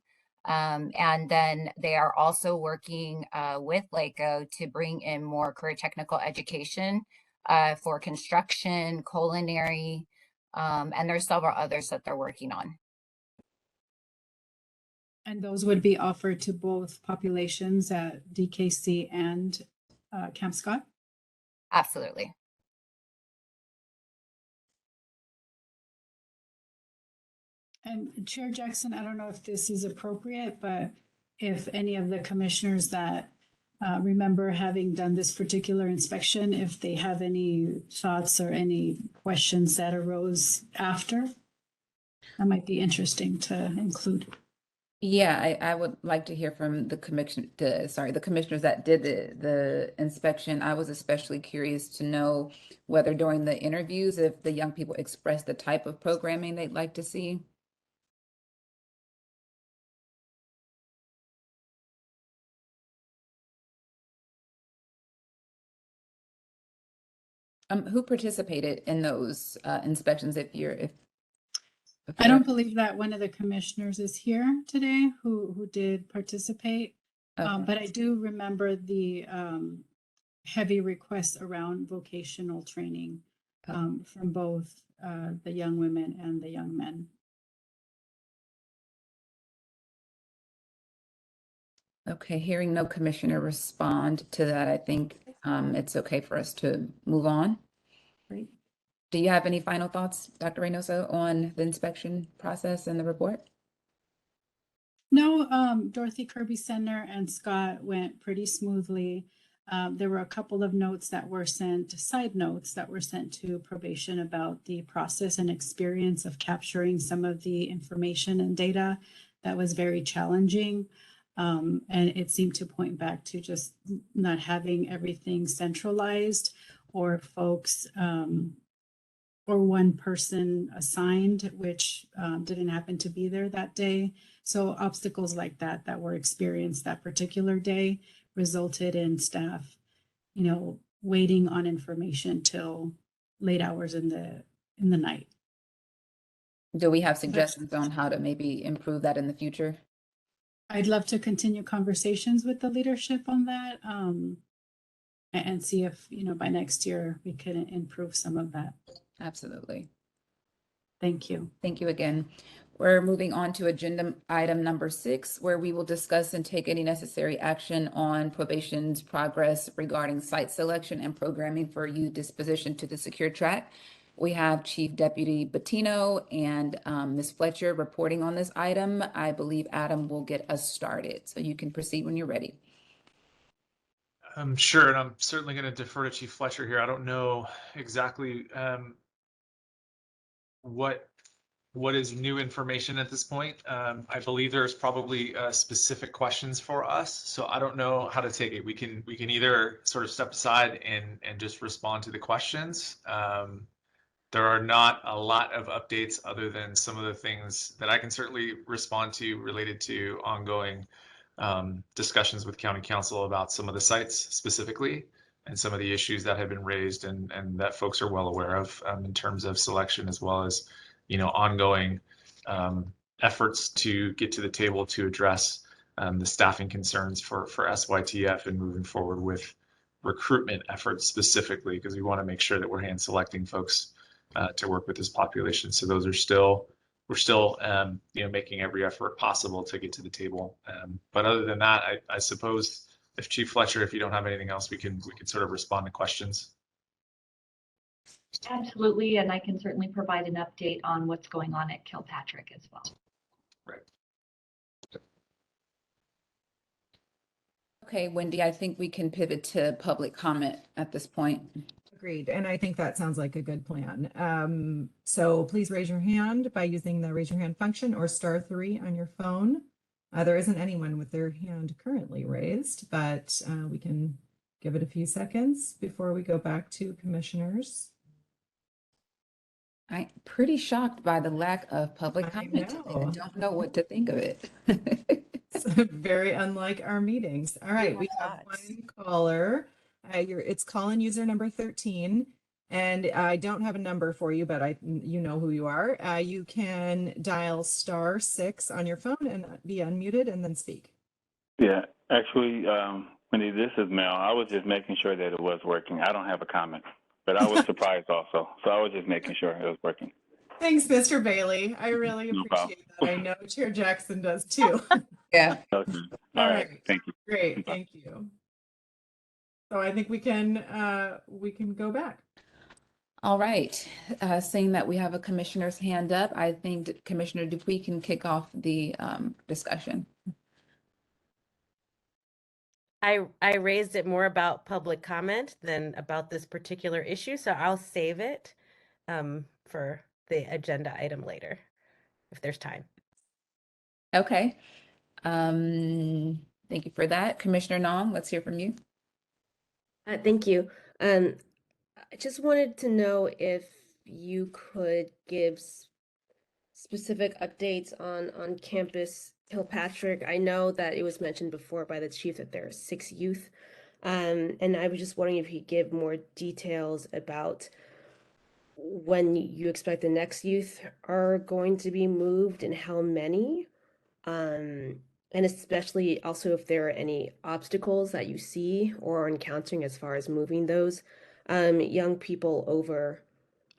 And then they are also working with LACO to bring in more career technical education for construction, culinary, and there's several others that they're working on. And those would be offered to both populations at DKC and Camp Scott? Absolutely. And Chair Jackson, I don't know if this is appropriate, but if any of the commissioners that remember having done this particular inspection, if they have any thoughts or any questions that arose after, that might be interesting to include. Yeah, I would like to hear from the commissioners that did the inspection. I was especially curious to know whether during the interviews, if the young people expressed the type of programming they'd like to see. Who participated in those inspections? I don't believe that one of the commissioners is here today who did participate. Okay. But I do remember the heavy requests around vocational training from both the young women and the young men. Okay, hearing no commissioner respond to that, I think it's okay for us to move on. Great. Do you have any final thoughts, Dr. Reynoso, on the inspection process and the report? No, Dorothy Kirby Center and Scott went pretty smoothly. There were a couple of notes that were sent, side notes that were sent to probation about the process and experience of capturing some of the information and data that was very challenging. And it seemed to point back to just not having everything centralized, or folks, or one person assigned, which didn't happen to be there that day. So obstacles like that were experienced that particular day resulted in staff, waiting on information till late hours in the night. Do we have suggestions on how to maybe improve that in the future? I'd love to continue conversations with the leadership on that, and see if, by next year we can improve some of that. Absolutely. Thank you. Thank you again. We're moving on to agenda item number 6, where we will discuss and take any necessary action on probation's progress regarding site selection and programming for youth disposition to the secure track. We have Chief Deputy Bettino and Ms. Fletcher reporting on this item. I believe Adam will get us started, so you can proceed when you're ready. Sure, and I'm certainly going to defer to Chief Fletcher here. I don't know exactly what is new information at this point. I believe there's probably specific questions for us, so I don't know how to take it. We can either sort of step aside and just respond to the questions. There are not a lot of updates other than some of the things that I can certainly respond to related to ongoing discussions with County Council about some of the sites specifically, and some of the issues that have been raised and that folks are well aware of in terms of selection, as well as ongoing efforts to get to the table to address the staffing concerns for SYTF and moving forward with recruitment efforts specifically, because we want to make sure that we're hand selecting folks to work with this population. So those are we're still making every effort possible to get to the table. But other than that, I suppose if Chief Fletcher, if you don't have anything else, we can sort of respond to questions. Absolutely, and I can certainly provide an update on what's going on at Kilpatrick as well. Right. Okay, Wendy, I think we can pivot to public comment at this point. Agreed. And I think that sounds like a good plan. So please raise your hand by using the raise your hand function or *3 on your phone. There isn't anyone with their hand currently raised, but we can give it a few seconds before we go back to commissioners. I'm pretty shocked by the lack of public comment today. I don't know what to think of it. It's very unlike our meetings. All right, we have one caller. It's call-in user number 13, and I don't have a number for you, but you know who you are. You can dial *6 on your phone and be unmuted and then speak. Yeah, actually, Wendy, this is Mel. I was just making sure that it was working. I don't have a comment, but I was surprised also. So I was just making sure it was working. Thanks, Mr. Bailey. I really appreciate that. I know Chair Jackson does too. Yeah. Okay. All right. Thank you. Great. Thank you. So I think we can go back. All right. Seeing that we have a commissioner's hand up, I think Commissioner Dupuy can kick off the discussion. I raised it more about public comment than about this particular issue, so I'll save it for the agenda item later, if there's time. Okay. Thank you for that. Commissioner Nong, let's hear from you. Thank you. I just wanted to know if you could give specific updates on campus Kilpatrick. I know that it was mentioned before by the chief that there are 6 youth, and I was just wondering if you could give more details about when you expect the next youth are going to be moved and how many, and especially also if there are any obstacles that you see or are encountering as far as moving those young people over,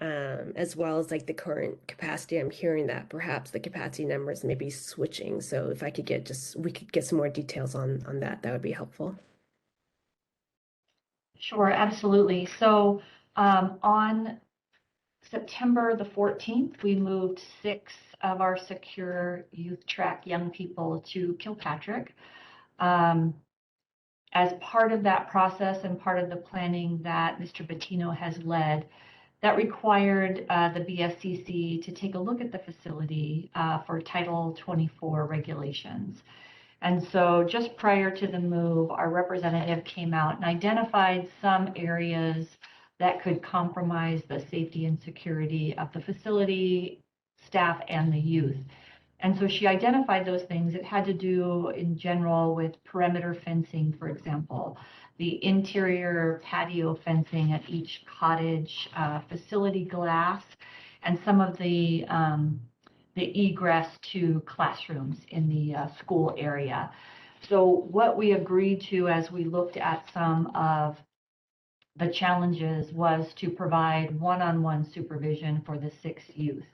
as well as like the current capacity. I'm hearing that perhaps the capacity numbers may be switching. So if I could we could get some more details on that would be helpful. Sure, absolutely. So on September the 14th, we moved 6 of our secure youth track young people to Kilpatrick. As part of that process and part of the planning that Mr. Bettino has led, that required the BSCC to take a look at the facility for Title 24 regulations. And so just prior to the move, our representative came out and identified some areas that could compromise the safety and security of the facility, staff, and the youth. And so she identified those things. It had to do in general with perimeter fencing, for example, the interior patio fencing at each cottage, facility glass, and some of the egress to classrooms in the school area. So what we agreed to as we looked at some of the challenges was to provide one-on-one supervision for the 6 youth.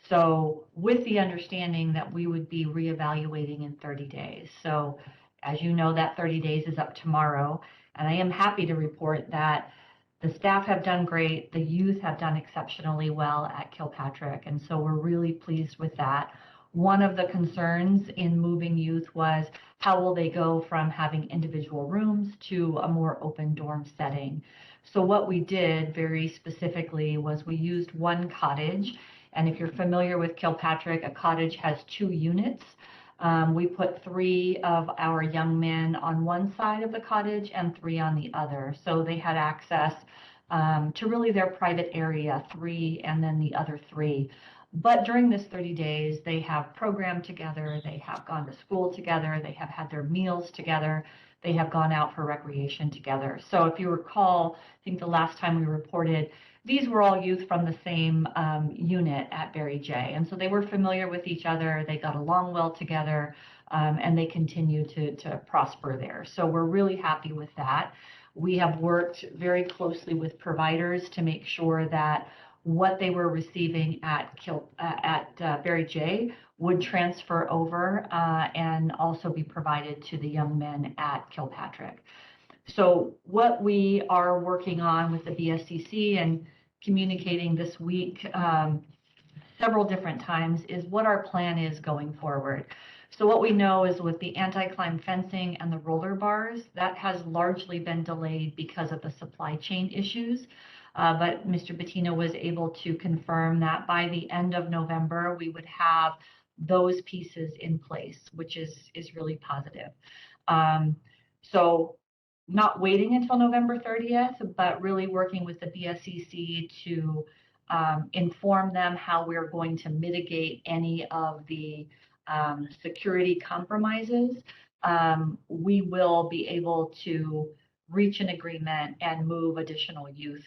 So with the understanding that we would be reevaluating in 30 days. So as you know, that 30 days is up tomorrow. And I am happy to report that the staff have done great. The youth have done exceptionally well at Kilpatrick. And so we're really pleased with that. One of the concerns in moving youth was how will they go from having individual rooms to a more open dorm setting. So what we did very specifically was we used one cottage. And if you're familiar with Kilpatrick, a cottage has 2 units. We put 3 of our young men on one side of the cottage and 3 on the other. So they had access to really their private area, 3 and then the other 3. But during this 30 days, they have programmed together, they have gone to school together, they have had their meals together, they have gone out for recreation together. So if you recall, I think the last time we reported, these were all youth from the same unit at Barry J. And so they were familiar with each other, they got along well together, and they continue to prosper there. So we're really happy with that. We have worked very closely with providers to make sure that what they were receiving at Barry J would transfer over and also be provided to the young men at Kilpatrick. So what we are working on with the BSCC and communicating this week several different times is what our plan is going forward. So what we know is with the anti-climb fencing and the roller bars, that has largely been delayed because of the supply chain issues. But Mr. Bettino was able to confirm that by the end of November, we would have those pieces in place, which is really positive. So not waiting until November 30th, but really working with the BSCC to inform them how we're going to mitigate any of the security compromises. We will be able to reach an agreement and move additional youth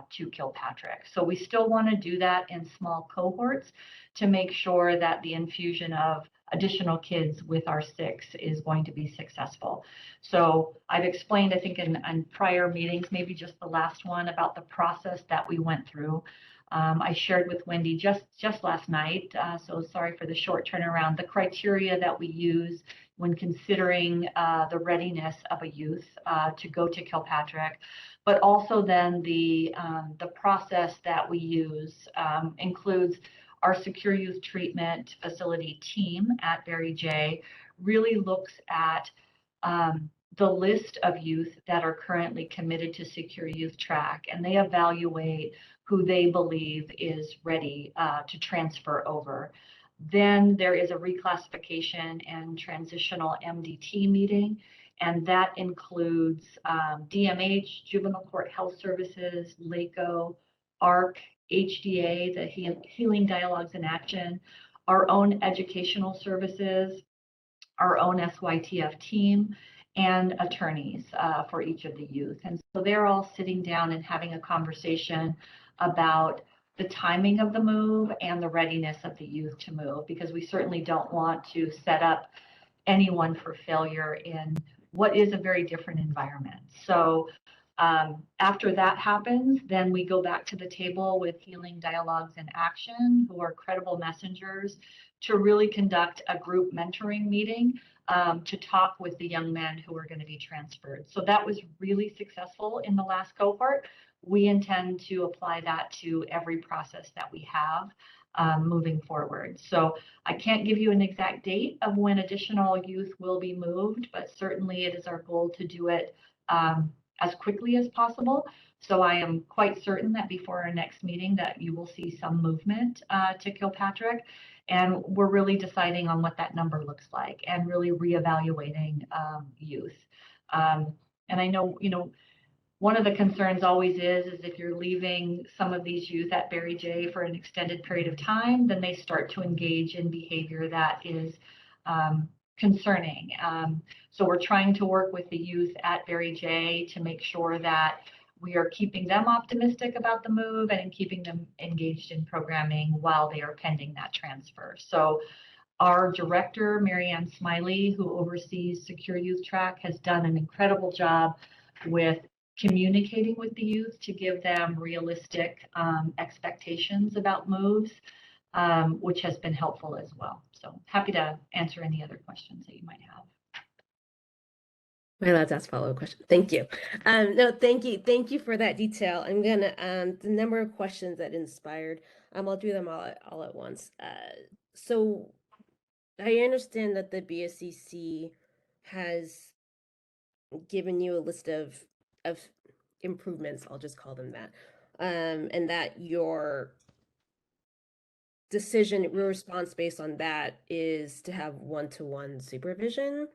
to Kilpatrick. So we still want to do that in small cohorts to make sure that the infusion of additional kids with our 6 is going to be successful. So I've explained, I think in prior meetings, maybe just the last one, about the process that we went through. I shared with Wendy just last night, so sorry for the short turnaround, the criteria that we use when considering the readiness of a youth to go to Kilpatrick, but also then the process that we use includes our secure youth treatment facility team at Barry J really looks at the list of youth that are currently committed to secure youth track, and they evaluate who they believe is ready to transfer over. Then there is a reclassification and transitional MDT meeting, and that includes DMH, Juvenile Court Health Services, LACO, ARC, HDA, the Healing Dialogues in Action, our own educational services, our own SYTF team, and attorneys for each of the youth. And so they're all sitting down and having a conversation about the timing of the move and the readiness of the youth to move, because we certainly don't want to set up anyone for failure in what is a very different environment. So after that happens, then we go back to the table with Healing Dialogues in Action, who are credible messengers, to really conduct a group mentoring meeting to talk with the young men who are going to be transferred. So that was really successful in the last cohort. We intend to apply that to every process that we have moving forward. So I can't give you an exact date of when additional youth will be moved, but certainly it is our goal to do it as quickly as possible. So I am quite certain that before our next meeting that you will see some movement to Kilpatrick. And we're really deciding on what that number looks like and really reevaluating youth. And I know, one of the concerns always is if you're leaving some of these youth at Barry J for an extended period of time, then they start to engage in behavior that is concerning. So we're trying to work with the youth at Barry J to make sure that we are keeping them optimistic about the move and keeping them engaged in programming while they are pending that transfer. So our director, Marianne Smiley, who oversees Secure Youth Track, has done an incredible job with communicating with the youth to give them realistic expectations about moves, which has been helpful as well. So happy to answer any other questions that you might have. Am I allowed to ask a follow-up question? Thank you. No, thank you. Thank you for that detail. I'm gonna, the number of questions that inspired, I'll do them all at once. So I understand that the BSCC has given you a list of improvements, I'll just call them that, and that your decision, your response based on that is to have one-to-one supervision.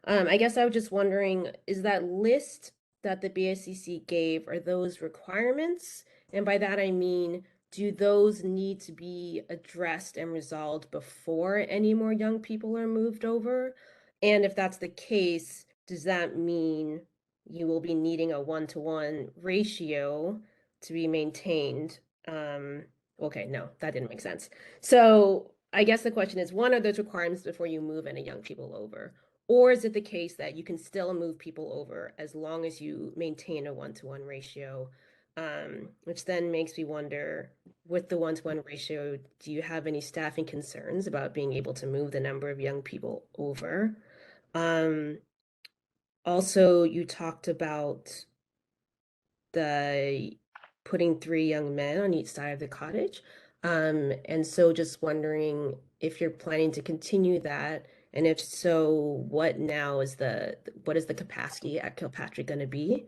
I guess I was just wondering, is that list that the BSCC gave, are those requirements? And by that I mean, do those need to be addressed and resolved before any more young people are moved over? And if that's the case, does that mean you will be needing a one-to-one ratio to be maintained? Okay, no, that didn't make sense. So I guess the question is, one, are those requirements before you move any young people over? Or is it the case that you can still move people over as long as you maintain a one-to-one ratio? Which then makes me wonder, with the one-to-one ratio, do you have any staffing concerns about being able to move the number of young people over? Also, you talked about the putting 3 young men on each side of the cottage. And so just wondering if you're planning to continue that, and if so, what is the capacity at Kilpatrick going to be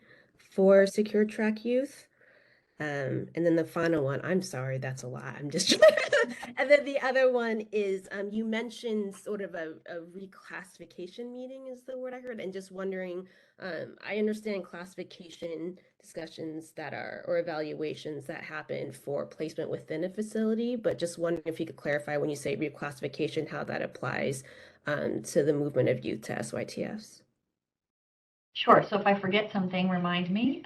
for secure track youth? And then the final one, I'm sorry, that's a lot. I'm just and then the other one is you mentioned sort of a reclassification meeting is the word I heard, and just wondering, I understand classification discussions that are, or evaluations that happen for placement within a facility, but just wondering if you could clarify when you say reclassification, how that applies to the movement of youth to SYTFs. Sure. So if I forget something, remind me.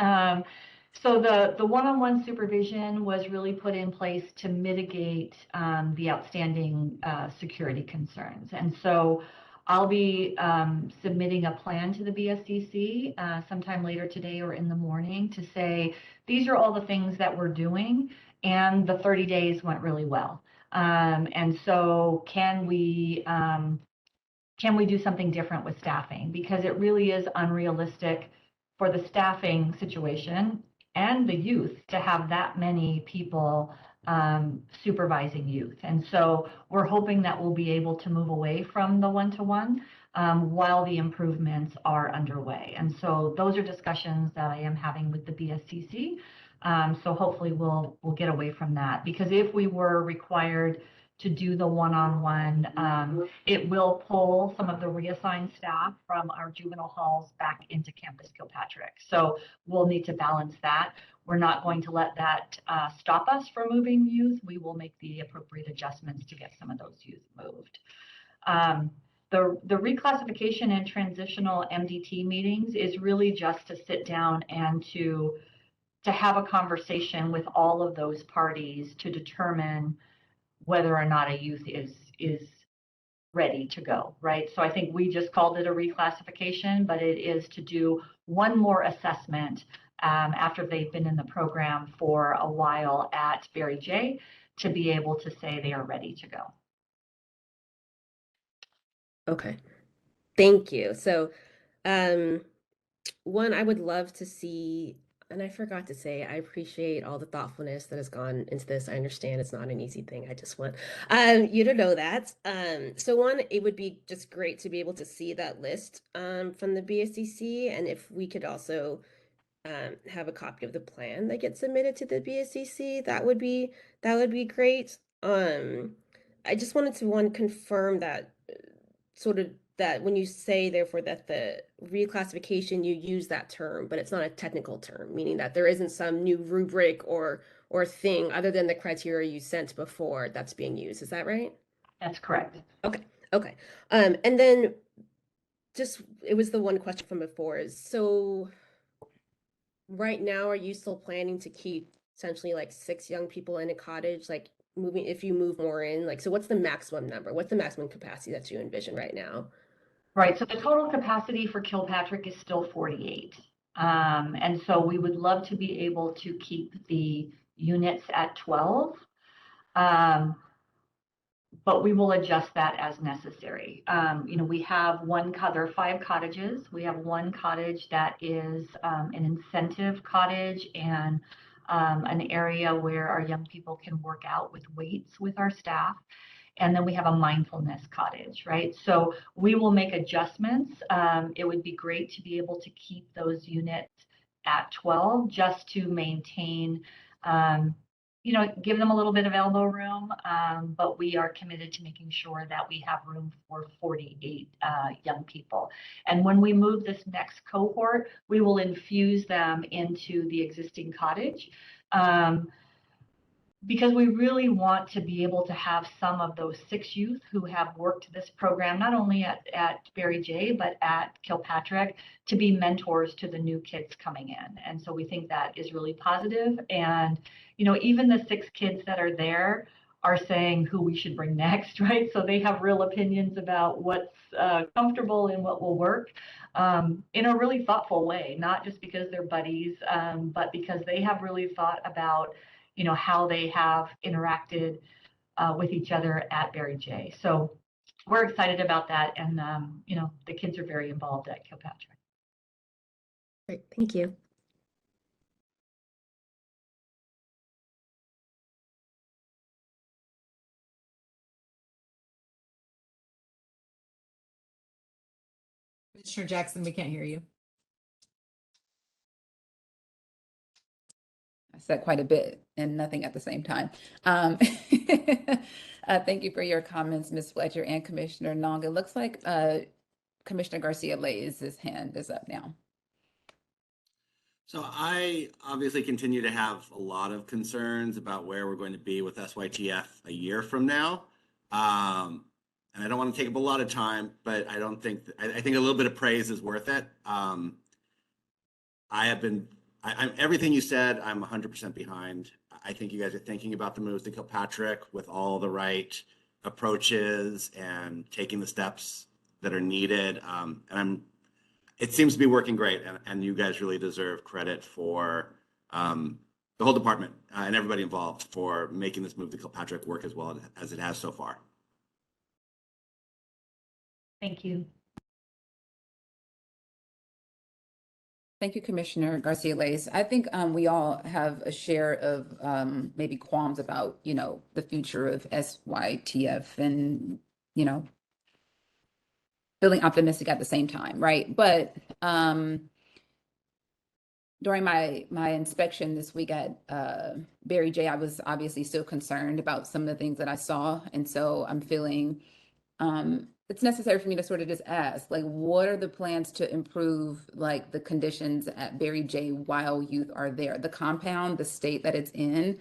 So the one-on-one supervision was really put in place to mitigate the outstanding security concerns. And so I'll be submitting a plan to the BSCC sometime later today or in the morning to say, these are all the things that we're doing, and the 30 days went really well. And so can we do something different with staffing? Because it really is unrealistic for the staffing situation and the youth to have that many people supervising youth. And so we're hoping that we'll be able to move away from the one-to-one while the improvements are underway. And so those are discussions that I am having with the BSCC. So hopefully we'll get away from that, because if we were required to do the one-on-one, it will pull some of the reassigned staff from our juvenile halls back into Campus Kilpatrick. So we'll need to balance that. We're not going to let that stop us from moving youth. We will make the appropriate adjustments to get some of those youth moved. The reclassification and transitional MDT meetings is really just to sit down and to have a conversation with all of those parties to determine whether or not a youth is ready to go, right? So I think we just called it a reclassification, but it is to do one more assessment after they've been in the program for a while at Barry J to be able to say they are ready to go. Okay, thank you. So, one, I would love to see, and I forgot to say, I appreciate all the thoughtfulness that has gone into this. I understand it's not an easy thing. I just want you to know that. So one, it would be just great to be able to see that list from the BSCC, and if we could also have a copy of the plan that gets submitted to the BSCC, that would be great. I just wanted to confirm that sort of that when you say therefore that the reclassification, you use that term, but it's not a technical term, meaning that there isn't some new rubric or thing other than the criteria you sent before that's being used. Is that right? That's correct. Okay. And then just, it was the one question from before is, so right now, are you still planning to keep essentially like 6 young people in a cottage, like moving, if you move more in, like, so what's the maximum number? What's the maximum capacity that you envision right now? Right, so the total capacity for Kilpatrick is still 48. And so we would love to be able to keep the units at 12. But we will adjust that as necessary. We have there are 5 cottages. We have 1 cottage that is an incentive cottage and an area where our young people can work out with weights with our staff. And then we have a mindfulness cottage, right? So we will make adjustments. It would be great to be able to keep those units at 12 just to maintain, give them a little bit of elbow room, but we are committed to making sure that we have room for 48 young people. And when we move this next cohort, we will infuse them into the existing cottage. Because we really want to be able to have some of those 6 youth who have worked this program, not only at Barry J, but at Kilpatrick, to be mentors to the new kids coming in. And so we think that is really positive. And, even the 6 kids that are there are saying who we should bring next, right? So they have real opinions about what's comfortable and what will work in a really thoughtful way, not just because they're buddies, but because they have really thought about how they have interacted with each other at Barry J. So we're excited about that. And, the kids are very involved at Kilpatrick. Great, thank you. Commissioner Jackson, we can't hear you. I said quite a bit and nothing at the same time. Thank you for your comments, Ms. Fletcher and Commissioner Nong. It looks like Commissioner Garcia-Ley's hand is up now. So I obviously continue to have a lot of concerns about where we're going to be with SYTF a year from now. And I don't want to take up a lot of time, but I think a little bit of praise is worth it. Everything you said, I'm 100% behind. I think you guys are thinking about the moves to Kilpatrick with all the right approaches and taking the steps that are needed. It seems to be working great, and you guys really deserve credit for the whole department and everybody involved for making this move to Kilpatrick work as well as it has so far. Thank you. Thank you, Commissioner Garcia-Leyes. I think we all have a share of maybe qualms about, the future of SYTF and, feeling optimistic at the same time, right? But during my inspection this week at Barry J, I was obviously still concerned about some of the things that I saw. And so I'm feeling it's necessary for me to sort of just ask, like, what are the plans to improve, like, the conditions at Barry J while youth are there? The compound, the state that it's in,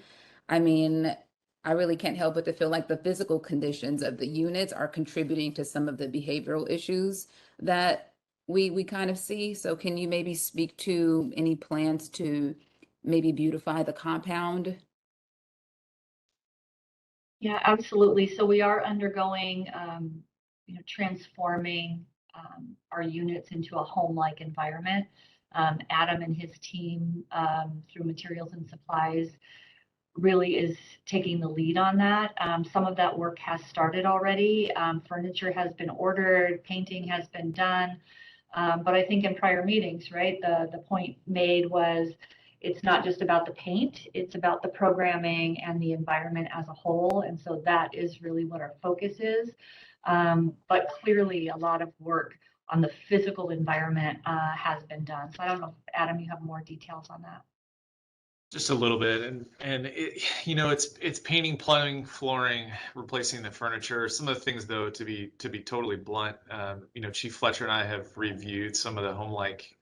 I mean, I really can't help but to feel like the physical conditions of the units are contributing to some of the behavioral issues that we kind of see. So can you maybe speak to any plans to maybe beautify the compound? Yeah, absolutely. So we are undergoing, transforming our units into a home-like environment. Adam and his team, through materials and supplies, really is taking the lead on that. Some of that work has started already. Furniture has been ordered, painting has been done. But I think in prior meetings, right, the point made was it's not just about the paint, it's about the programming and the environment as a whole. And so that is really what our focus is. But clearly a lot of work on the physical environment has been done. So I don't know, if, Adam, you have more details on that. Just a little bit, and it, you know, it's painting, plumbing, flooring, replacing the furniture. Some of the things, though, to be totally blunt, you know, Chief Fletcher and I have reviewed some of the home-like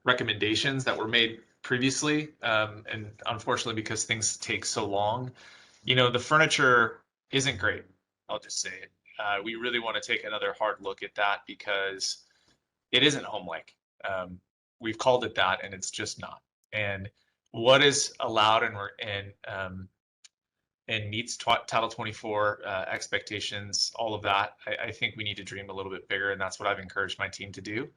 recommendations that were made previously, and unfortunately, because things take so long, you know, the furniture isn't great. I'll just say it. We really want to take another hard look at that because it isn't home-like. We've called it that, and it's just not. And what is allowed and meets Title 24 expectations, all of that, I think we need to dream a little bit bigger, and that's what I've encouraged my team to do,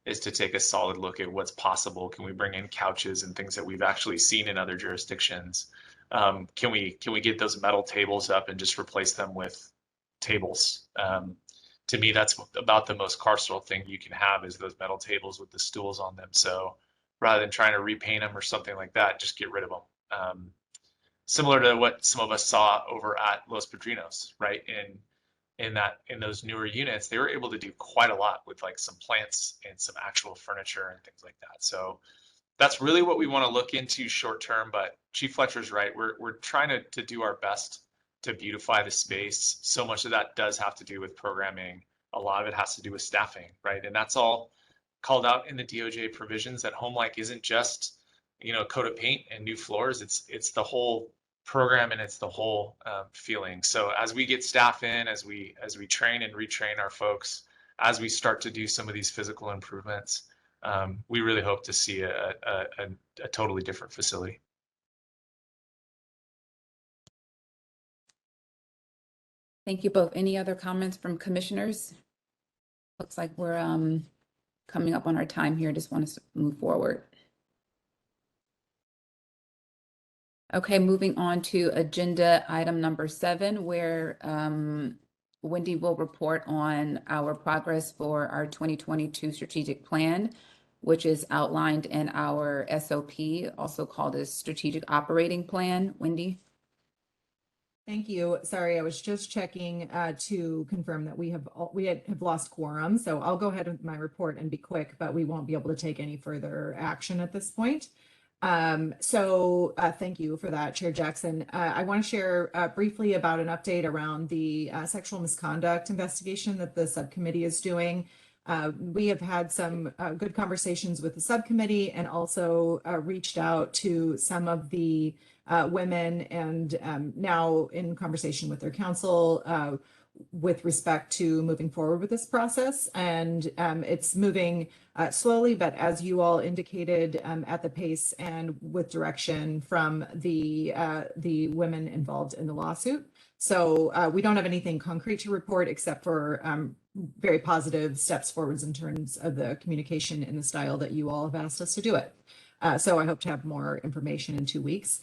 is to take a solid look at what's possible. Can we bring in couches and things that we've actually seen in other jurisdictions? Can we get those metal tables up and just replace them with tables? To me, that's about the most carceral thing you can have, is those metal tables with the stools on them. So rather than trying to repaint them or something like that, just get rid of them. Similar to what some of us saw over at Los Padrinos, right? In those newer units, they were able to do quite a lot with like some plants and some actual furniture and things like that. So that's really what we want to look into short term. But Chief Fletcher's right. We're trying to do our best to beautify the space. So much of that does have to do with programming. A lot of it has to do with staffing, right? And that's all called out in the DOJ provisions, that home-like isn't just, you know, a coat of paint and new floors. It's the whole program, and it's the whole feeling. So as we get staff in, as we train and retrain our folks, as we start to do some of these physical improvements, we really hope to see a totally different facility. Thank you both. Any other comments from commissioners? Looks like we're coming up on our time here. Just want to move forward. Okay, moving on to agenda item number 7, where Wendy will report on our progress for our 2022 strategic plan, which is outlined in our SOP, also called a strategic operating plan. Wendy? Thank you. Sorry, I was just checking to confirm that we have lost quorum. So I'll go ahead with my report and be quick, but we won't be able to take any further action at this point. Thank you for that, Chair Jackson. I want to share briefly about an update around the sexual misconduct investigation that the subcommittee is doing. We have had some good conversations with the subcommittee, and also reached out to some of the women, and now in conversation with their counsel with respect to moving forward with this process. And it's moving slowly, but as you all indicated, at the pace and with direction from the women involved in the lawsuit. So we don't have anything concrete to report except for very positive steps forwards in terms of the communication in the style that you all have asked us to do it. So I hope to have more information in 2 weeks.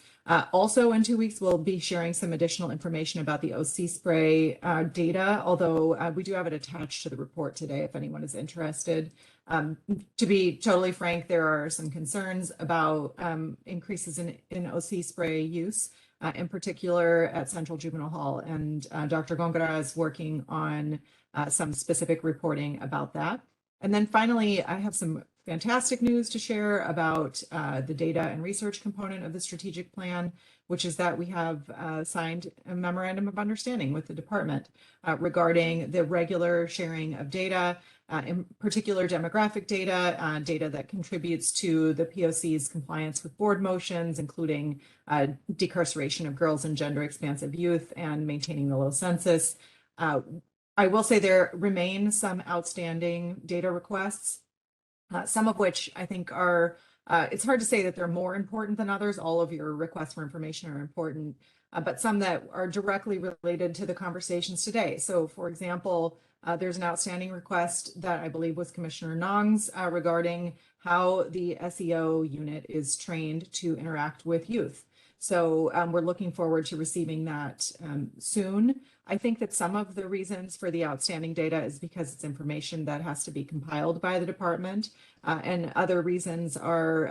Also in 2 weeks, we'll be sharing some additional information about the OC spray data, although we do have it attached to the report today if anyone is interested. To be totally frank, there are some concerns about increases in OC spray use, in particular at Central Juvenile Hall, and Dr. Gongora is working on some specific reporting about that. And then finally, I have some fantastic news to share about the data and research component of the strategic plan, which is that we have signed a memorandum of understanding with the department regarding the regular sharing of data, in particular demographic data, data that contributes to the POC's compliance with board motions, including decarceration of girls and gender expansive youth and maintaining the low census. I will say there remain some outstanding data requests, some of which I think are, it's hard to say that they're more important than others. All of your requests for information are important, but some that are directly related to the conversations today. So for example, there's an outstanding request that I believe was Commissioner Nong's regarding how the SEO unit is trained to interact with youth. So we're looking forward to receiving that soon. I think that some of the reasons for the outstanding data is because it's information that has to be compiled by the department, and other reasons are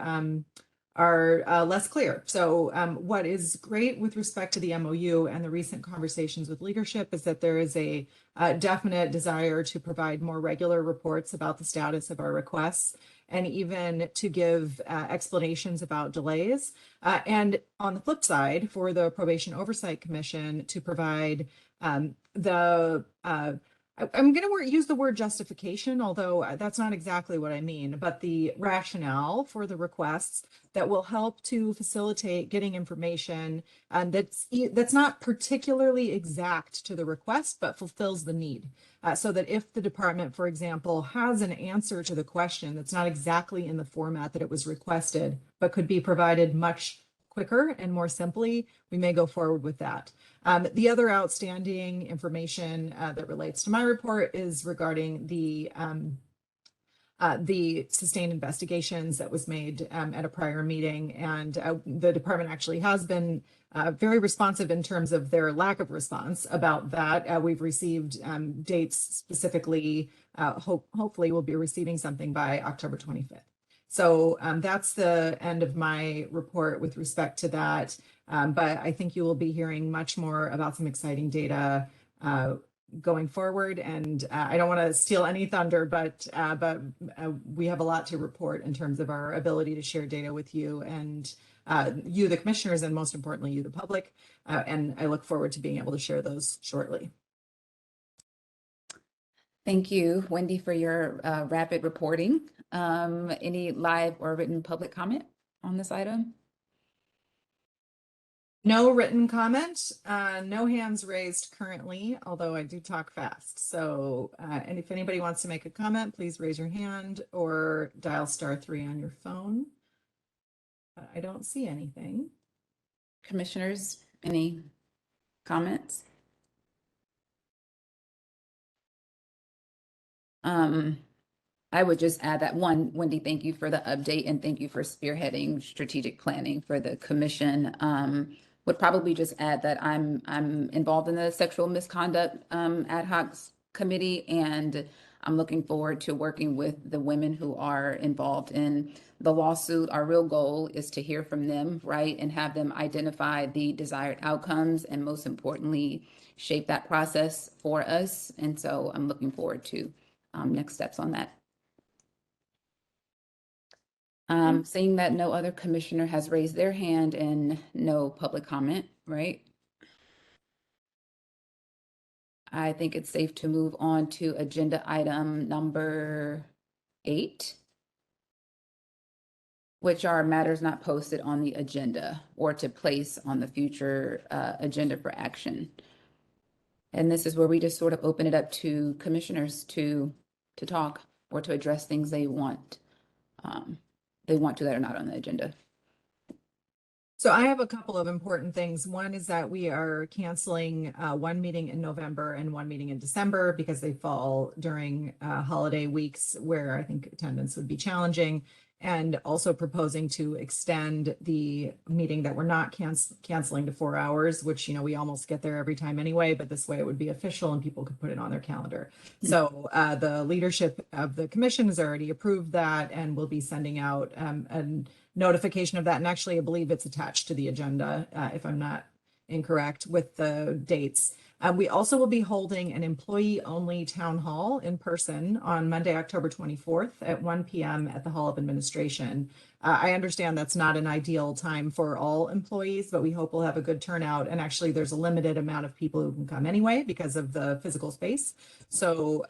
are less clear. So what is great with respect to the MOU and the recent conversations with leadership is that there is a definite desire to provide more regular reports about the status of our requests and even to give explanations about delays. And on the flip side, for the Probation Oversight Commission to provide I'm going to use the word justification, although that's not exactly what I mean, but the rationale for the requests that will help to facilitate getting information that's not particularly exact to the request, but fulfills the need. So that if the department, for example, has an answer to the question that's not exactly in the format that it was requested, but could be provided much quicker and more simply, we may go forward with that. The other outstanding information that relates to my report is regarding the sustained investigations that was made at a prior meeting. And the department actually has been very responsive in terms of their lack of response about that. We've received dates specifically, hopefully we'll be receiving something by October 25th. So that's the end of my report with respect to that. But I think you will be hearing much more about some exciting data going forward. And I don't want to steal any thunder, but we have a lot to report in terms of our ability to share data with you and you, the commissioners, and most importantly, you, the public. And I look forward to being able to share those shortly. Thank you, Wendy, for your rapid reporting. Any live or written public comment on this item? No written comment, no hands raised currently, although I do talk fast. So, and if anybody wants to make a comment, please raise your hand or dial *3 on your phone. I don't see anything. Commissioners, any comments? I would just add that one, Wendy, thank you for the update and thank you for spearheading strategic planning for the commission. Would probably just add that I'm involved in the sexual misconduct ad hoc committee, and I'm looking forward to working with the women who are involved in the lawsuit. Our real goal is to hear from them, right, and have them identify the desired outcomes and most importantly, shape that process for us. And so I'm looking forward to next steps on that. Seeing that no other commissioner has raised their hand and no public comment, right? I think it's safe to move on to agenda item number 8, which are matters not posted on the agenda or to place on the future agenda for action. And this is where we just sort of open it up to commissioners to talk or to address things they want to that are not on the agenda. So I have a couple of important things. One is that we are canceling one meeting in November and one meeting in December because they fall during holiday weeks where I think attendance would be challenging, and also proposing to extend the meeting that we're not canceling to 4 hours, which, you know, we almost get there every time anyway, but this way it would be official and people could put it on their calendar. So the leadership of the commission has already approved that, and we'll be sending out a notification of that. And actually, I believe it's attached to the agenda, if I'm not incorrect, with the dates. We also will be holding an employee-only town hall in person on Monday, October 24th at 1 p.m. at the Hall of Administration. I understand that's not an ideal time for all employees, but we hope we'll have a good turnout. And actually, there's a limited amount of people who can come anyway because of the physical space. So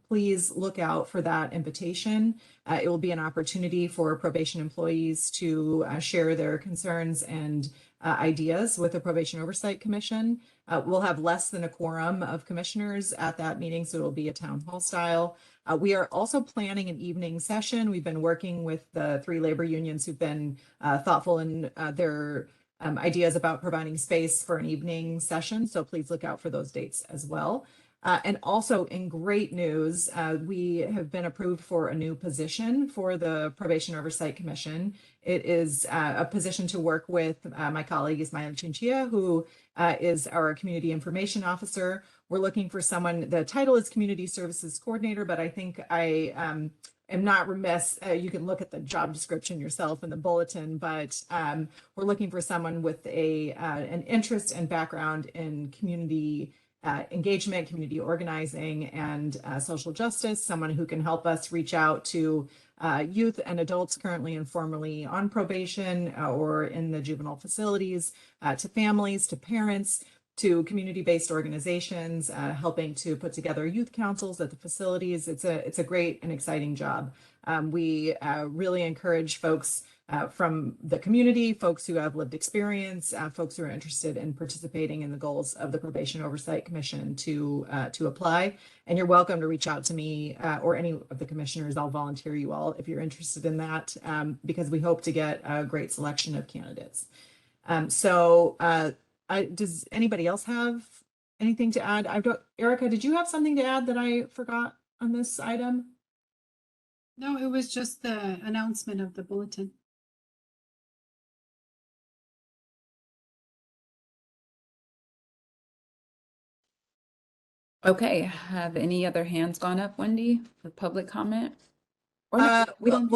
please look out for that invitation. It will be an opportunity for probation employees to share their concerns and ideas with the Probation Oversight Commission. We'll have less than a quorum of commissioners at that meeting, so it'll be a town hall style. We are also planning an evening session. We've been working with the 3 labor unions who've been thoughtful in their ideas about providing space for an evening session. So please look out for those dates as well. And also in great news, we have been approved for a new position for the Probation Oversight Commission. It is a position to work with my colleague Ismael Chinchilla, who is our Community Information Officer. We're looking for someone, the title is Community Services Coordinator, but I think am not remiss, you can look at the job description yourself in the bulletin, but we're looking for someone with an interest and background in community engagement, community organizing, and social justice, someone who can help us reach out to youth and adults currently and formerly on probation or in the juvenile facilities, to families, to parents, to community-based organizations, helping to put together youth councils at the facilities. It's a great and exciting job. We really encourage folks from the community, folks who have lived experience, folks who are interested in participating in the goals of the Probation Oversight Commission to apply. And you're welcome to reach out to me or any of the commissioners. I'll volunteer you all if you're interested in that, because we hope to get a great selection of candidates. Does anybody else have anything to add? Erica, did you have something to add that I forgot on this item? No, it was just the announcement of the bulletin. Okay, have any other hands gone up, Wendy, for public comment? Or no, we don't.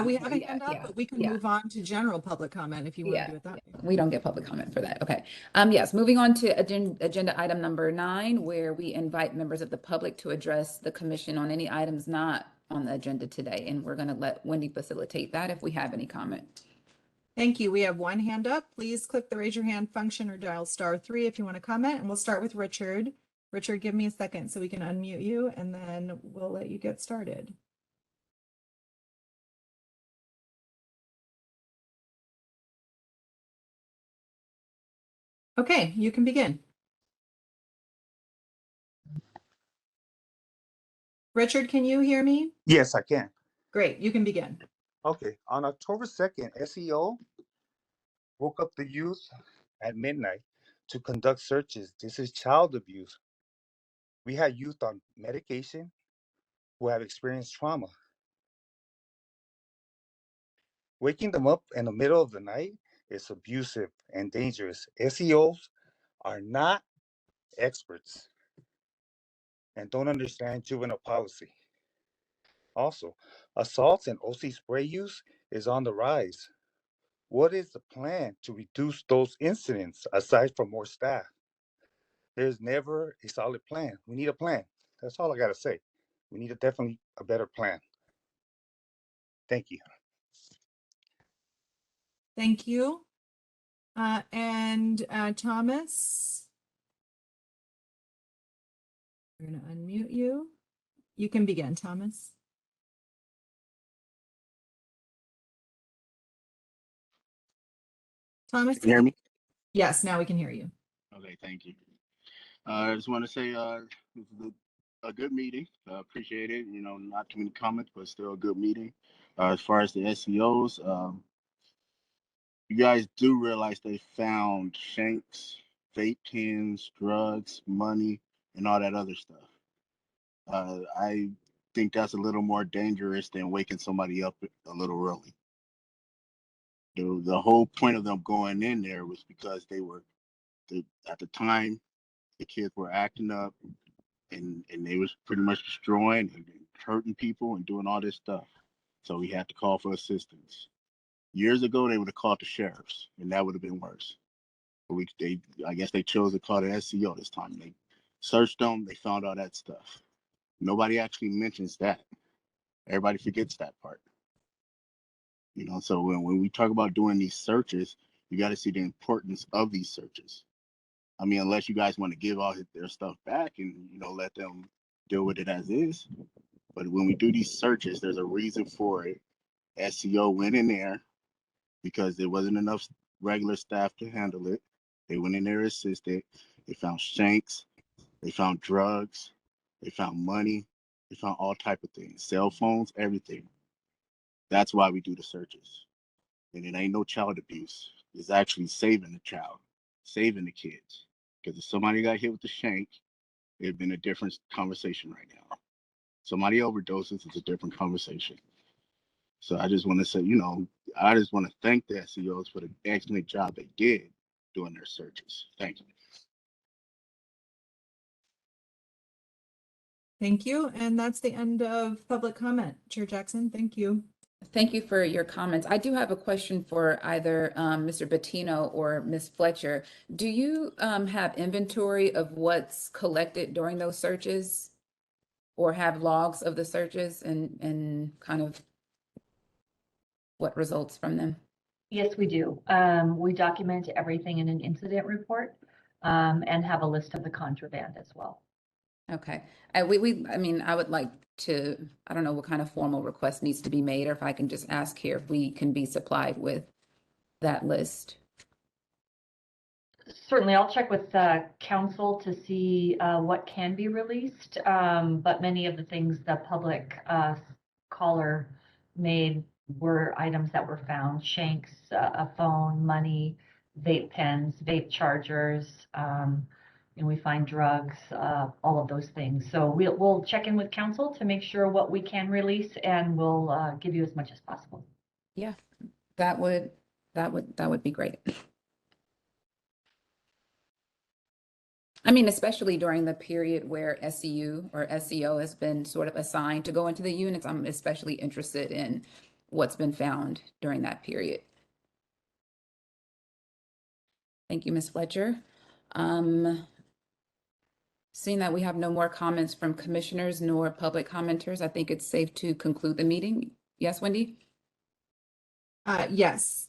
We have a hand up, but we can move on to general public comment if you want to do it that way. We don't get public comment for that. Okay. Yes, moving on to agenda item number 9, where we invite members of the public to address the commission on any items not on the agenda today. And we're going to let Wendy facilitate that if we have any comment. Thank you. We have one hand up. Please click the raise your hand function or dial *3 if you want to comment. And we'll start with Richard. Richard, give me a second so we can unmute you, and then we'll let you get started. Okay, you can begin. Richard, can you hear me? Yes, I can. Great, you can begin. Okay, on October 2nd, SEO woke up the youth at midnight to conduct searches. This is child abuse. We had youth on medication who have experienced trauma. Waking them up in the middle of the night is abusive and dangerous. SEOs are not experts and don't understand juvenile policy. Also, assaults and OC spray use is on the rise. What is the plan to reduce those incidents aside from more staff? There's never a solid plan. We need a plan. That's all I got to say. We need definitely a better plan. Thank you. Thank you. Thomas, we're going to unmute you. You can begin, Thomas. Thomas, Can you hear me? Yes, now we can hear you. Okay, thank you. I just want to say this is a good meeting. Appreciate it. You know, not too many comments, but still a good meeting. As far as the SEOs, you guys do realize they found shanks, vape pens, drugs, money, and all that other stuff. I think that's a little more dangerous than waking somebody up a little early. The whole point of them going in there was because they were, at the time, the kids were acting up and they was pretty much destroying and hurting people and doing all this stuff. So we had to call for assistance. Years ago, they would have called the sheriffs, and that would have been worse. But I guess they chose to call the SEO this time. They searched them, they found all that stuff. Nobody actually mentions that. Everybody forgets that part. You know, so when we talk about doing these searches, you got to see the importance of these searches. I mean, unless you guys want to give all their stuff back and, you know, let them deal with it as is. But when we do these searches, there's a reason for it. SEO went in there because there wasn't enough regular staff to handle it. They went in there, assisted. They found shanks. They found drugs. They found money. They found all type of things, cell phones, everything. That's why we do the searches. And it ain't no child abuse. It's actually saving the child, saving the kids. Because if somebody got hit with the shank, it'd been a different conversation right now. Somebody overdoses, it's a different conversation. So I just want to say, you know, I just want to thank the SEOs for the excellent job they did doing their searches. Thank you. Thank you. And that's the end of public comment. Chair Jackson, thank you. Thank you for your comments. I do have a question for either Mr. Bettino or Ms. Fletcher. Do you have inventory of what's collected during those searches? Or have logs of the searches and kind of what results from them? Yes, we do. We document everything in an incident report and have a list of the contraband as well. Okay. I mean, I would like to, I don't know what kind of formal request needs to be made, or if I can just ask here if we can be supplied with that list. Certainly, I'll check with council to see what can be released, but many of the things the public caller made were items that were found: shanks, a phone, money, vape pens, vape chargers, and we find drugs, all of those things. So we'll check in with council to make sure what we can release, and we'll give you as much as possible. Yeah, that would be great. I mean, especially during the period where SEU or SEO has been sort of assigned to go into the units, I'm especially interested in what's been found during that period. Thank you, Ms. Fletcher. Seeing that we have no more comments from commissioners nor public commenters, I think it's safe to conclude the meeting. Yes, Wendy? Yes.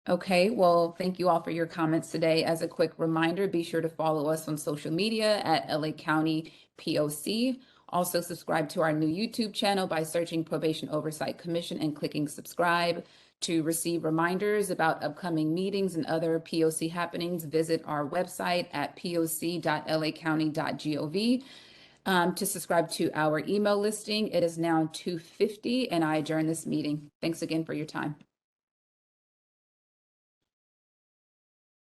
Okay, well, thank you all for your comments today. As a quick reminder, be sure to follow us on social media at LA County POC. Also subscribe to our new YouTube channel by searching Probation Oversight Commission and clicking subscribe. To receive reminders about upcoming meetings and other POC happenings, visit our website at poc.lacounty.gov. To subscribe to our email listing, it is now 2:50, and I adjourn this meeting. Thanks again for your time.